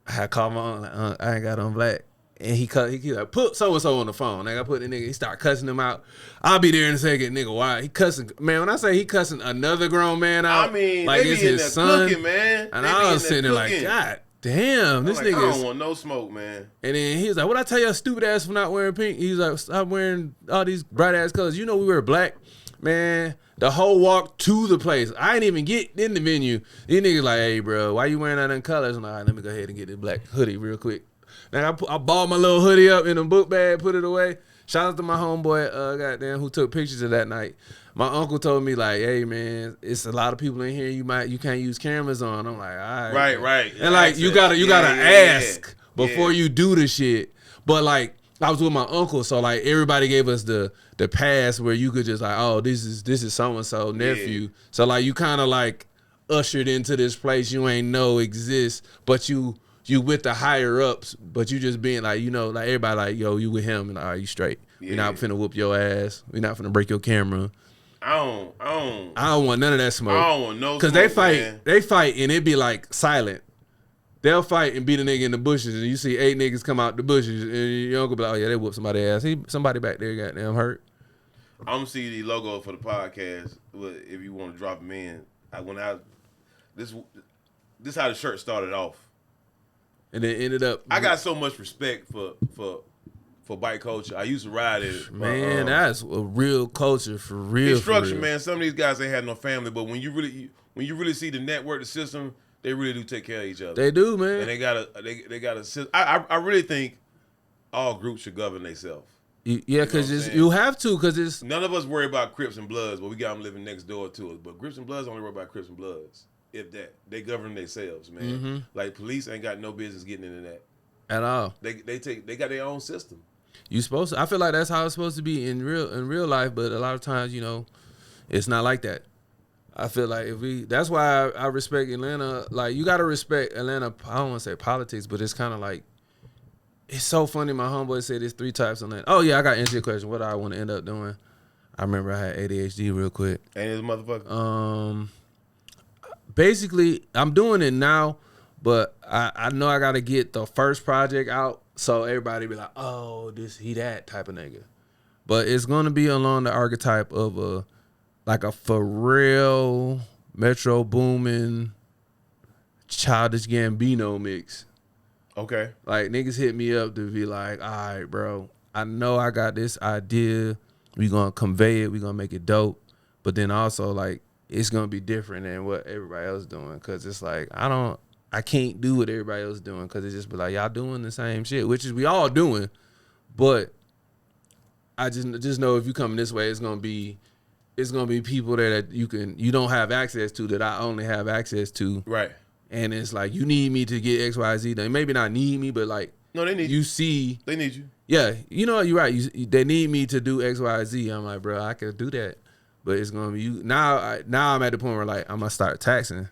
I had to call my uncle, like, I ain't got on black. And he like, put so-and-so on the phone. Like, I put the nigga, he start cussing him out. I'll be there in a second, nigga. Why? He cussing. Man, when I say he cussing another grown man out, I mean, like it's his son. Cooking, man. And I was sitting there like, God damn, this nigga. I don't want no smoke, man. And then he was like, what I tell your stupid ass for not wearing pink? He's like, stop wearing all these bright ass colors. You know we wear black. Man, the whole walk to the place. I ain't even get in the venue. These niggas like, hey, bro, why you wearing that in colors? I'm like, all right, let me go ahead and get this black hoodie real quick. Then I balled my little hoodie up in a book bag, put it away. Shout out to my homeboy, goddamn, who took pictures of that night. My uncle told me like, "Hey man, it's a lot of people in here. You can't use cameras on." I'm like, "All right, right." And like you gotta ask before you do the shit. But like I was with my uncle, so like everybody gave us the pass where you could just like, oh, this is so and so nephew. So like you kind of like ushered into this place you ain't know exists, but you with the higher ups, but you just being like, you know, like everybody like, yo, you with him, and all right, you straight. We not finna whoop your ass. We not finna break your camera. I don't want none of that smoke. I don't want no smoke. Cause man. they fight and it be like silent. They'll fight and beat a nigga in the bushes, and you see 8 niggas come out the bushes, and your uncle be like, oh yeah, they whoop somebody's ass. Somebody back there goddamn hurt. I'm gonna see the logo for the podcast. If you want to drop them in, this how the shirt started off, and then ended up. I got so much respect for bike culture. I used to ride it. Man, that's a real culture for real. It's structure, man. Some of these guys ain't had no family, but when you really see the network, the system, they really do take care of each other. They do, man. And they got a. I really think all groups should govern themselves. Yeah, because you have to, because it's none of us worry about Crips and Bloods, but we got them living next door to us. But Crips and Bloods only worry about Crips and Bloods. If that, they govern themselves, man. Mm-hmm. Like police ain't got no business getting into that at all. They got their own system. You supposed to. I feel like that's how it's supposed to be in real life, but a lot of times, you know, it's not like that. I feel like that's why I respect Atlanta. Like you gotta respect Atlanta. I don't want to say politics, but it's kind of like. It's so funny. My homeboy said there's 3 types of land. Oh, yeah, I got to answer your question. What do I want to end up doing? I remember I had ADHD real quick. Ain't this motherfucker? Basically, I'm doing it now, but I know I got to get the first project out so everybody be like, oh, he that type of nigga. But it's going to be along the archetype of a for real Metro Boomin, Childish Gambino mix. Okay. Like, niggas hit me up to be like, all right, bro, I know I got this idea. We gonna convey it. We gonna make it dope. But then also, like, it's gonna be different than what everybody else doing. Because it's like, I can't do what everybody else doing. Because it just be like, y'all doing the same shit, which is we all doing. But I just know if you come this way, it's gonna be people there that you don't have access to that I only have access to. Right. And it's like, you need me to get XYZ done. Maybe not need me, but like, no, they need you. See, they need you. Yeah, you know, you're right. They need me to do XYZ. I'm like, bro, I can do that, but it's gonna be you. Now I'm at the point where like I'm gonna start taxing,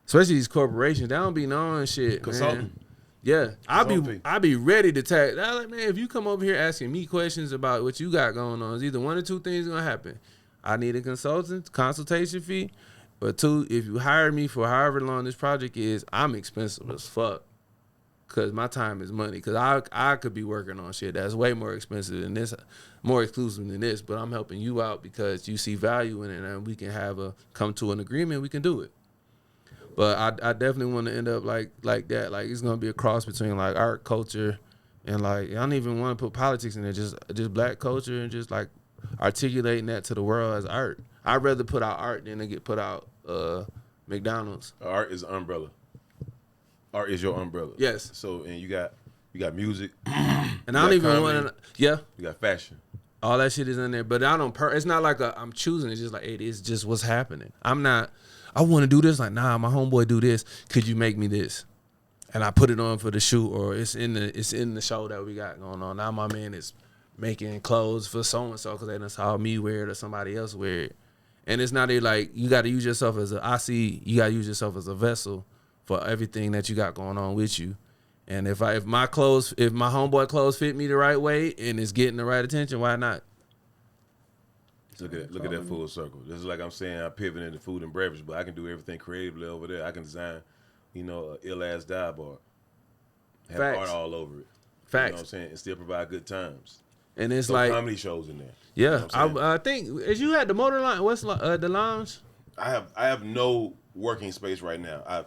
especially these corporations. They don't be knowing shit. Consulting. Man. Yeah, I'll be ready to tax. I'm like, man, if you come over here asking me questions about what you got going on, it's either 1 or 2 things gonna happen. I need a consultation fee. But 2, if you hire me for however long this project is, I'm expensive as fuck. Because my time is money. Because I could be working on shit that's way more expensive than this, more exclusive than this. But I'm helping you out because you see value in it and we can come to an agreement. We can do it. But I definitely want to end up like that. Like, it's going to be a cross between like art, culture, and like, I don't even want to put politics in there. Just black culture and just like articulating that to the world as art. I'd rather put out art than to get put out McDonald's. Art is an umbrella. Art is your umbrella. Yes. So, and you got music. And I don't even want to. Yeah. You got fashion. All that shit is in there, but I don't. It's not like I'm choosing. It's just like it's just what's happening. I'm not. I want to do this. Like, nah, my homeboy do this. Could you make me this? And I put it on for the shoot, or it's in the show that we got going on. Now my man is making clothes for so and so because they done saw me wear it or somebody else wear it. And it's not like you got to use yourself you got to use yourself as a vessel for everything that you got going on with you. And if my homeboy clothes fit me the right way and it's getting the right attention, why not? Look at that full circle. This is like I'm saying I pivot into food and beverage, but I can do everything creatively over there. I can design, a ill-ass dive bar. Have Facts. Art all over it. Facts. You know what I'm saying? And still provide good times. And it's like comedy shows in there. Yeah, you know I think as you had the motor line. What's the lounge? I have no working space right now.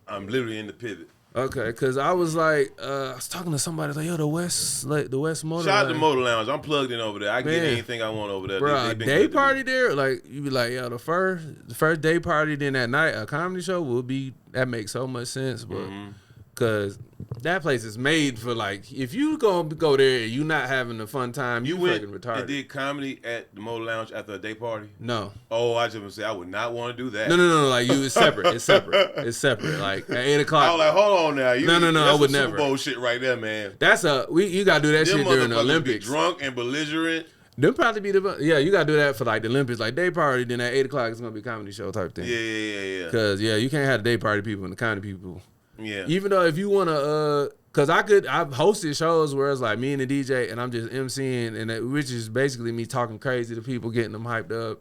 I'm literally in the pivot. Okay, because I was like, I was talking to somebody like, yo, the West Motor. Shout out to Motor Lounge. I'm plugged in over there. I can get anything I want over there. Bro, day party there, like you be like, yo, the first day party, then that night a comedy show will be. That makes so much sense, but. Mm-hmm. Cause that place is made for like, if you gonna go there and you not having a fun time, you went fucking retarded. and did comedy at the Motor Lounge after a day party? No. Oh, I just want to say I would not want to do that. No. Like it's separate. It's separate. Like at 8 o'clock. I was like, hold on now. No. That's I would some never. Super Bowl shit right there, man. That's you gotta do that Them shit during the motherfuckers Olympics. Be drunk and belligerent. Them probably be you gotta do that for like the Olympics, like day party. Then at 8 o'clock it's gonna be a comedy show type thing. Yeah. Cause you can't have the day party people and the comedy people. Yeah. Even though if you wanna, cause I've hosted shows where it's like me and the DJ and I'm just MCing, and which is basically me talking crazy to people, getting them hyped up.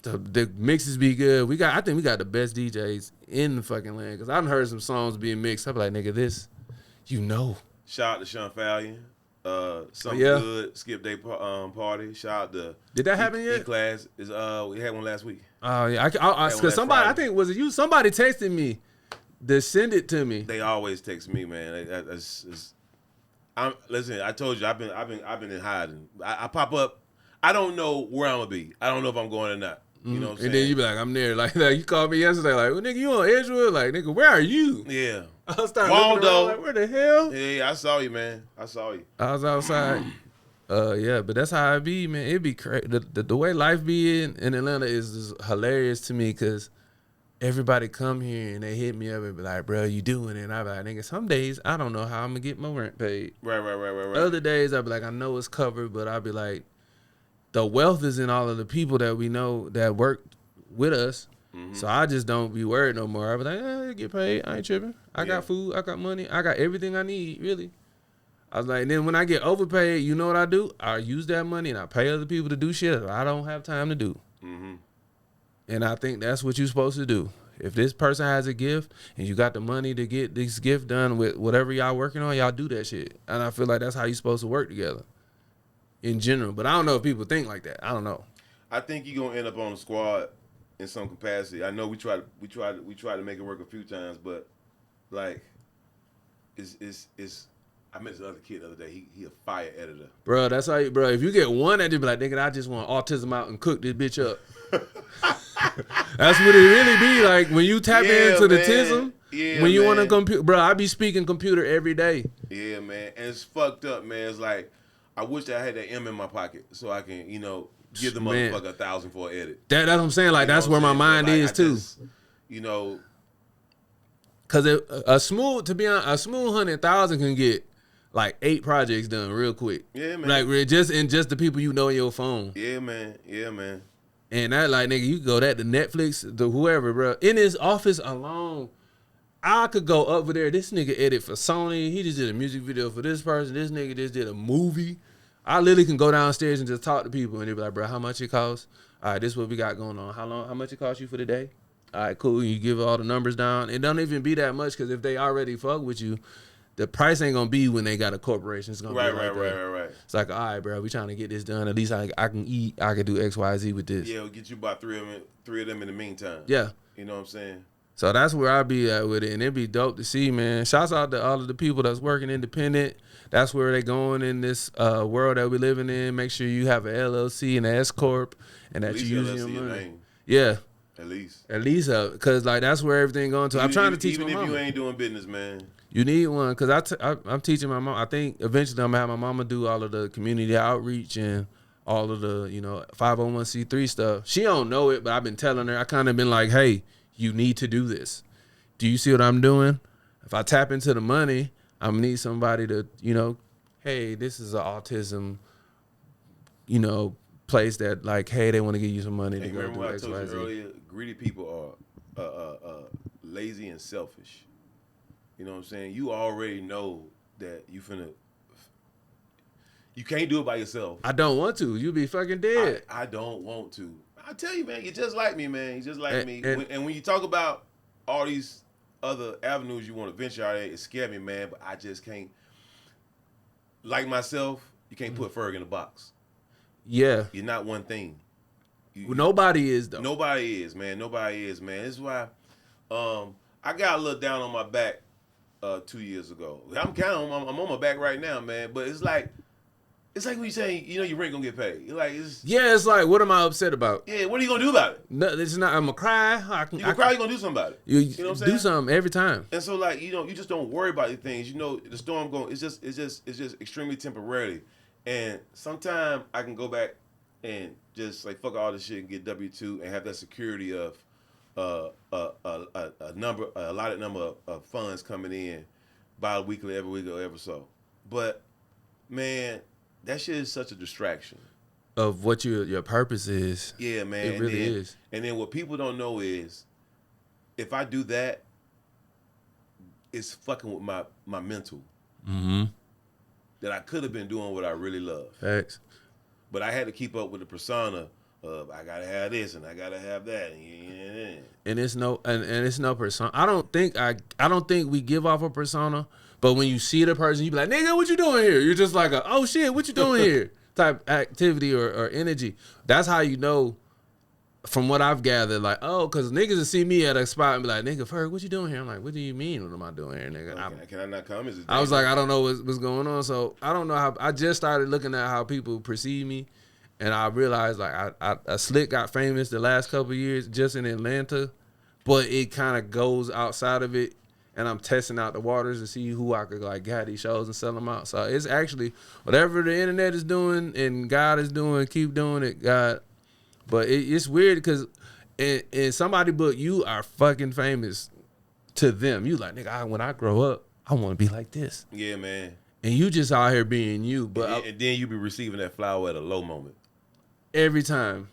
The mixes be good. I think we got the best DJs in the fucking land. Cause I've heard some songs being mixed. I be like, nigga, this, Shout out to Sean Fallion. Something good. Skip Day party. Shout out to. Did that happen yet? E-Class is we had one last week. Oh yeah, cause somebody Friday. I think was it you? Somebody texted me to send it to me. They always text me, man. Listen, I told you I've been in hiding. I pop up. I don't know where I'm gonna be. I don't know if I'm going or not. You know what I'm saying? And then you be like, I'm there. Like you called me yesterday, like, well, nigga, you on Edgewood? Like, nigga, where are you? Yeah. I started looking around, like, where the hell? Yeah, I saw you, man. I saw you. I was outside. Yeah, but that's how it be, man. It be crazy. The way life be in Atlanta is just hilarious to me, because everybody come here and they hit me up and be like, bro, you doing it? And I be like, nigga, some days I don't know how I'm gonna get my rent paid. Right. Other days I be like, I know it's covered, but I be like, the wealth is in all of the people that we know that work with us. Mm-hmm. So I just don't be worried no more. I be like, get paid. I ain't tripping. I got food. I got money. I got everything I need, really. I was like, and then when I get overpaid, you know what I do? I use that money and I pay other people to do shit that I don't have time to do. Mm-hmm. And I think that's what you're supposed to do. If this person has a gift and you got the money to get this gift done with whatever y'all working on, y'all do that shit. And I feel like that's how you're supposed to work together in general. But I don't know if people think like that. I don't know. I think you're gonna end up on the squad in some capacity. I know we tried to make it work a few times, but like it's I met this other kid the other day. He a fire editor. Bro, that's how bro, if you get one that just be like, nigga, I just want autism out and cook this bitch up. That's what it really be like when you tap into the tism. Yeah, when you want to computer, bro, I be speaking computer every day. Yeah, man, and it's fucked up, man. It's like I wish I had that M in my pocket so I can, give the motherfucker $1,000 for an edit. That's what I'm saying. Like that's where my mind is too. Cause a smooth 100,000 can get like 8 projects done real quick. Yeah, man. Like just the people you know in your phone. Yeah, man. And that, like, nigga, you go that to Netflix, to whoever, bro. In his office alone, I could go over there. This nigga edit for Sony. He just did a music video for this person. This nigga just did a movie. I literally can go downstairs and just talk to people, and they be like, bro, how much it costs? All right, this is what we got going on. How much it cost you for the day? All right, cool. You give all the numbers down. It don't even be that much, because if they already fuck with you, the price ain't gonna be when they got a corporation. It's gonna be like right. It's like, all right, bro, we trying to get this done. At least I can eat. I can do X, Y, Z with this. Yeah, we'll get you about three of them in the meantime. Yeah. You know what I'm saying? So that's where I be at with it, and it'd be dope to see, man. Shouts out to all of the people that's working independent. That's where they going in this world that we living in. Make sure you have an LLC and an S corp, and that you using your money. Name. Yeah. At least, cause like that's where everything going to. I'm trying to teach my mom. Even if you ain't doing business, man. You need one, because I'm teaching my mom. I think eventually I'm going to have my mama do all of the community outreach and all of the, 501c3 stuff. She don't know it, but I've been telling her. I kind of been like, hey, you need to do this. Do you see what I'm doing? If I tap into the money, I'm going to need somebody to, hey, this is an autism, place that like, hey, they want to give you some money to go do X, Y, Z. Remember what I told you earlier? Greedy people are lazy and selfish. You know what I'm saying? You already know that you can't do it by yourself. I don't want to. You be fucking dead. I don't want to. I tell you, man, you're just like me, man. You're just like me. And when you talk about all these other avenues you want to venture out at, it scares me, man. But I just can't. Like myself, you can't put FURG in a box. Yeah. You're not one thing. Nobody is, though. Nobody is, man. This is why I got a little down on my back 2 years ago. I'm on my back right now, man. But it's like It's like when you say, you know, your rent gonna get paid. You're like, it's like, what am I upset about? Yeah, what are you gonna do about it? No, it's not. I'm gonna cry. You gonna cry. You gonna do something about it. You know what I'm saying? Do something every time. And so, like, you know, you just don't worry about the things. You know, the storm going. It's just extremely temporarily. And sometimes I can go back and just like fuck all this shit and get W-2 and have that security of a allotted number of funds coming in bi-weekly, every week or ever so. But man, that shit is such a distraction of what your purpose is. Yeah, man. It really is. And then what people don't know is if I do that, it's fucking with my mental. Mm-hmm. That I could have been doing what I really love. Facts. But I had to keep up with the persona of I gotta have this and I gotta have that. And it's no persona. I don't think we give off a persona, but when you see the person, you be like, nigga, what you doing here? You're just like oh shit, what you doing here? Type activity or energy. That's how you know. From what I've gathered, like, because niggas will see me at a spot and be like, nigga, FURG, what you doing here? I'm like, what do you mean? What am I doing here, nigga? Can I not come? I was like, I don't know what's going on. So I don't know how. I just started looking at how people perceive me, and I realized like I Slick got famous the last couple of years just in Atlanta, but it kind of goes outside of it, and I'm testing out the waters to see who I could like get these shows and sell them out. So it's actually whatever the internet is doing and God is doing, keep doing it, God. But it's weird because in somebody book, you are fucking famous to them. You like, nigga, when I grow up, I want to be like this. Yeah, man. And you just out here being you. But and then you be receiving that flower at a low moment. Every time.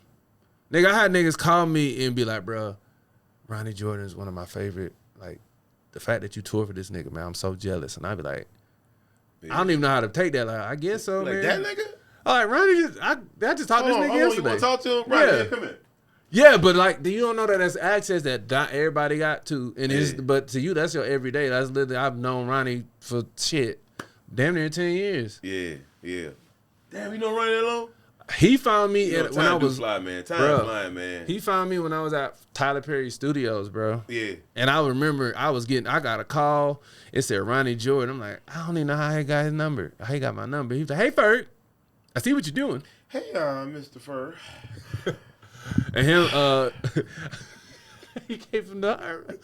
Nigga, I had niggas call me and be like, bro, Ronnie Jordan is one of my favorite. Like, the fact that you tour for this nigga, man, I'm so jealous. And I be like, I don't even know how to take that. Like, I guess so, like, man. That nigga? All right, Ronnie, I just talked to this nigga yesterday. You want to talk to him? Right, come in. Yeah, but like, you don't know that that's access that not everybody got to, and but to you, that's your everyday. That's literally, I've known Ronnie for shit, damn near 10 years. Yeah. Damn, you know Ronnie that long? He found me when I was fly, man. Time flying, man. He found me when I was at Tyler Perry Studios, bro. Yeah. And I remember I got a call. It said Ronnie Jordan. I'm like, I don't even know how he got his number. How he got my number? He was like, hey, FURG, I see what you're doing. Hey, Mr. FURG. And him, he came from the.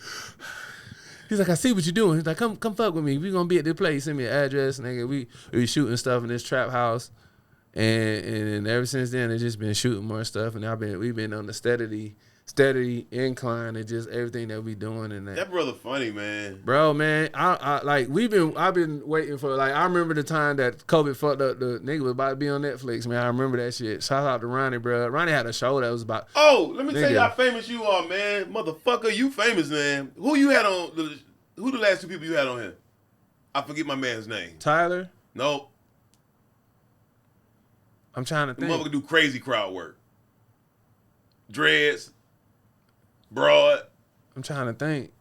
He's like, I see what you're doing. He's like, come fuck with me. We gonna be at this place. Send me an address, nigga. We shooting stuff in this trap house, and ever since then, it's just been shooting more stuff. And we've been on the steady incline and just everything that we doing. And that brother funny, man. Bro, man, I've been waiting for, like, I remember the time that COVID fucked up the nigga was about to be on Netflix, man. I remember that shit. Shout out to Ronnie, bro. Ronnie had a show that was about. Oh, let me tell you how famous you are, man. Motherfucker, you famous, man. Who you had on? Who the last two people you had on here? I forget my man's name. Tyler? Nope. I'm trying to think. The motherfucker do crazy crowd work. Dreads. Broad. I'm trying to think.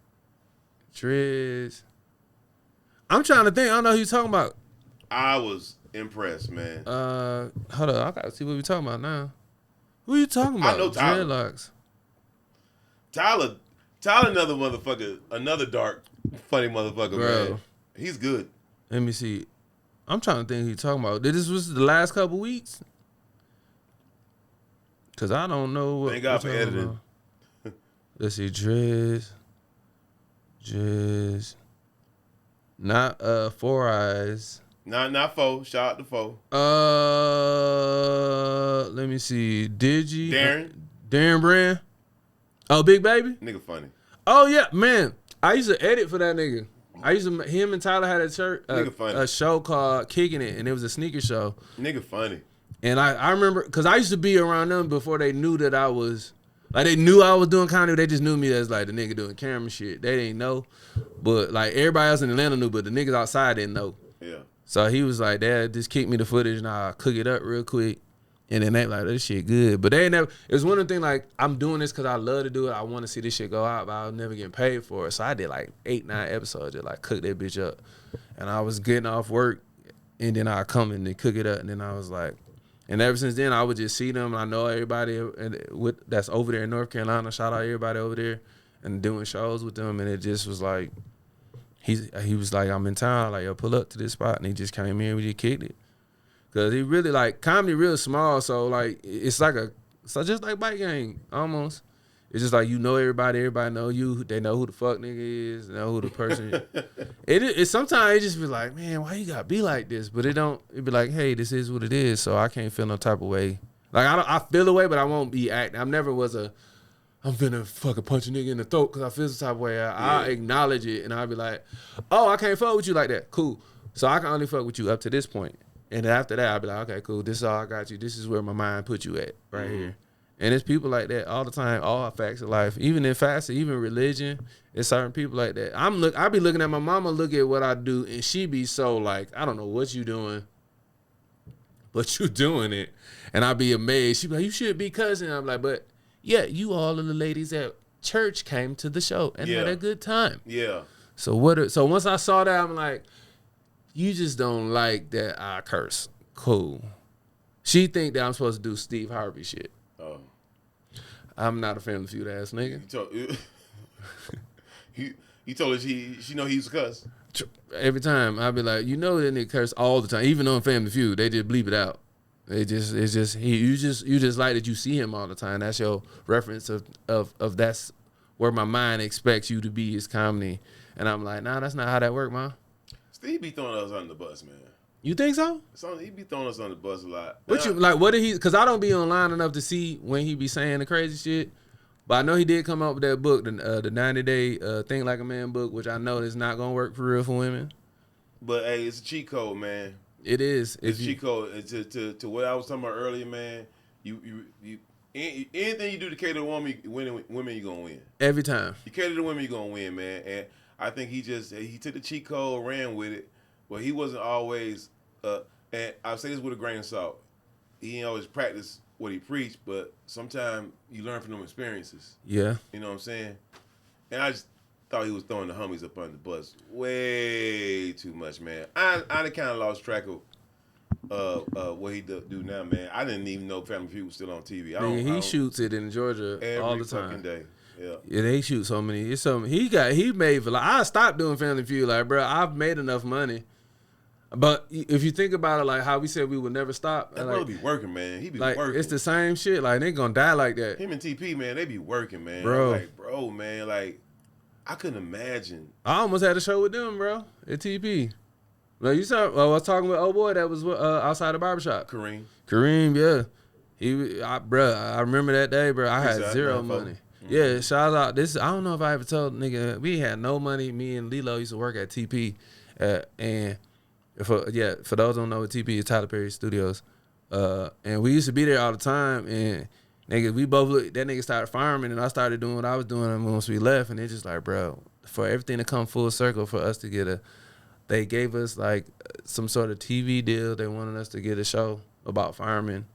Dreads. I'm trying to think. I don't know who you're talking about. I was impressed, man. Hold on. I gotta see what we're talking about now. Who you talking about? I know Tyler. Dreadlocks. Tyler, another motherfucker, another dark, funny motherfucker, bro. Man. He's good. Let me see. I'm trying to think who you're talking about. This was the last couple weeks? Because I don't know what. Thank God for editing. About. Let's see, Driz. Not 4 Eyes. Not Foe. Shout out to Foe. Let me see. Digi. Darren Brand. Oh, Big Baby. Nigga funny. Oh yeah, man. I used to edit for that nigga. Him and Tyler had a show called Kicking It, and it was a sneaker show. Nigga funny. And I remember, because I used to be around them before they knew that I was. Like, they knew I was doing comedy. They just knew me as, like, the nigga doing camera shit. They didn't know. But, like, everybody else in Atlanta knew, but the niggas outside didn't know. Yeah. So he was like, Dad, just kick me the footage and I'll cook it up real quick. And then they like, this shit good. But they ain't never, it was one of the things, like, I'm doing this because I love to do it. I want to see this shit go out, but I was never getting paid for it. So I did, like, 8-9 episodes, just, like, cook that bitch up. And I was getting off work, and then I'd come in and cook it up. And then I was like, and ever since then, I would just see them. And I know everybody that's over there in North Carolina. Shout out everybody over there and doing shows with them. And it just was like, he was like, I'm in town. Like, yo, pull up to this spot. And he just came here and we just kicked it. Cause he really like comedy real small, so like it's like just like bike gang almost. It's just like you know everybody know you, they know who the fuck nigga is, they know who the person. It sometimes it just be like, man, why you gotta be like this? But it be like, hey, this is what it is, so I can't feel no type of way. Like I feel a way, but I won't be acting. I never was I'm finna fucking punch a nigga in the throat because I feel some type of way. I acknowledge it and I'll be like, oh, I can't fuck with you like that. Cool. So I can only fuck with you up to this point. And after that, I'll be like, okay, cool. This is all I got you. This is where my mind put you at right here. And it's people like that all the time, all facts of life. Even in fasting, even religion, it's certain people like that. I be looking at my mama, look at what I do, and she be so like, I don't know what you doing, but you doing it. And I be amazed. She be like, you should be cousin. I'm like, but yeah, you all of the ladies at church came to the show and had a good time. Yeah. So once I saw that, I'm like, you just don't like that I curse. Cool. She think that I'm supposed to do Steve Harvey shit. Oh. I'm not a Family Feud ass nigga. You told her she know he used to cuss. Every time I be like, you know that nigga curse all the time. Even on Family Feud, they just bleep it out. You just like that you see him all the time. That's your reference of that's where my mind expects you to be is comedy. And I'm like, nah, that's not how that work, man. Steve be throwing us under the bus, man. You think so? He be throwing us under the bus a lot. What did he? Because I don't be online enough to see when he be saying the crazy shit. But I know he did come up with that book, the 90-day Think Like a Man book, which I know is not gonna work for real for women. But hey, it's a cheat code, man. It is. It's a cheat code. To what I was talking about earlier, man. You anything you do to cater to women, you gonna win every time. You cater to women, you gonna win, man. And I think he took the cheat code, ran with it. But he wasn't always, and I'll say this with a grain of salt, he didn't always practice what he preached, but sometimes you learn from them experiences. Yeah. You know what I'm saying? And I just thought he was throwing the homies up under the bus way too much, man. I kind of lost track of what he do now, man. I didn't even know Family Feud was still on TV. He shoots it in Georgia all the time. Every fucking day. Yeah, they shoot so many. It's so he made for like I stopped doing Family Feud. Like, bro, I've made enough money. But if you think about it, like how we said we would never stop. That brother be working, man. He be like, working. It's the same shit. Like they gonna die like that. Him and TP, man, they be working, man. Bro. Like, bro, man, like I couldn't imagine. I almost had a show with them, bro, at TP. Like you saw, I was talking with old boy that was outside the barbershop. Kareem, yeah. I remember that day, bro. I had zero money. Mm-hmm. Yeah, shout out. I don't know if I ever told nigga we had no money. Me and Lilo used to work at TP, and for those who don't know what TP is, Tyler Perry Studios, and we used to be there all the time. And nigga, we both that nigga started farming, and I started doing what I was doing once we left. And it's just like, bro, for everything to come full circle, for us to get they gave us like some sort of TV deal. They wanted us to get a show about farming.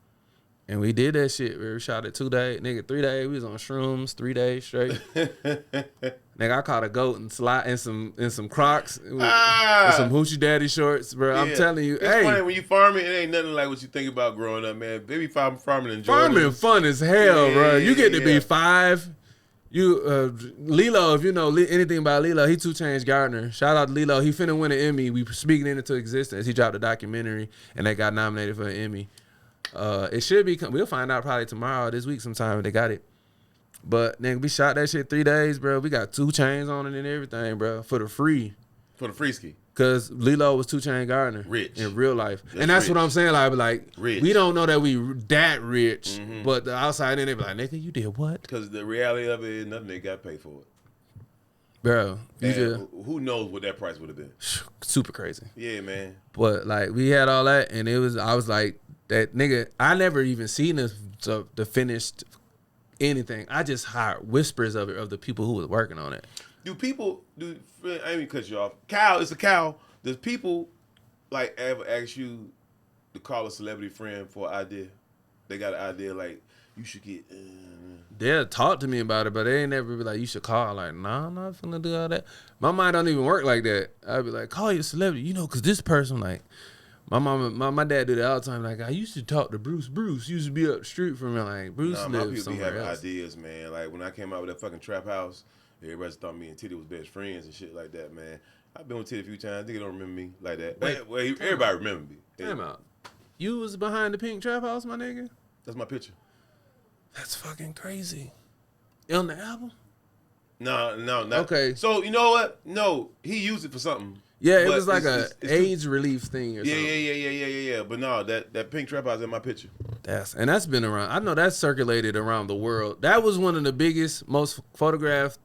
And we did that shit. We shot it 2 days. Nigga, 3 days. We was on shrooms 3 days straight. Nigga, I caught a goat and some Crocs with some Hoochie Daddy shorts, bro. Yeah. I'm telling you. It's funny, when you farming, it ain't nothing like what you think about growing up, man. Baby farming in Georgia. Farming fun as hell, bro. You get to be 5. Lilo, if you know anything about Lilo, he 2 Chainz Gardner. Shout out to Lilo. He finna win an Emmy. We speaking it into existence. He dropped a documentary, and they got nominated for an Emmy. It should be. We'll find out probably tomorrow, this week sometime if they got it. But nigga, we shot that shit 3 days, bro. We got 2 chains on it and everything, bro, for the free. For the free ski. Cause Lilo was 2 Chainz Gardner, rich in real life, and that's rich. What I'm saying. Like rich. We don't know that we that rich, but the outside in they be like, nigga, you did what? Because the reality of it is nothing they got paid for it, bro. Who knows what that price would have been? Super crazy. Yeah, man. But like we had all that, and I was like, that nigga. I never even seen the finished anything. I just heard whispers of it of the people who was working on it. I ain't mean cut you off. Kyle, it's a Kyle. Does people like ever ask you to call a celebrity friend for an idea? They got an idea like you should get. They'll talk to me about it, but they ain't never be like you should call. Like, nah, I'm not finna do all that. My mind don't even work like that. I'd be like, call your celebrity, cause this person like. My dad do that all the time. Like I used to talk to Bruce. Bruce used to be up the street from me. Like Bruce lives somewhere else. Ideas, man. Like when I came out with that fucking trap house, everybody thought me and Titty was best friends and shit like that, man. I've been with Titty a few times. I think they don't remember me like that. Everybody remember me. Time out. You was behind the pink trap house, my nigga? That's my picture. That's fucking crazy. On the album? No, not. Okay. So you know what? No, he used it for something. Yeah, it was like a AIDS relief thing or something. Yeah. But no, that pink trap house in my picture. That's been around. I know that's circulated around the world. That was one of the biggest, most photographed.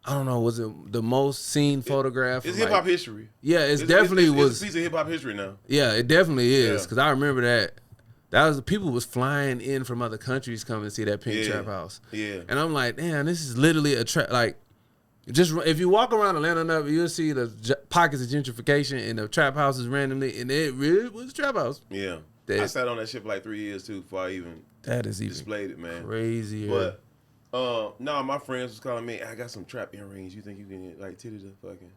I don't know, was it the most seen photograph? It's hip hop history. Yeah, it's definitely was. It's a piece of hip hop history now. Yeah, it definitely is. Because I remember that. That was people was flying in from other countries coming to see that pink trap house. Yeah. And I'm like, damn, this is literally a trap. Like, just if you walk around Atlanta enough, you'll see the pockets of gentrification and the trap houses randomly, and it really was a trap house. Yeah. I sat on that shit for like 3 years too before I even displayed it, man. Crazier. But no, my friends was calling me, I got some trap earrings. You think you can like titty the fucking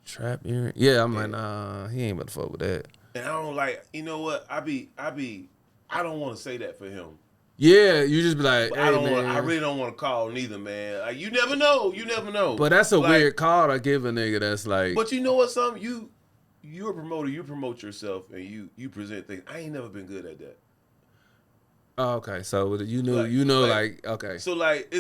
trap earring? Yeah, I'm like, nah, he ain't about to fuck with that. And I don't like, you know what? I don't want to say that for him. Yeah, you just be like, hey, I really don't want to call neither, man. Like, you never know. But that's a weird call to give a nigga that's like. But you know what, you're a promoter, you promote yourself and you present things. I ain't never been good at that. Oh, okay. So okay. So like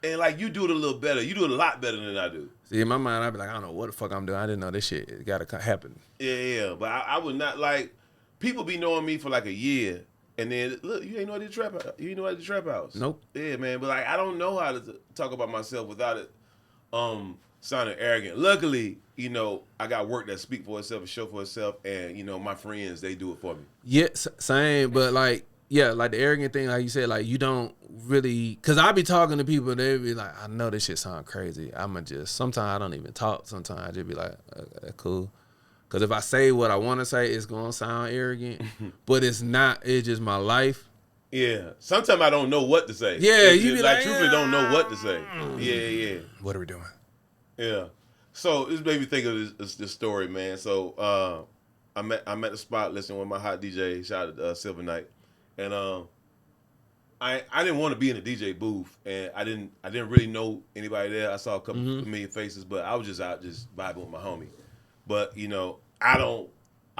and like you do it a little better. You do it a lot better than I do. See, in my mind, I'd be like, I don't know what the fuck I'm doing. I didn't know this shit. It gotta happen. Yeah. But I would not like people be knowing me for like a year, and then look, you ain't know I did trap house. You ain't know I did trap house. Nope. Yeah, man. But like I don't know how to talk about myself without it sounding arrogant. Luckily, you know, I got work that speak for itself and show for itself, and you know, my friends, they do it for me. Yeah, same. But like, yeah, like the arrogant thing, like you said, like you don't really, cause I be talking to people, and they be like, I know this shit sound crazy. Sometimes I don't even talk. Sometimes I just be like, okay, cool. Cause if I say what I want to say, it's gonna sound arrogant, but it's not. It's just my life. Yeah. Sometimes I don't know what to say. Yeah, you be like, truthfully don't know what to say. Yeah. What are we doing? Yeah. So this made me think of this story, man. So I'm at the spot listening with my hot DJ, shout out to Silver Knight, and I didn't want to be in the DJ booth, and I didn't really know anybody there. I saw a couple familiar faces, but I was just out just vibing with my homie. But you know, I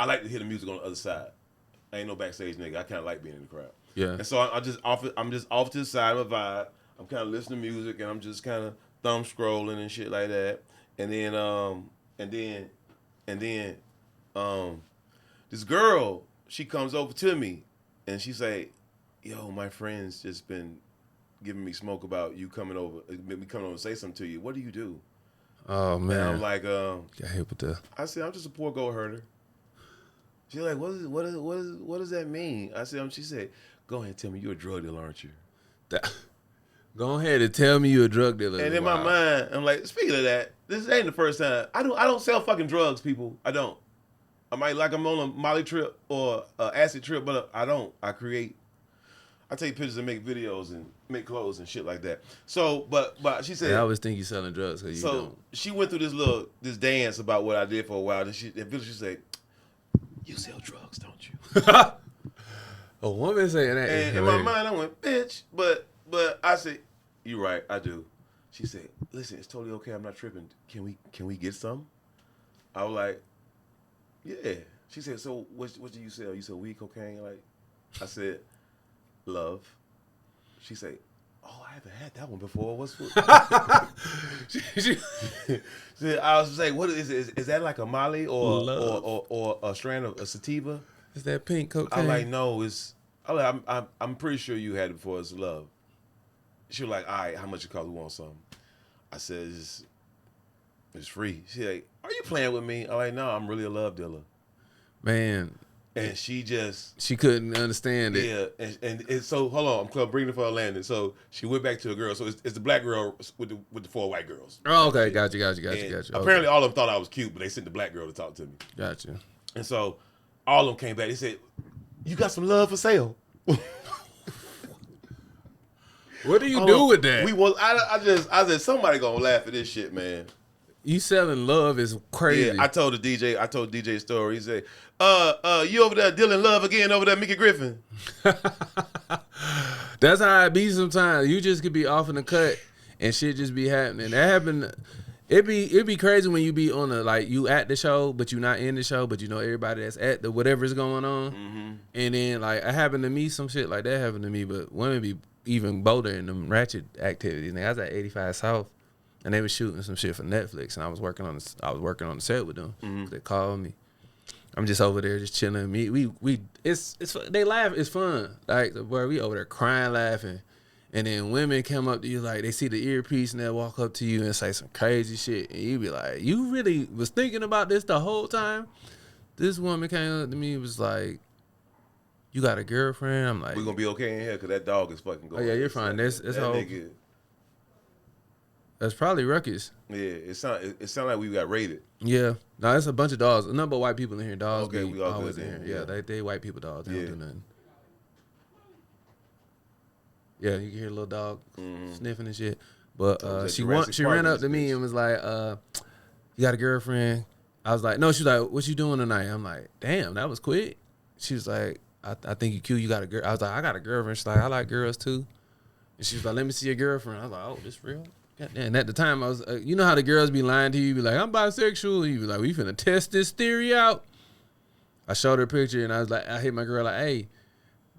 like to hear the music on the other side. I ain't no backstage nigga. I kind of like being in the crowd. Yeah. And so I'm just off to the side of a vibe. I'm kind of listening to music, and I'm just kind of thumb scrolling and shit like that. And then this girl, she comes over to me, and she say, "Yo, my friend's just been giving me smoke about you coming over to say something to you. What do you do?" Oh man. And I'm like, got hit with the. I said, "I'm just a poor goat herder." She's like, what does that mean? I said, she said, "Go ahead and tell me you're a drug dealer, aren't you?" Go ahead and tell me you're a drug dealer. And in my mind, I'm like, speaking of that, this ain't the first time. I don't sell fucking drugs, people. I don't. I might like I'm on a Molly trip or an acid trip, but I don't. I take pictures and make videos and make clothes and shit like that. So, but she said, I always think you're selling drugs. Cause you don't. She went through this dance about what I did for a while. And she said, "You sell drugs, don't you?" A woman saying that. And in my mind, I went, "Bitch," but I said, "You're right, I do." She said, "Listen, it's totally okay. I'm not tripping. Can we get some?" I was like, "Yeah." She said, "So what do you sell? You sell weed, cocaine?" Like, I said, "Love." She said, "Oh, I haven't had that one before. What's I was saying, what is it? Is that like a Molly or a strand of a sativa? Is that pink cocaine?" I'm like, "No, I'm pretty sure you had it before. It's love." She was like, "All right, how much it cost? We want some." I said, it's free. She like, "Are you playing with me?" I'm like, "No, I'm really a love dealer." Man. And she couldn't understand it. Yeah, and so hold on, I'm bringing it for her landing. So she went back to a girl. So it's the black girl with the 4 white girls. Oh, okay, got you. Apparently, all of them thought I was cute, but they sent the black girl to talk to me. Got you. And so all of them came back. They said, "You got some love for sale." What do you do with that? I said somebody gonna laugh at this shit, man. You selling love is crazy. Yeah, I told the DJ a story. He said, you over there dealing love again over there, Emef Griffin." That's how it be sometimes. You just could be off in the cut and shit just be happening. That happened It'd be crazy when you be on the like you at the show, but you not in the show, but you know everybody that's at the whatever's going on, and then like it happened to me, some shit like that happened to me, but women be even bolder in them ratchet activities. I was at 85 South, and they was shooting some shit for Netflix, and I was working on the set with them. They called me. I'm just over there just chilling. It's they laugh. It's fun. Like where we over there crying, laughing, and then women come up to you like they see the earpiece and they walk up to you and say some crazy shit, and you be like, "You really was thinking about this the whole time?" This woman came up to me and was like, "You got a girlfriend?" I'm like, "We gonna be okay in here because that dog is fucking going." Oh yeah, you're fine. That's all. Nigga. That's probably Ruckus. Yeah, it sound like we got raided. Yeah, no, it's a bunch of dogs. A number of white people in here. Dogs. Okay, we all always good in here. Yeah, they white people dogs. They don't do nothing. Yeah, you can hear a little dog sniffing and shit. But she ran up to me and was like, "You got a girlfriend?" I was like, "No." She's like, "What you doing tonight?" I'm like, "Damn, that was quick." She was like, I think you cute. You got a girl." I was like, "I got a girlfriend." She's like, "I like girls too." And she was like, "Let me see your girlfriend." I was like, "Oh, this real?" And at the time, I was, you know how the girls be lying to you, be like, "I'm bisexual." You be like, "We finna test this theory out." I showed her a picture and I was like, I hit my girl like, "Hey,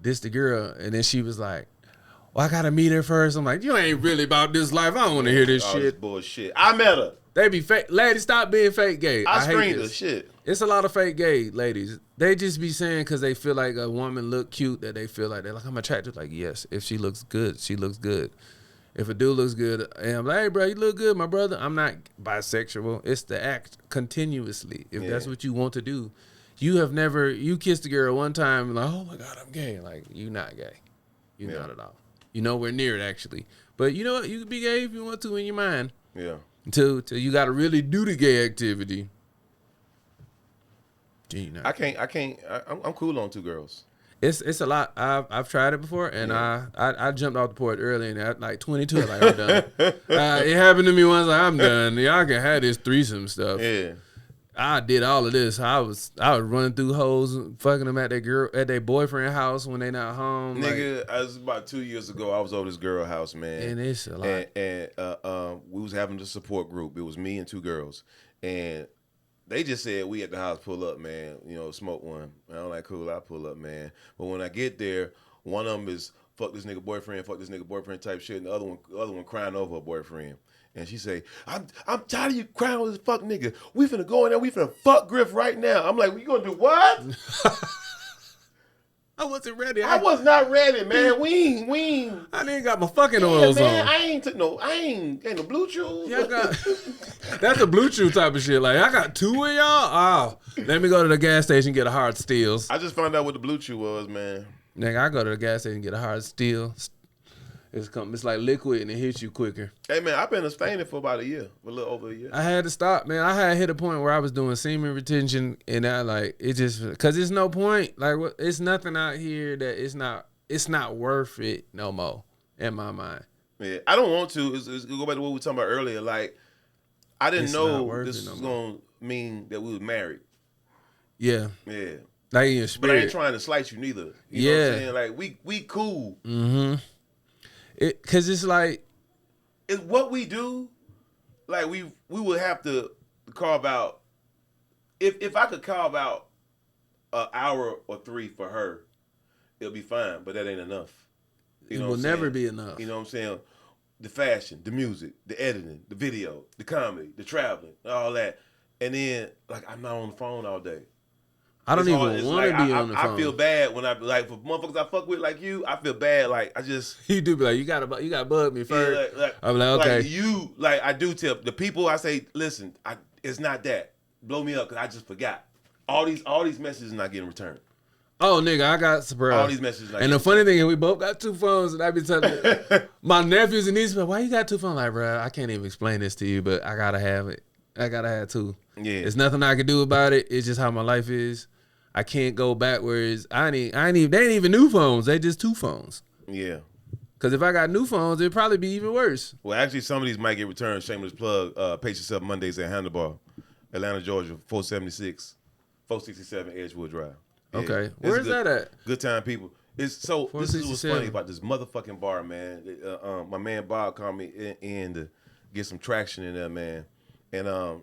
this the girl." And then she was like, "Well, I gotta meet her first." I'm like, "You ain't really about this life. I don't want to hear this shit." This bullshit. I met her. They be fake. Ladies, stop being fake gay. I screened her. Shit. It's a lot of fake gay ladies. They just be saying because they feel like a woman look cute that they feel like they're like, I'm attracted. Like, yes, if she looks good, she looks good. If a dude looks good, and I'm like, "Hey, bro, you look good, my brother." I'm not bisexual. It's the act continuously. If that's what you want to do. You kissed a girl one time and like, "Oh my God, I'm gay." Like, you not gay. You not at all. You nowhere near it, actually. But you know what? You can be gay if you want to in your mind. Yeah. Until you got to really do the gay activity. I can't. I'm cool on two girls. It's a lot. I've tried it before, and I jumped off the porch early, and at like 22, like, I'm done. It happened to me once. Like, I'm done. Y'all can have this threesome stuff. Yeah. I did all of this. I was running through hoes, fucking them at their boyfriend house when they not home. Nigga, it was about 2 years ago. I was over this girl house, man. And it's a lot. And we was having the support group. It was me and two girls, and they just said we at the house pull up, man. You know, smoke one. I'm like, cool. I pull up, man. But when I get there, one of them is fuck this nigga boyfriend type shit, and the other one crying over her boyfriend. And she say, I'm tired of you crying over this fuck nigga. We finna go in there. We finna fuck Griff right now. I'm like, we gonna do what? I wasn't ready. I was not ready, man. We ain't. I didn't got my fucking oils man, on. ain't no Bluetooth. Yeah, that's a Bluetooth type of shit. Like, I got two of y'all. Oh, let me go to the gas station and get a hard steels. I just found out what the Bluetooth was, man. Nigga, I go to the gas station and get a hard steel. It's like liquid and it hits you quicker. Hey, man, I've been abstaining for about a little over a year. I had to stop, man. I had hit a point where I was doing semen retention, and I like it just because there's no point. Like, it's nothing out here that it's not worth it no more in my mind. Yeah, I don't want to. It's go back to what we were talking about earlier. Like, I didn't know this was gonna mean that we was married. Yeah. Yeah. Like in your spirit. But I ain't trying to slice you neither. You know what I'm saying? Like, we cool. Mm-hmm. Cause it's like, it's what we do. Like, we would have to carve out. If I could carve out an hour or 3 for her, it'll be fine. But that ain't enough. It will never be enough. You know what I'm saying? The fashion, the music, the editing, the video, the comedy, the traveling, all that, and then like I'm not on the phone all day. I don't even want to be on the phone. I feel bad when I like for motherfuckers I fuck with like you. I feel bad like I just you do be like you gotta bug me first. Yeah, I'm like okay. I do tell the people I say listen. It's not that blow me up because I just forgot all these messages not getting returned. Oh nigga, I got surprised. All these messages. And the funny thing is we both got 2 phones, and I be telling my nephews and nieces, why you got 2 phones? Like, bro, I can't even explain this to you, but I gotta have it. I gotta have 2. Yeah, there's nothing I can do about it. It's just how my life is. I can't go backwards. They ain't even new phones. They just 2 phones. Yeah. Because if I got new phones, it'd probably be even worse. Well, actually, some of these might get returned. Shameless plug. Pace yourself Mondays at Handlebar, Atlanta, Georgia, 467 Edgewood Drive. Yeah. Okay. Where's that at? Good time, people. This is what's funny about this motherfucking bar, man. My man Bob called me in to get some traction in there, man. and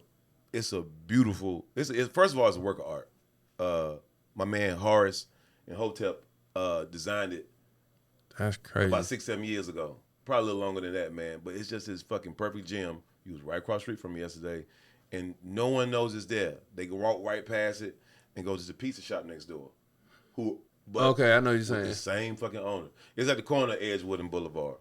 it's a beautiful. It's first of all, it's a work of art. My man Horace and Hotep designed it. That's crazy. About 6-7 years ago, probably a little longer than that, man. But it's just his fucking perfect gym. He was right across the street from me yesterday, and no one knows it's there. They can walk right past it and go to the pizza shop next door. Okay, I know what you're saying. The same fucking owner. It's at the corner of Edgewood and Boulevard.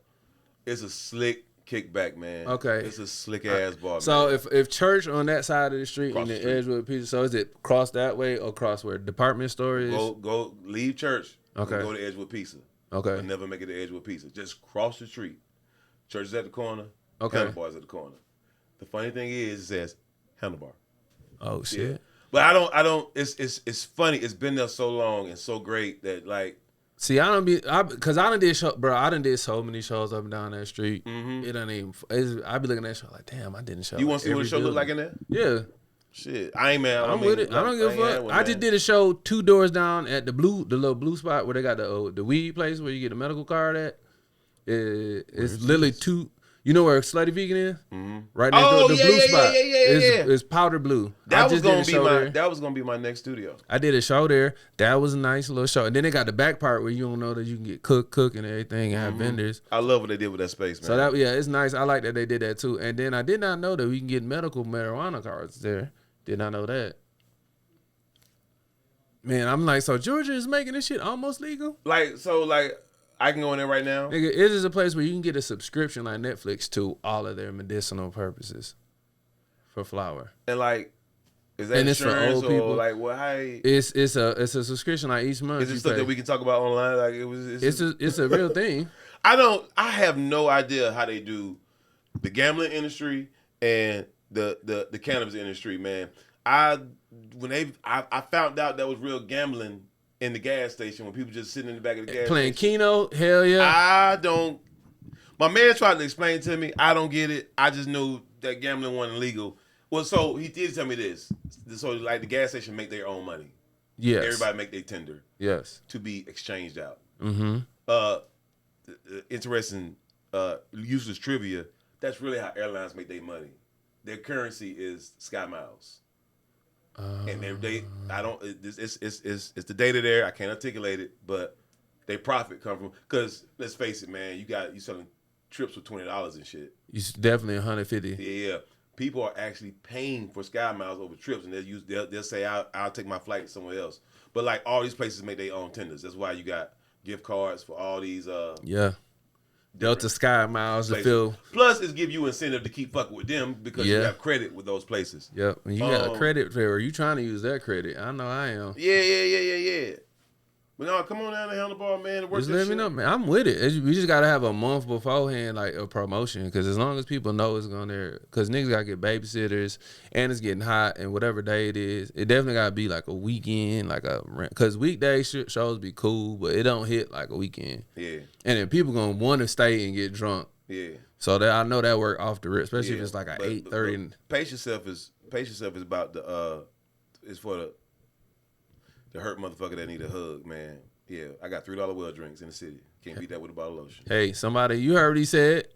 It's a slick kickback, man. Okay. It's a slick ass bar. So man. if church on that side of the street Cross and the the street. Edgewood pizza, so is it cross that way or cross where department store is? Go leave church. Okay. And go to Edgewood Pizza. Okay. But never make it to Edgewood Pizza. Just cross the street. Church is at the corner. Okay. Handlebar's at the corner. The funny thing is, it says handlebar. Oh shit. Yeah. But I don't. It's funny. It's been there so long and so great that like. See, I done did so many shows up and down that street. Mm-hmm. It ain't even. I be looking at that show like, damn, I didn't show. You want to see what the show look like in there? Yeah. Shit, I ain't mad. I'm with it. I don't give a fuck. I just did a show 2 doors down at the little blue spot where they got the weed place where you get a medical card at. It's literally 2. You know where Slutty Vegan is? Mm-hmm. Right next to the blue spot. It's powder blue. That was gonna be my next studio. I did a show there. That was a nice little show. And then they got the back part where you don't know that you can get cook and everything and have vendors. I love what they did with that space, man. So it's nice. I like that they did that too. And then I did not know that we can get medical marijuana cards there. Did not know that. Man, I'm like, so Georgia is making this shit almost legal? Like I can go in there right now. Nigga, it is a place where you can get a subscription like Netflix to all of their medicinal purposes for flower. And like, is that and it's for old people? Like, well, hey, it's a subscription like each month. Is it stuff that we can talk about online? Like it's a real thing. I have no idea how they do the gambling industry and the cannabis industry, man. I found out that was real gambling in the gas station when people just sitting in the back of the gas playing station. Keno, hell yeah. My man tried to explain it to me. I don't get it. I just knew that gambling wasn't legal. Well, so he did tell me this. So like the gas station make their own money. Yes. Everybody make their tender. Yes. To be exchanged out. Mm-hmm. Interesting, useless trivia. That's really how airlines make their money. Their currency is Sky Miles. And it's the data there. I can't articulate it, but they profit come from, because let's face it, man, you selling trips for $20 and shit. It's definitely 150. Yeah. People are actually paying for Sky Miles over trips, and they'll say I'll take my flight somewhere else. But like all these places make their own tenders. That's why you got gift cards for all these Delta Sky Miles to fill. Plus, it's give you incentive to keep fucking with them because you have credit with those places. Yep. When you got a credit for, you trying to use that credit. I know I am. Yeah. But no, come on down to Handlebar, man. Just let me know, man. I'm with it. We just got to have a month beforehand, like a promotion, because as long as people know it's going there, because niggas got to get babysitters, and it's getting hot, and whatever day it is, it definitely got to be like a weekend, because weekday shows be cool, but it don't hit like a weekend. Yeah. And then people going to want to stay and get drunk. Yeah. So that I know that work off the rip, especially if it's like 8:30. Pace yourself is about it's for the hurt motherfucker that need a hug, man. Yeah, I got $3 well drinks in the city. Can't beat that with a bottle of lotion. Hey, somebody, you heard what he said.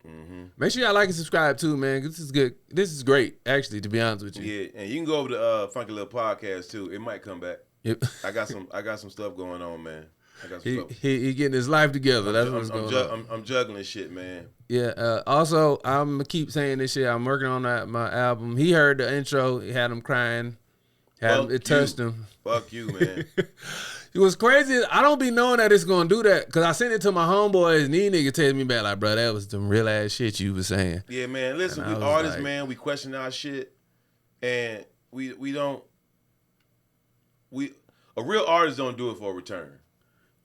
Mm-hmm. Make sure y'all like and subscribe too, man. This is good. This is great, actually, to be honest with you. Yeah, and you can go over to Funky Little Podcast too. It might come back. Yep. I got some stuff going on, man. He getting his life together. That's what's going on. I'm juggling shit, man. Yeah. Also, I'm gonna keep saying this shit. I'm working on my album. He heard the intro. He had him crying. It touched him. Fuck you, man. It was crazy. I don't be knowing that it's gonna do that, because I sent it to my homeboys and these niggas tell me back like, bro, that was some real ass shit you was saying. Yeah, man. Listen, we artists, man. We question our shit, and a real artist don't do it for a return.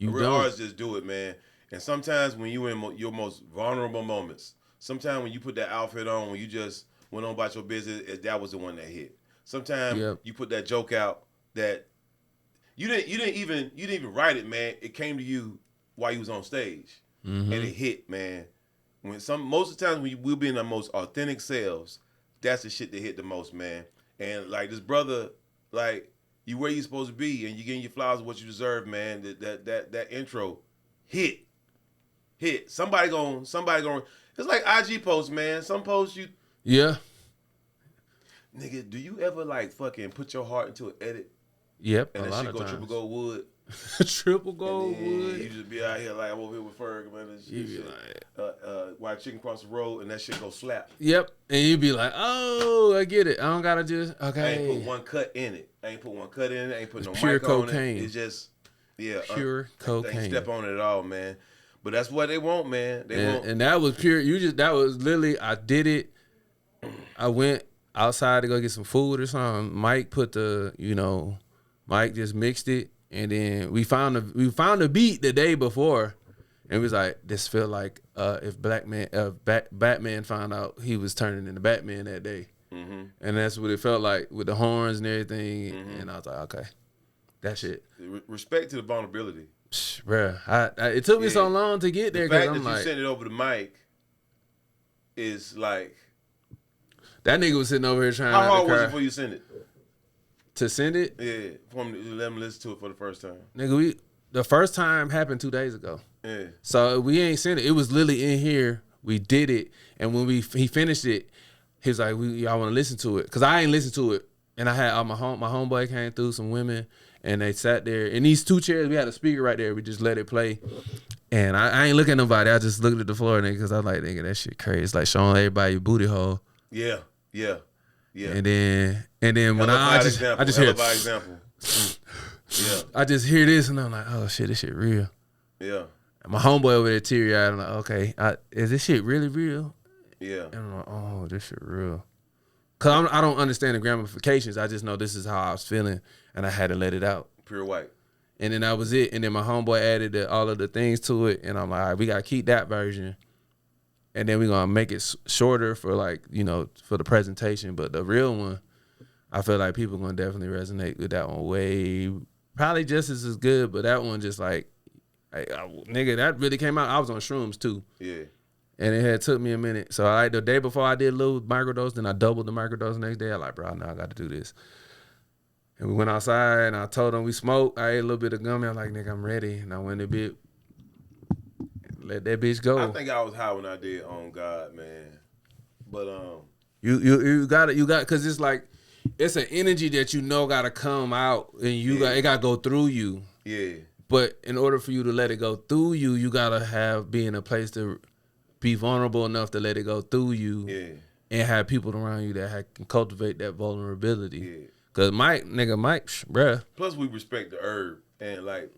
A real artist just do it, man. And sometimes when you in your most vulnerable moments, sometimes when you put that outfit on, when you just went on about your business, that was the one that hit. Sometimes you put that joke out that you didn't even write it, man. It came to you while you was on stage, and it hit, man. Most of the times when we'll be in our most authentic selves, that's the shit that hit the most, man. And like this brother, like you where you supposed to be, and you getting your flowers what you deserve, man. That intro hit. Somebody going. It's like IG posts, man. Some posts you. Yeah. Nigga, do you ever like fucking put your heart into an edit? Yep, And that shit go triple gold wood. Triple gold wood. You just be out here like I'm over here with FURG, man. You be like, white chicken cross the road, and that shit go slap. Yep, and you be like, oh, I get it. I don't gotta just okay. I ain't put one cut in it. I ain't put no pure mic cocaine. on it. It's just pure cocaine. They ain't step on it at all, man. But that's what they want, man. And that was pure. That was literally. I did it. I went outside to go get some food or something. Mike Mike just mixed it, and then we found a beat the day before, and we was like, this felt like if Batman found out he was turning into Batman that day, and that's what it felt like with the horns and everything. And I was like, okay, that shit. Respect to the vulnerability, bruh. It took me so long to get there. The fact that you sent it over to Mike is like. That nigga was sitting over here trying. How hard was it before you sent it? To send it? Yeah, for him to let him listen to it for the first time. Nigga, the first time happened 2 days ago. Yeah. So we ain't sent it. It was literally in here. We did it, and when he finished it, he was like, "Y'all want to listen to it?" Because I ain't listened to it, and I had my homeboy came through, some women, and they sat there in these 2 chairs. We had a speaker right there. We just let it play. And I ain't looking at nobody. I just looked at the floor, nigga, because I was like, nigga, that shit crazy. It's like showing everybody your booty hole. Yeah. And then when I just hear example. Yeah. I just hear this and I'm like, oh shit, this shit real. Yeah. And my homeboy over there teary eyed. I'm like, okay, is this shit really real? Yeah. And I'm like, oh, this shit real. Cause I don't understand the ramifications. I just know this is how I was feeling, and I had to let it out. Pure white. And then that was it. And then my homeboy added all of the things to it, and I'm like, all right, we gotta keep that version. And then we're going to make it shorter for for the presentation. But the real one, I feel like people going to definitely resonate with that one probably just as good. But that one just like, nigga, that really came out. I was on shrooms too. Yeah. And it had took me a minute. So the day before I did a little microdose, then I doubled the microdose the next day. I like, bro, now I got to do this. And we went outside and I told them we smoked. I ate a little bit of gummy. I'm like, nigga, I'm ready. And I went a bit. Let that bitch go. I think I was high when I did On God, man. But you got because it's like it's an energy that gotta come out, and it gotta go through you. Yeah. But in order for you to let it go through you, you gotta be in a place to be vulnerable enough to let it go through you. Yeah. And have people around you that can cultivate that vulnerability. Yeah. Cause Mike, bruh. Plus we respect the herb, and like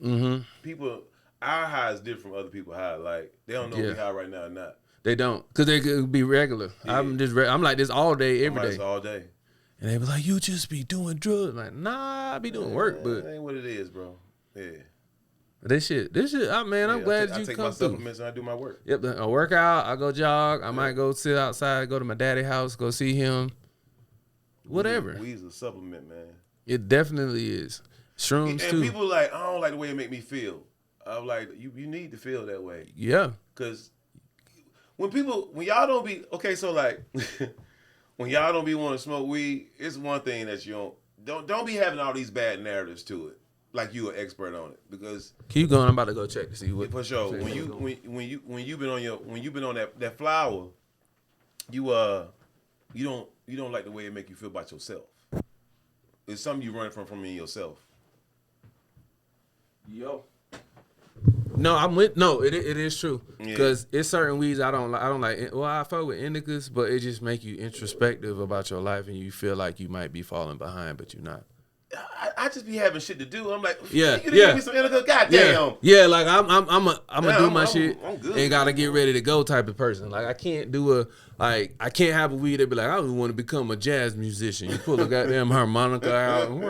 people. Our high is different from other people's high. Like, they don't know if we high right now or not. They don't. Because they could be regular. Yeah. I'm like this all day, every day. All day. And they be like, you just be doing drugs. Like, nah, I be doing work, but. That ain't what it is, bro. Yeah. This shit, I'm glad you come through. I take my supplements and I do my work. Yep, I work out, I go jog. I might go sit outside, go to my daddy's house, go see him. Whatever. Weed's a supplement, man. It definitely is. Shrooms, too. And people like, I don't like the way it make me feel. I'm like, you need to feel that way. Yeah. Because when y'all don't be, okay, so like, when y'all don't be wanting to smoke weed, it's one thing that you don't be having all these bad narratives to it, like you an expert on it. Because keep going, I'm about to go check to see what. For sure, when you've been on that flower, you don't like the way it make you feel about yourself. It's something you run from in yourself. Yo. No, it is true. Because it's certain weeds I don't like. Well, I fuck with indicas, but it just make you introspective about your life, and you feel like you might be falling behind, but you're not. I just be having shit to do. I'm like, you give me some indica, goddamn. Yeah, like I'm gonna do my shit and gotta get ready to go type of person. Like I can't I can't have a weed that be like, I just want to become a jazz musician. You pull a goddamn harmonica out when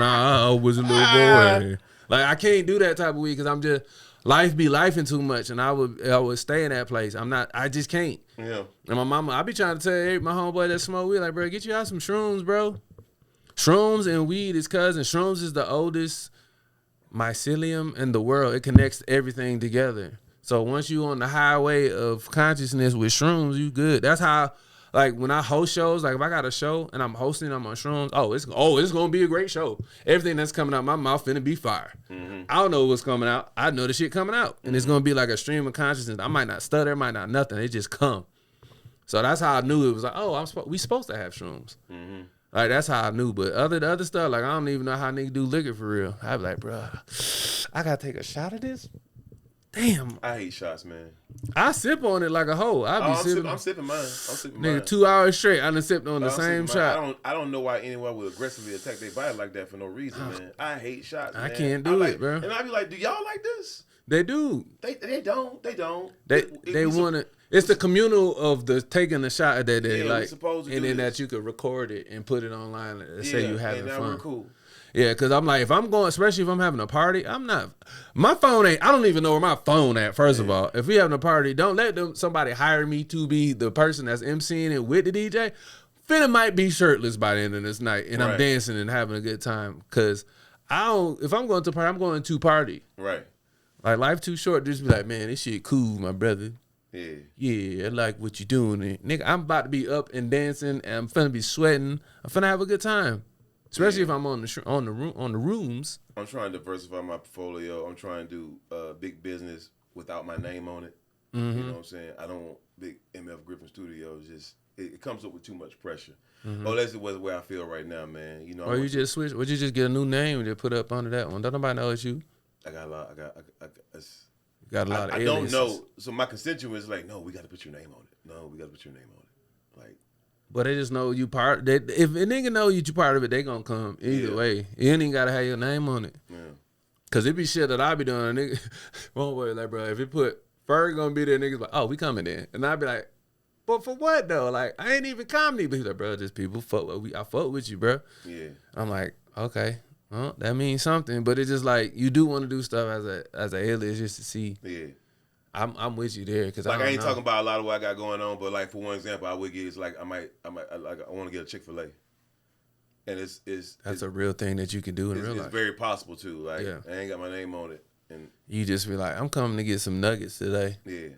I was a little boy. Like I can't do that type of weed because I'm just life be lifing too much, and I would stay in that place. I just can't. Yeah. And my mama, I be trying to tell my homeboy that smoke weed, like, bro, get you out some shrooms, bro. Shrooms and weed is cousin. Shrooms is the oldest mycelium in the world. It connects everything together. So once you on the highway of consciousness with shrooms, you good. That's how, like, when I host shows, like if I got a show and I'm hosting, I'm on shrooms. It's gonna be a great show. Everything that's coming out my mouth finna be fire. Mm-hmm. I don't know what's coming out. I know the shit coming out, and it's gonna be like a stream of consciousness. I might not stutter, might not nothing. It just come. So that's how I knew it was like, oh, we supposed to have shrooms. Mm-hmm. Like, that's how I knew. But the other stuff, like, I don't even know how niggas do liquor for real. I be like, bro, I got to take a shot of this? Damn. I hate shots, man. I sip on it like a hoe. I'm sipping mine. Nigga, 2 hours straight, I done sipped on the same shot. I don't know why anyone would aggressively attack their body like that for no reason, man. I hate shots, man. I can't do it, bro. And I be like, do y'all like this? They do. They don't. They want it. It's the communal of the taking the shot that they like, supposed to and then this. that you could record it and put it online and say you having and fun. We're cool. Yeah, because I'm like, if I'm going, especially if I'm having a party, I'm not. My phone ain't. I don't even know where my phone at. First of all, if we having a party, don't let somebody hire me to be the person that's emceeing it with the DJ. Finna might be shirtless by the end of this night, and I'm dancing and having a good time. Cause I don't. If I'm going to a party, I'm going to party. Right. Like, life too short. Just be like, man, this shit cool, my brother. Yeah, I like what you doing. And, nigga, I'm about to be up and dancing, and I'm finna be sweating. I'm finna have a good time, especially if I'm on the rooms. I'm trying to diversify my portfolio. I'm trying to do big business without my name on it. Mm-hmm. You know what I'm saying? I don't want big Emef Griffin Studios. Just it comes up with too much pressure. Mm-hmm. Oh, that's the way I feel right now, man. You know. Or you just switch. Would you just get a new name and just put up under that one? Don't nobody know it's you. I got a lot. Got a lot of I aliases. don't know. So my constituents like, no, we got to put your name on it. No, we got to put your name on it. Like, but they just know you part. If a nigga know you part of it, they gonna come either way. You ain't even gotta have your name on it. Yeah. Cause it be shit that I be doing. Nigga, won't worry, like, bro. If it put FURG gonna be there, niggas like, oh, we coming in, and I be like, but for what though? Like, I ain't even comedy. But he's like, bro, just people fuck with I fuck with you, bro. Yeah. I'm like, okay. Well, that means something, but it's just like you do want to do stuff as a alias just to see. Yeah, I'm with you there because like I ain't talking about a lot of what I got going on, but like for one example, I would get is like I want to get a Chick-fil-A, and it's a real thing that you can do in real life. It's very possible too. Like I ain't got my name on it, and you just be like, I'm coming to get some nuggets today. Yeah,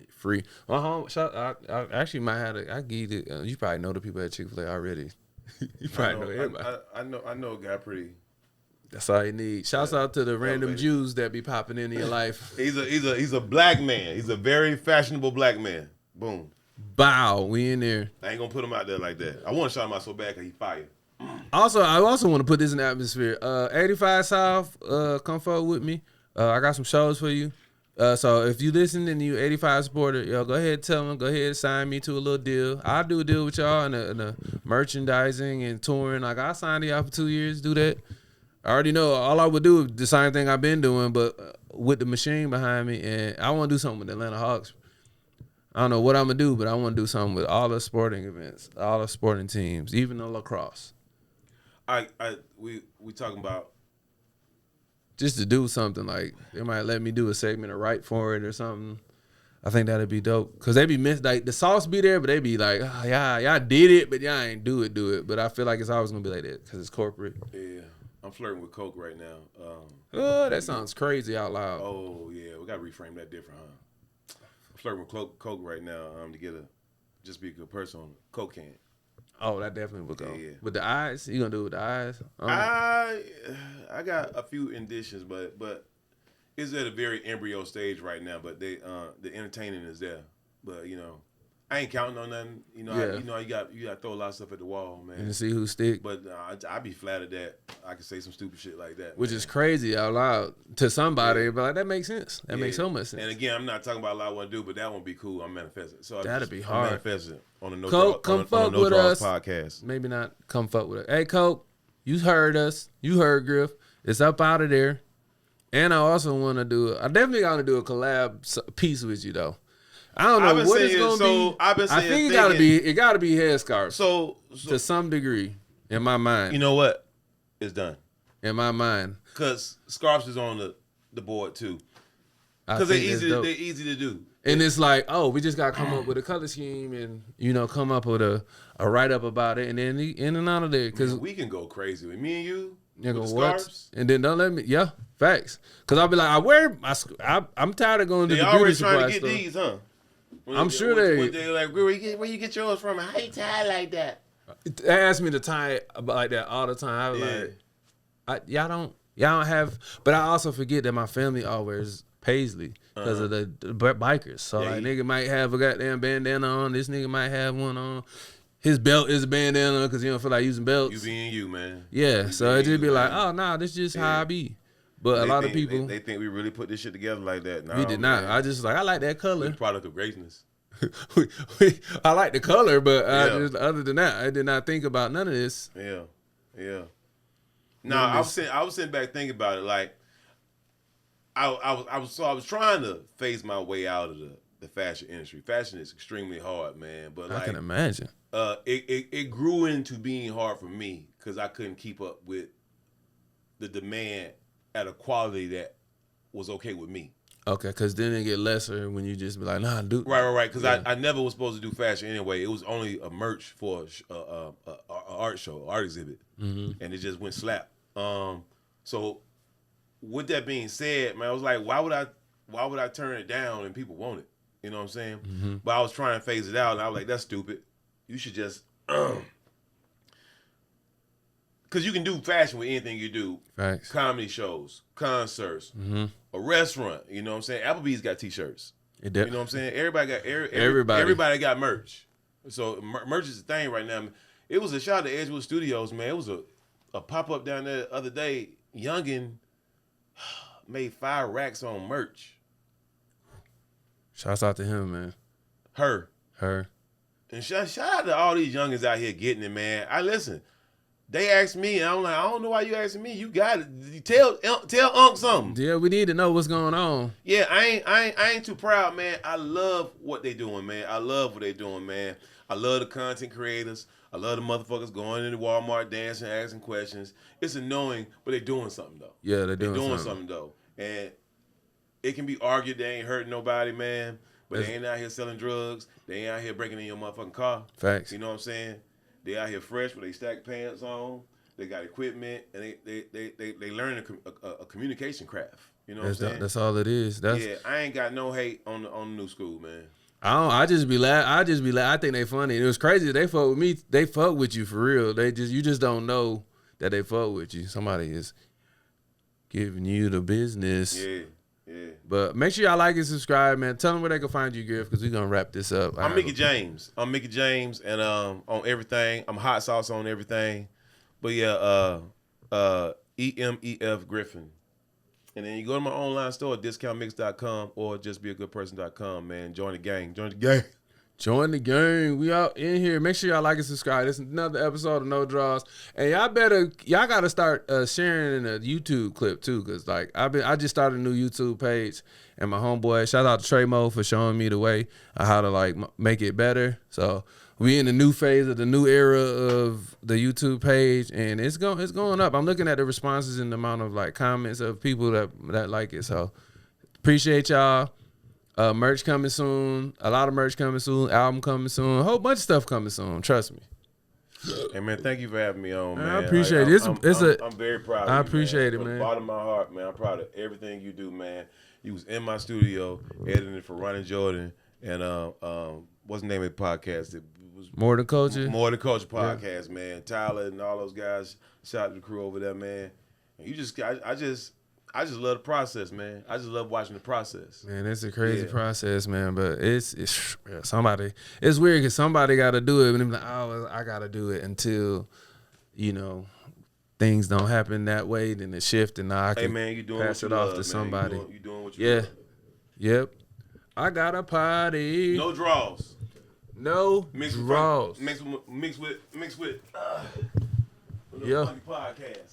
free. My home, I actually might have I give you you probably know the people at Chick-fil-A already. You probably know everybody. I know a guy pretty. That's all you need. Shouts out to the random Jews that be popping into your life. He's a black man. He's a very fashionable black man. Boom. Bow. We in there. I ain't gonna put him out there like that. I want to shout him out so bad because he fired. Also, I also want to put this in the atmosphere. 85 South, come forward with me. I got some shows for you. So if you listen and you 85 supporter, yo, go ahead, tell them, go ahead, sign me to a little deal. I'll do a deal with y'all in the merchandising and touring. Like, I'll sign y'all for 2 years, do that. I already know all I would do is the same thing I've been doing, but with the machine behind me. And I want to do something with the Atlanta Hawks. I don't know what I'm going to do, but I want to do something with all the sporting events, all the sporting teams, even the lacrosse. We talking about just to do something, like they might let me do a segment or write for it or something. I think that'd be dope. Cause they be like the sauce be there, but they be like, oh, y'all did it, but y'all ain't do it. But I feel like it's always gonna be like that because it's corporate. Yeah, I'm flirting with Coke right now. Oh, that sounds crazy out loud. Oh yeah, we gotta reframe that different, huh? I'm flirting with Coke right now to just be a good person on a Coke can. Oh, that definitely would go. Yeah. With the eyes, you gonna do it with the eyes? I got a few inditions, but it's at a very embryo stage right now. But the entertaining is there. But I ain't counting on nothing. You got to throw a lot of stuff at the wall, man. And see who stick. But I be flattered that I can say some stupid shit like that. Which is crazy out loud to somebody, but like, that makes sense. That makes so much sense. And again, I'm not talking about a lot I want to do, but that won't be cool. I'm manifesting. So that'd be hard. I'm manifesting on the Coke, come fuck with us. Podcast. Maybe not come fuck with us. Hey, Coke, you heard us. You heard Griff. It's up out of there. And I also want to do. I definitely got to do a collab piece with you though. I don't know what it's gonna be. I think it gotta be headscarf. So to some degree, in my mind. You know what? It's done. In my mind. Because scarves is on the board too. Because they're easy to do. And it's like, oh, we just gotta come up with a color scheme and come up with a write up about it and then in and out of there. Because we can go crazy with me and you. Nigga, what? And then don't let me. Yeah, facts. Because I'll be like, I'm tired of going to the beauty supply trying to get store. These, huh? I'm sure they like, where you get yours from? How you tie it like that? They ask me to tie it like that all the time. I was like, y'all don't have. But I also forget that my family always paisley because of the bikers. So like nigga might have a goddamn bandana on. This nigga might have one on. His belt is a bandana because he don't feel like using belts. You being you, man. Yeah, so it just be like, oh nah, this just how I be. But a lot of people they think we really put this shit together like that. No, we did not. I just like I like that color. We're the product of greatness. I like the color, but other than that, I did not think about none of this. Yeah. No, I was sitting back thinking about it. Like, I was trying to phase my way out of the fashion industry. Fashion is extremely hard, man. But I can imagine. It grew into being hard for me because I couldn't keep up with the demand at a quality that was okay with me. Okay, because then it get lesser when you just be like, nah, dude. Right. Because I never was supposed to do fashion anyway. It was only a merch for a art show, art exhibit, and it just went slap. So with that being said, man, I was like, why would I turn it down and people want it? You know what I'm saying? Mm-hmm. But I was trying to phase it out, and I was like, that's stupid. You should just, because you can do fashion with anything you do. Facts. Comedy shows, concerts, a restaurant. You know what I'm saying? Applebee's got T-shirts. You know what I'm saying? Everybody got merch. So merch is the thing right now. It was a shout out to Edgewood Studios, man. It was a pop-up down there the other day. Youngin made 5 racks on merch. Shouts out to him, man. Her. And shout out to all these youngins out here getting it, man. Listen. They asked me, and I'm like, I don't know why you asking me. You got it. Tell Unc something. Yeah, we need to know what's going on. Yeah, I ain't too proud, man. I love what they doing, man. I love the content creators. I love the motherfuckers going into Walmart, dancing, asking questions. It's annoying, but they doing something though. Yeah, they're doing something though. And it can be argued they ain't hurting nobody, man. But they ain't out here selling drugs. They ain't out here breaking in your motherfucking car. Facts. You know what I'm saying? They out here fresh with they stack pants on. They got equipment, and they learn a communication craft. You know what I'm saying? That's all it is. I ain't got no hate on the new school, man. I just be laughing. I think they funny. It was crazy. They fuck with me. They fuck with you for real. You just don't know that they fuck with you. Somebody is giving you the business. Yeah. But make sure y'all like and subscribe, man. Tell them where they can find you, Griff, because we're going to wrap this up. I'm Mickey James, and on everything. I'm hot sauce on everything. But yeah, Emef Griffin. And then you go to my online store, discountmix.com or justbeagoodperson.com, man. Join the gang. Join the gang. We out in here. Make sure y'all like and subscribe. This is another episode of Nodraws. And y'all gotta start sharing a YouTube clip too, cause like I just started a new YouTube page, and my homeboy, shout out to Trey Mo for showing me the way of how to like make it better. So we in the new phase of the new era of the YouTube page, and it's going up. I'm looking at the responses and the amount of like comments of people that like it. So appreciate y'all. Merch coming soon. A lot of merch coming soon. Album coming soon. A whole bunch of stuff coming soon. Trust me. Hey man, thank you for having me on, man. I appreciate it. I'm very proud of you. I appreciate it, man. From the bottom of my heart, man. I'm proud of everything you do, man. You was in my studio editing for Ronnie Jordan and what's the name of the podcast? It was More Than Culture. More Than Culture podcast, man. Tyler and all those guys. Shout out to the crew over there, man. And I just love the process, man. I just love watching the process. Man, it's a crazy process, man. But it's somebody. It's weird because somebody got to do it, and I'm like, oh, I got to do it until, things don't happen that way. Then it shift, and now I can pass it off to somebody. You doing what you love. Yep. I got a party. No draws. No draws. Mix with Yeah. Funky podcast.